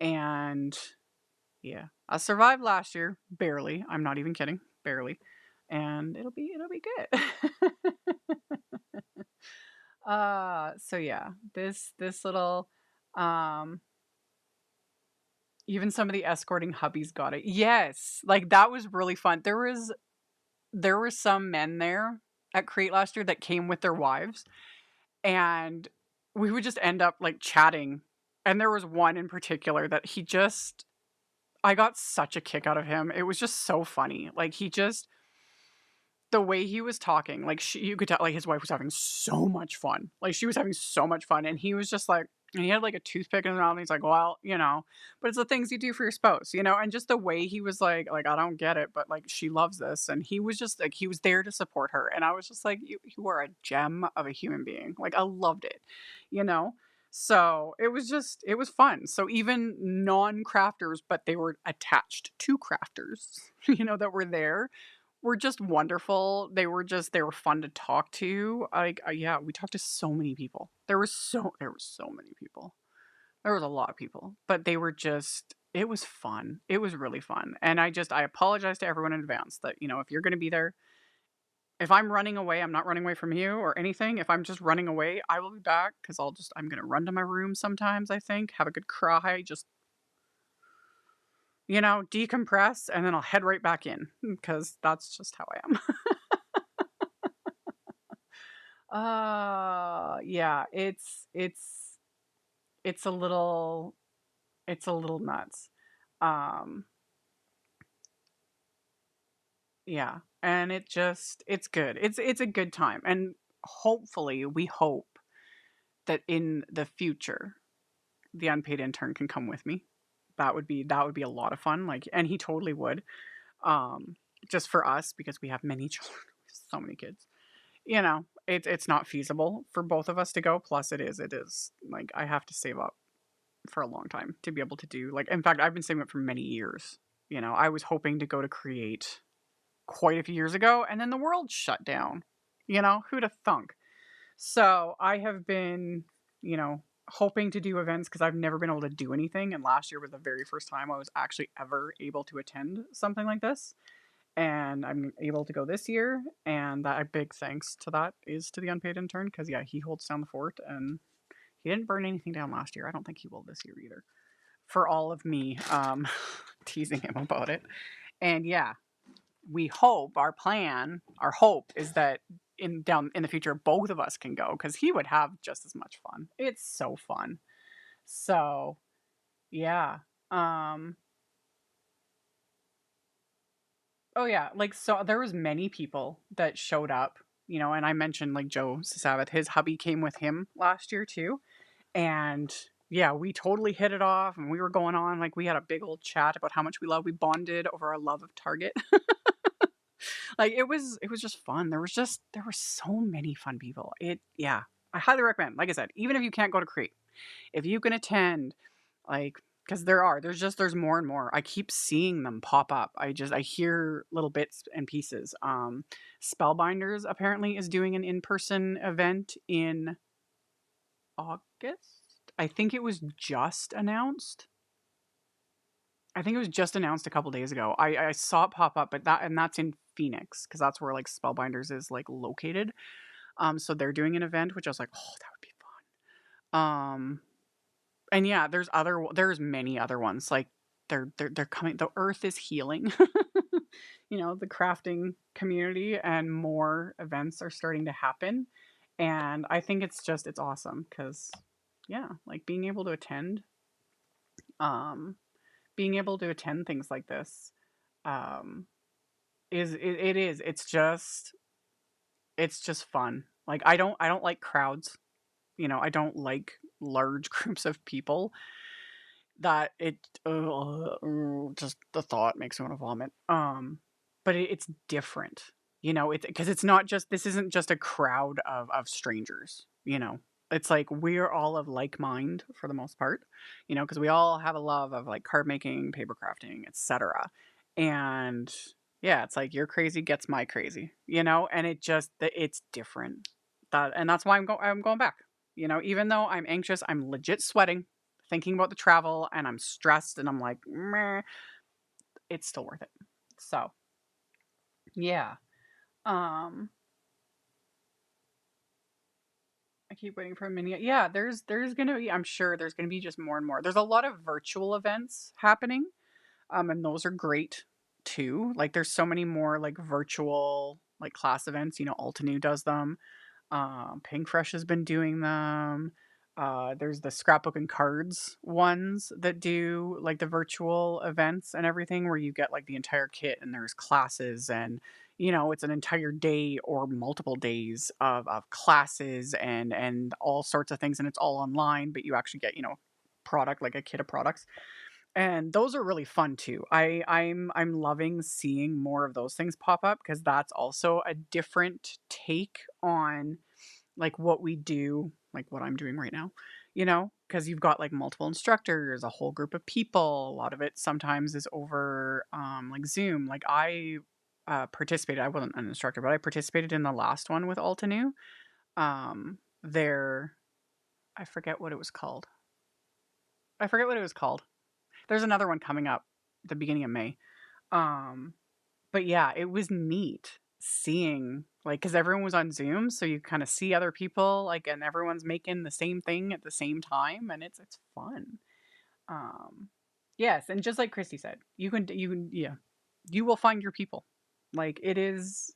And yeah, I survived last year, barely. I'm not even kidding, barely. And it'll be good. So yeah, this little um even some of the escorting hubbies got it. Yes, like that was really fun. There were some men there at Create last year that came with their wives, and we would just end up like chatting. And there was one in particular that I got such a kick out of him. It was just so funny. Like the way he was talking, like you could tell, like his wife was having so much fun. Like she was having so much fun, and he was just like, and he had like a toothpick in his mouth, and he's like, well, but it's the things you do for your spouse. And just the way he was like I don't get it, but like she loves this, and he was just like he was there to support her, and I was just like, you are a gem of a human being. Like I loved it, you know. So it was fun. So even non-crafters, but they were attached to crafters, that were there, were just wonderful. They were fun to talk to. Like yeah, we talked to so many people. There were so many people. There was a lot of people, but they were just it was fun. It was really fun. And I apologize to everyone in advance that, if you're going to be there, if I'm running away, I'm not running away from you or anything. If I'm just running away, I will be back, cuz I'm going to run to my room sometimes, I think, have a good cry, just decompress, and then I'll head right back in, because that's just how I am. Yeah, it's a little nuts. Um, yeah, and it's good. It's a good time, and hopefully, we hope that in the future, the unpaid intern can come with me. That would be a lot of fun. Like, and he totally would. Um, just for us, because we have many children, so many kids. It's not feasible for both of us to go. Plus, it is like I have to save up for a long time to be able to do, like, in fact, I've been saving up for many years. I was hoping to go to Create quite a few years ago, and then the world shut down. Who'd have thunk? So I have been, hoping to do events, because I've never been able to do anything, and last year was the very first time I was actually ever able to attend something like this. And I'm able to go this year, and that a big thanks to that is to the unpaid intern, because yeah, he holds down the fort, and he didn't burn anything down last year. I don't think he will this year either. For all of me teasing him about it. And yeah, we hope our hope is that in the future both of us can go, because he would have just as much fun. It's so fun. So yeah. Um oh yeah, like, so there was many people that showed up, and I mentioned like Joe Sasavat, his hubby came with him last year too. And yeah, we totally hit it off, and we were going on, like, we had a big old chat about how much we bonded over our love of Target. Like, it was just fun. There were so many fun people. Yeah, I highly recommend. Like I said, even if you can't go to Crete, if you can attend, like, because there's more and more. I keep seeing them pop up. I hear little bits and pieces. Spellbinders apparently is doing an in-person event in August. I think it was just announced. I think it was just announced a couple days ago. I saw it pop up, but that's in Phoenix, because that's where like Spellbinders is like located. So they're doing an event, which I was like, oh, that would be fun. And yeah, there's many other ones. Like they're coming. The Earth is healing. The crafting community, and more events are starting to happen. And I think it's awesome, because yeah, like um being able to attend things like this, um it's just fun. Like, I don't like crowds. I don't like large groups of people. that it just the thought makes me want to vomit. But it's different, it's because it's not just this isn't just a crowd of strangers, It's like we're all of like mind for the most part, because we all have a love of like card making, paper crafting, etc. And yeah, it's like your crazy gets my crazy, and it's different. And that's why I'm going back. Even though I'm anxious, I'm legit sweating thinking about the travel and I'm stressed and I'm like, meh, it's still worth it. So, yeah. Um, I keep waiting for a mini. Yeah, there's gonna be. I'm sure there's gonna be just more and more. There's a lot of virtual events happening, and those are great too. Like, there's so many more like virtual like class events. Altenew does them. Pink Fresh has been doing them. There's the scrapbook and cards ones that do like the virtual events and everything where you get like the entire kit and there's classes and it's an entire day or multiple days of classes and all sorts of things and it's all online, but you actually get, product like a kit of products. And those are really fun too. I'm loving seeing more of those things pop up because that's also a different take on like what we do, like what I'm doing right now, because you've got like multiple instructors, a whole group of people. A lot of it sometimes is over like Zoom. Like I participated, I wasn't an instructor, but I participated in the last one with Altenew. There, I forget what it was called. I forget what it was called. There's another one coming up at the beginning of May. Um, But yeah, it was neat seeing like because everyone was on Zoom, so you kind of see other people like, and everyone's making the same thing at the same time, and it's fun. Um, yes, and just like Christy said, you can yeah, you will find your people. Like it is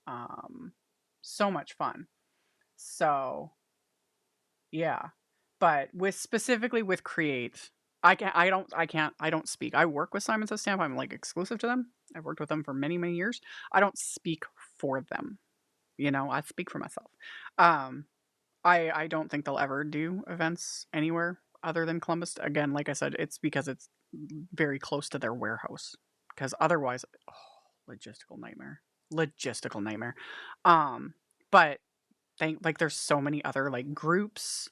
um so much fun. So yeah. But with specifically with Create, I don't speak. I work with Simon Says Stamp. I'm like exclusive to them. I've worked with them for many, many years. I don't speak for them. I speak for myself. Um, I don't think they'll ever do events anywhere other than Columbus. Again, like I said, it's because it's very close to their warehouse. Because otherwise, logistical nightmare. Logistical nightmare. Um, but there's so many other like groups,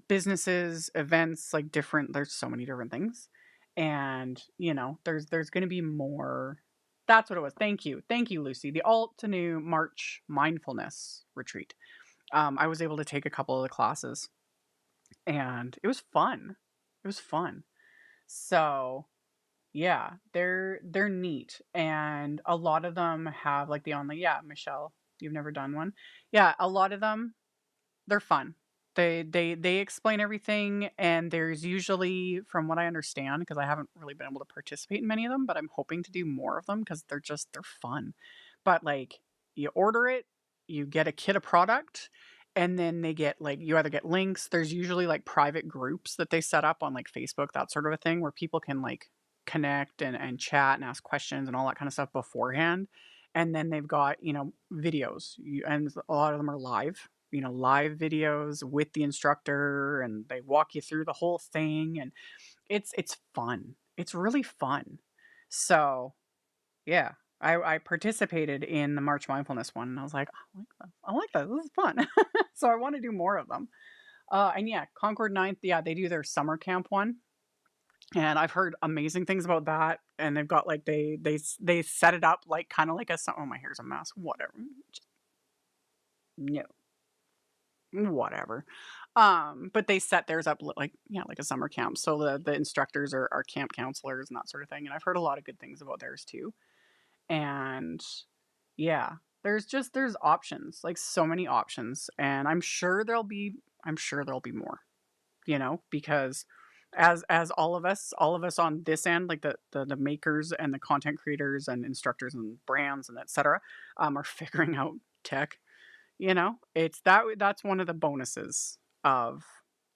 businesses, events, like different there's so many different things. And, there's going to be more. That's what it was. Thank you. Thank you, Lucy. The Altenew March mindfulness retreat. I was able to take a couple of the classes and it was fun. It was fun. So, yeah, they're neat and a lot of them have like the online, yeah, Michelle, you've never done one. Yeah, a lot of them they're fun. They explain everything, and there's usually, from what I understand, because I haven't really been able to participate in many of them, but I'm hoping to do more of them because they're fun. But like you order it, you get a kit of product, and then they get like you either get links. There's usually like private groups that they set up on like Facebook, that sort of a thing, where people can like connect and chat and ask questions and all that kind of stuff beforehand. And then they've got, videos, and a lot of them are live, live videos with the instructor and they walk you through the whole thing and it's fun. It's really fun. So, yeah. I participated in the March Mindfulness one and I was like, I like that. I like that. This is fun. So I want to do more of them. And yeah, Concord Ninth, yeah, they do their summer camp one. And I've heard amazing things about that. And they've got like they set it up like kind of like oh, my hair's a mess. Whatever. Just, no, whatever. But they set theirs up like, yeah, like a summer camp. So the instructors are camp counselors and that sort of thing. And I've heard a lot of good things about theirs too. And yeah, there's options, like so many options. And I'm sure there'll be more, because as all of us on this end, like the makers and the content creators and instructors and brands and etc., are figuring out tech. It's that's one of the bonuses of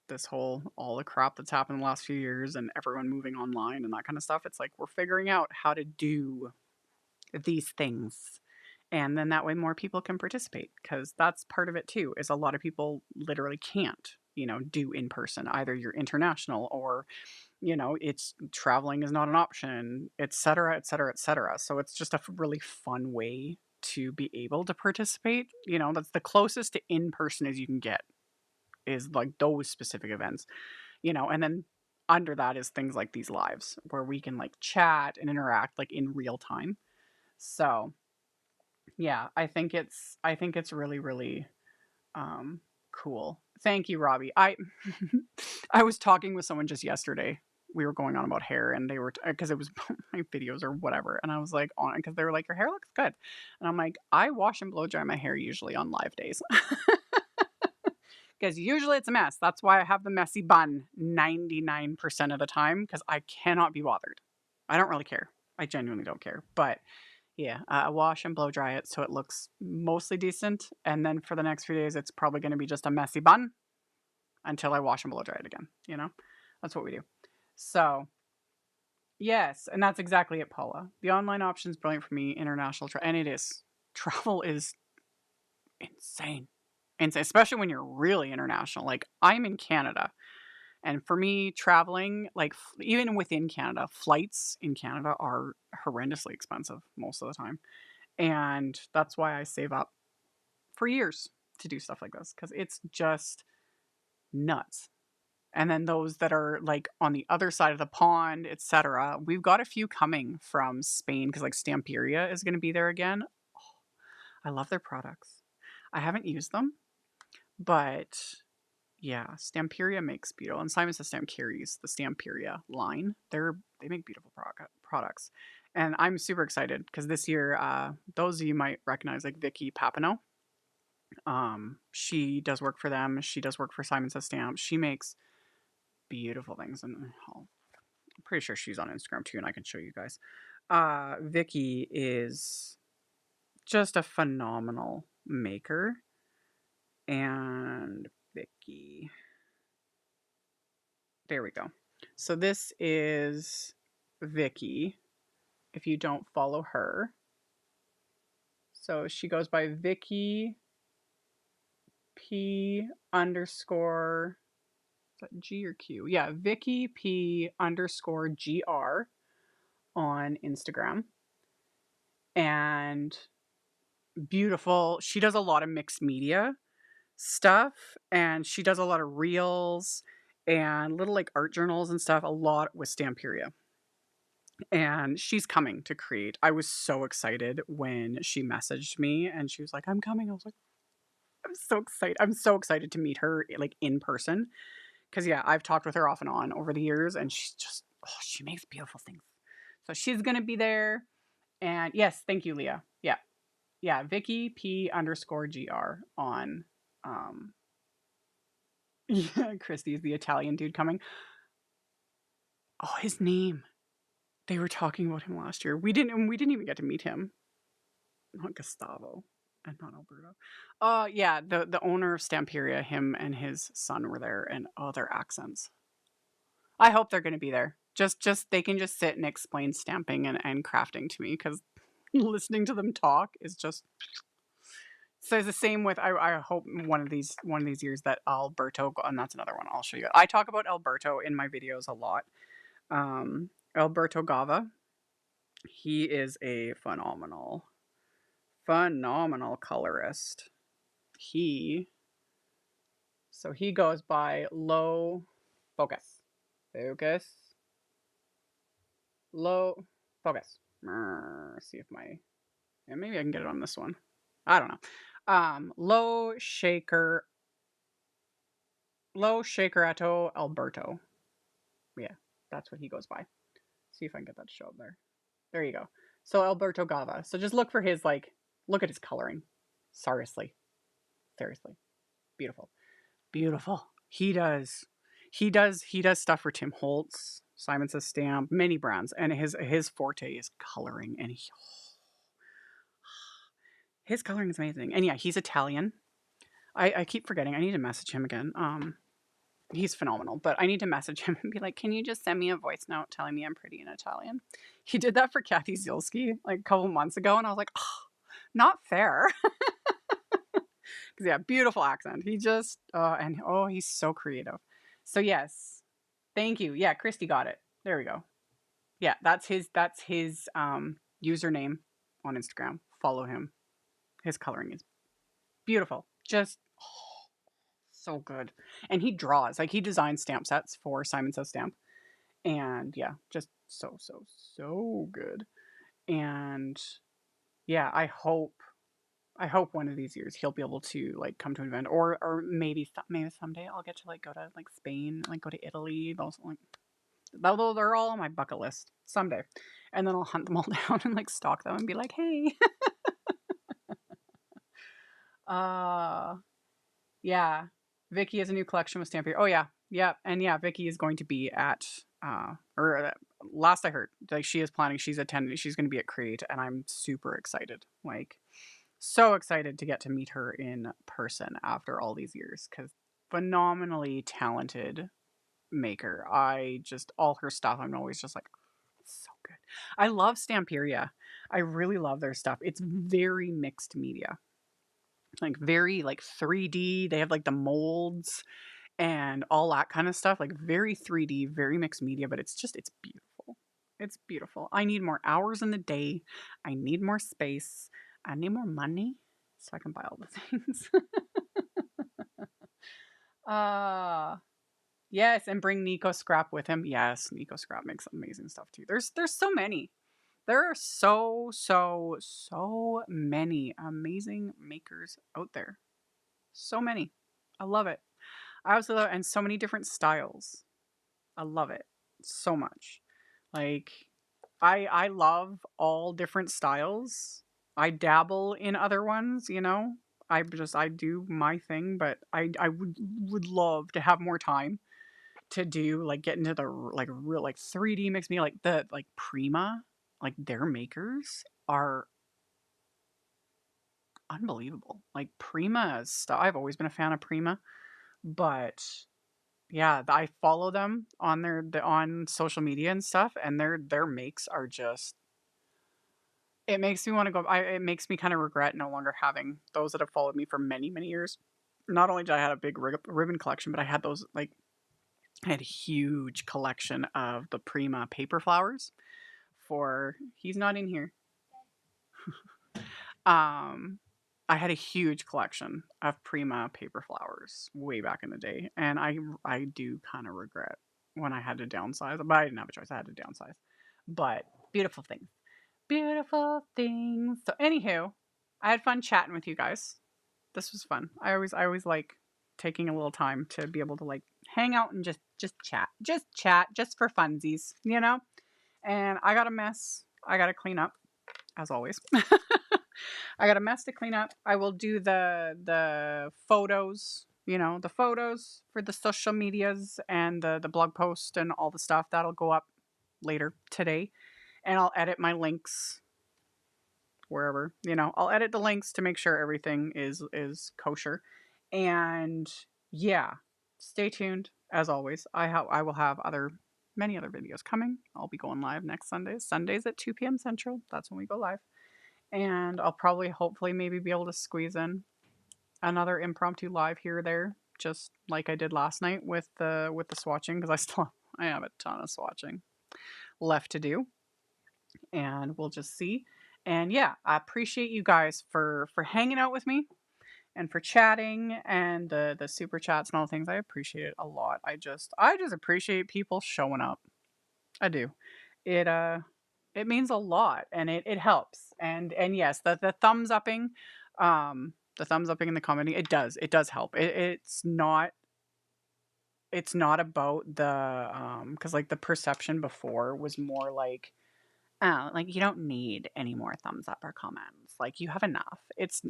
this whole all the crap that's happened in the last few years and everyone moving online and that kind of stuff. It's like we're figuring out how to do these things. And then that way more people can participate because that's part of it too, is a lot of people literally can't. you know, do in person. Either you're international or, you know, it's traveling is not an option, et cetera, et cetera, et cetera. So it's just a really fun way to be able to participate. You know, that's the closest to in person as you can get, is like those specific events, you know, and then under that is things like these lives where we can like chat and interact like in real time. So yeah, I think it's really, really cool. Thank you, Robbie. I was talking with someone just yesterday. We were going on about hair, and they were because it was my videos or whatever, and I was like on because they were like, your hair looks good, and I'm like, I wash and blow dry my hair usually on live days. Because usually it's a mess. That's why I have the messy bun 99% of the time, because I cannot be bothered. I don't really care. I genuinely don't care. But yeah, I wash and blow dry it so it looks mostly decent. And then for the next few days, it's probably going to be just a messy bun until I wash and blow dry it again. You know, that's what we do. So yes, and that's exactly it, Paula. The online option is brilliant for me. International and it is. Travel is insane. Insane, especially when you're really international. Like I'm in Canada, and for me, traveling, like even within Canada, flights in Canada are horrendously expensive most of the time. And that's why I save up for years to do stuff like this, because it's just nuts. And then those that are like on the other side of the pond, etc. We've got a few coming from Spain because like Stamperia is going to be there again. Oh, I love their products. I haven't used them, but yeah, Stamperia makes beautiful, and Simon Says Stamp carries the Stamperia line. They make beautiful products, and I'm super excited because this year, those of you might recognize like Vicky Papineau. She does work for them. She does work for Simon Says Stamp. She makes beautiful things, and I'm pretty sure she's on Instagram too, and I can show you guys. Vicky is just a phenomenal maker, and Vicky. There we go. So this is Vicky, if you don't follow her. So she goes by Vicky P underscore, is that G or Q? Yeah, Vicky P underscore GR on Instagram. And beautiful. She does a lot of mixed media stuff, and she does a lot of reels and little like art journals and stuff, a lot with Stamperia. And she's coming to create. I was so excited when she messaged me and she was like, I'm coming. I was like, I'm so excited. I'm so excited to meet her like in person. Cause yeah, I've talked with her off and on over the years, and she's just, oh, she makes beautiful things. So she's gonna be there. And yes, thank you, Leah. Yeah. Yeah. Vicky P underscore GR on yeah, Christy's the Italian dude coming. Oh, his name. They were talking about him last year. We didn't even get to meet him. Not Gustavo and not Alberto. Yeah, the owner of Stamperia, him and his son were there, and oh, their accents. I hope they're gonna be there. Just they can just sit and explain stamping and crafting to me, because listening to them talk is just so it's the same with I hope one of these years that Alberto, and that's another one I'll show you. I talk about Alberto in my videos a lot. Alberto Gava, he is a phenomenal colorist. He goes by low focus. Low focus. See if maybe I can get it on this one. I don't know. Low Shakerato Alberto. Yeah, that's what he goes by. See if I can get that to show up there. There you go. So Alberto Gava. So just look for his look at his coloring. Seriously. Beautiful. Beautiful. He does stuff for Tim Holtz, Simon Says Stamp, many brands, and his forte is coloring, and his coloring is amazing. And yeah, he's Italian. I keep forgetting. I need to message him again. He's phenomenal, but I need to message him and be like, can you just send me a voice note telling me I'm pretty in Italian? He did that for Kathy Zielski like a couple months ago, and I was like, oh, not fair. Because yeah, beautiful accent. He just and oh, he's so creative. So yes, thank you. Yeah, Christy got it. There we go. Yeah, that's his username on Instagram. Follow him. His coloring is beautiful. Just so good. And he draws. Like he designs stamp sets for Simon Says Stamp. And yeah, just so good. And yeah, I hope one of these years he'll be able to like come to an event, or maybe someday I'll get to like go to like Spain, like go to Italy. Those like although they're all on my bucket list someday, and then I'll hunt them all down and like stalk them and be like, hey, yeah, Vicky has a new collection with Stampwheel. Oh yeah, yeah, and yeah, Vicky is going to be at or last I heard, like she is planning, she's attending, she's going to be at Create, and I'm super excited, like so excited to get to meet her in person after all these years because phenomenally talented maker. I just all her stuff, I'm always just like so good. I love Stamperia. I really love their stuff. It's very mixed media. Like very like 3D. They have like the molds and all that kind of stuff. Like very 3D, very mixed media, but it's beautiful. It's beautiful. I need more hours in the day. I need more space. I need more money so I can buy all the things. uh yes, and bring Nico Scrap with him. Yes, Nico Scrap makes amazing stuff too. There's so many. There are so many amazing makers out there. So many. I love it. I absolutely love it. And so many different styles. I love it so much. Like I love all different styles. I dabble in other ones, you know. I do my thing, but I would love to have more time to do like get into the like real like 3D mix me like the like Prima, like their makers are unbelievable. Like Prima stuff. I've always been a fan of Prima, but yeah, I follow them on on social media and stuff, and their makes are just. It makes me want to go. It makes me kind of regret no longer having those that have followed me for many years. Not only did I have a big ribbon collection, but I had those like I had a huge collection of the Prima paper flowers. For he's not in here. Um, I had a huge collection of Prima paper flowers way back in the day, and I do kind of regret when I had to downsize, but I didn't have a choice. I had to downsize. But beautiful things, beautiful things. So, anywho, I had fun chatting with you guys. This was fun. I always like taking a little time to be able to like hang out and just chat, just for funsies, you know. And I got a mess. I got to clean up, as always. I got a mess to clean up. I will do the photos, you know, the photos for the social medias and the blog post and all the stuff that'll go up later today. And I'll edit my links wherever, you know, I'll edit the links to make sure everything is kosher. And yeah, stay tuned as always. I will have many other videos coming. I'll be going live next Sundays at 2 p.m. Central. That's when we go live. And I'll probably hopefully maybe be able to squeeze in another impromptu live here or there, just like I did last night with the swatching, because I have a ton of swatching left to do, and we'll just see. And yeah, I appreciate you guys for hanging out with me and for chatting and the super chats and all the things. I appreciate it a lot. I just appreciate people showing up. I do. It it means a lot, and it helps. And yes, the thumbs upping, the thumbs upping in the commenting, it does help. It's not about the because like the perception before was more like, oh, like you don't need any more thumbs up or comments, like you have enough. It's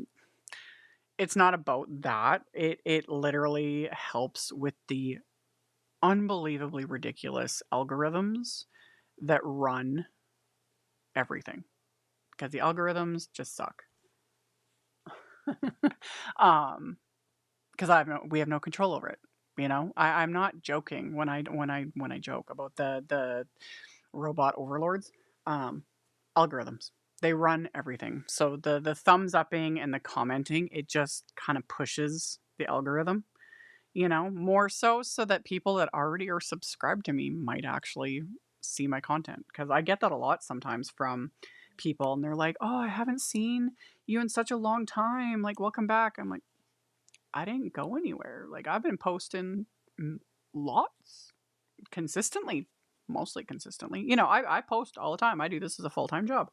not about that. It literally helps with the unbelievably ridiculous algorithms that run everything, because the algorithms just suck. Because we have no control over it. You know, I'm not joking when I joke about the robot overlords. Algorithms. They run everything. So the thumbs upping and the commenting, it just kind of pushes the algorithm, you know, more so that people that already are subscribed to me might actually see my content. Because I get that a lot sometimes from people, and they're like, "Oh, I haven't seen you in such a long time. Like, welcome back." I'm like, I didn't go anywhere. Like, I've been posting lots consistently, mostly consistently. You know, I post all the time. I do this as a full-time job.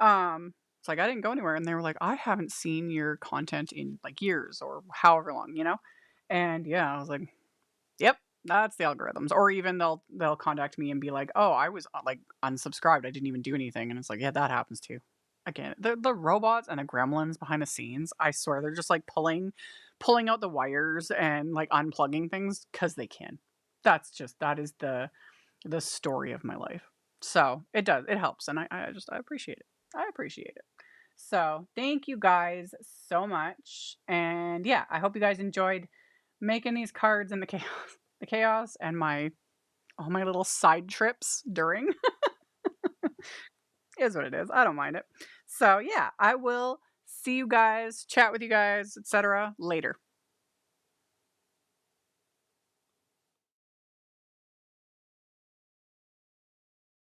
It's like I didn't go anywhere, and they were like, I haven't seen your content in like years or however long, you know? And yeah, I was like, yep, that's the algorithms. Or even they'll contact me and be like, oh, I was like unsubscribed. I didn't even do anything. And it's like, yeah, that happens too. Again, the robots and the gremlins behind the scenes, I swear they're just like pulling out the wires and like unplugging things because they can. That is the story of my life. So it helps, and I appreciate it. I appreciate it. So thank you guys so much, and yeah, I hope you guys enjoyed making these cards in the chaos, the chaos, and my all my little side trips during is what it is. I don't mind it. So yeah, I will see you guys, chat with you guys, etc. later.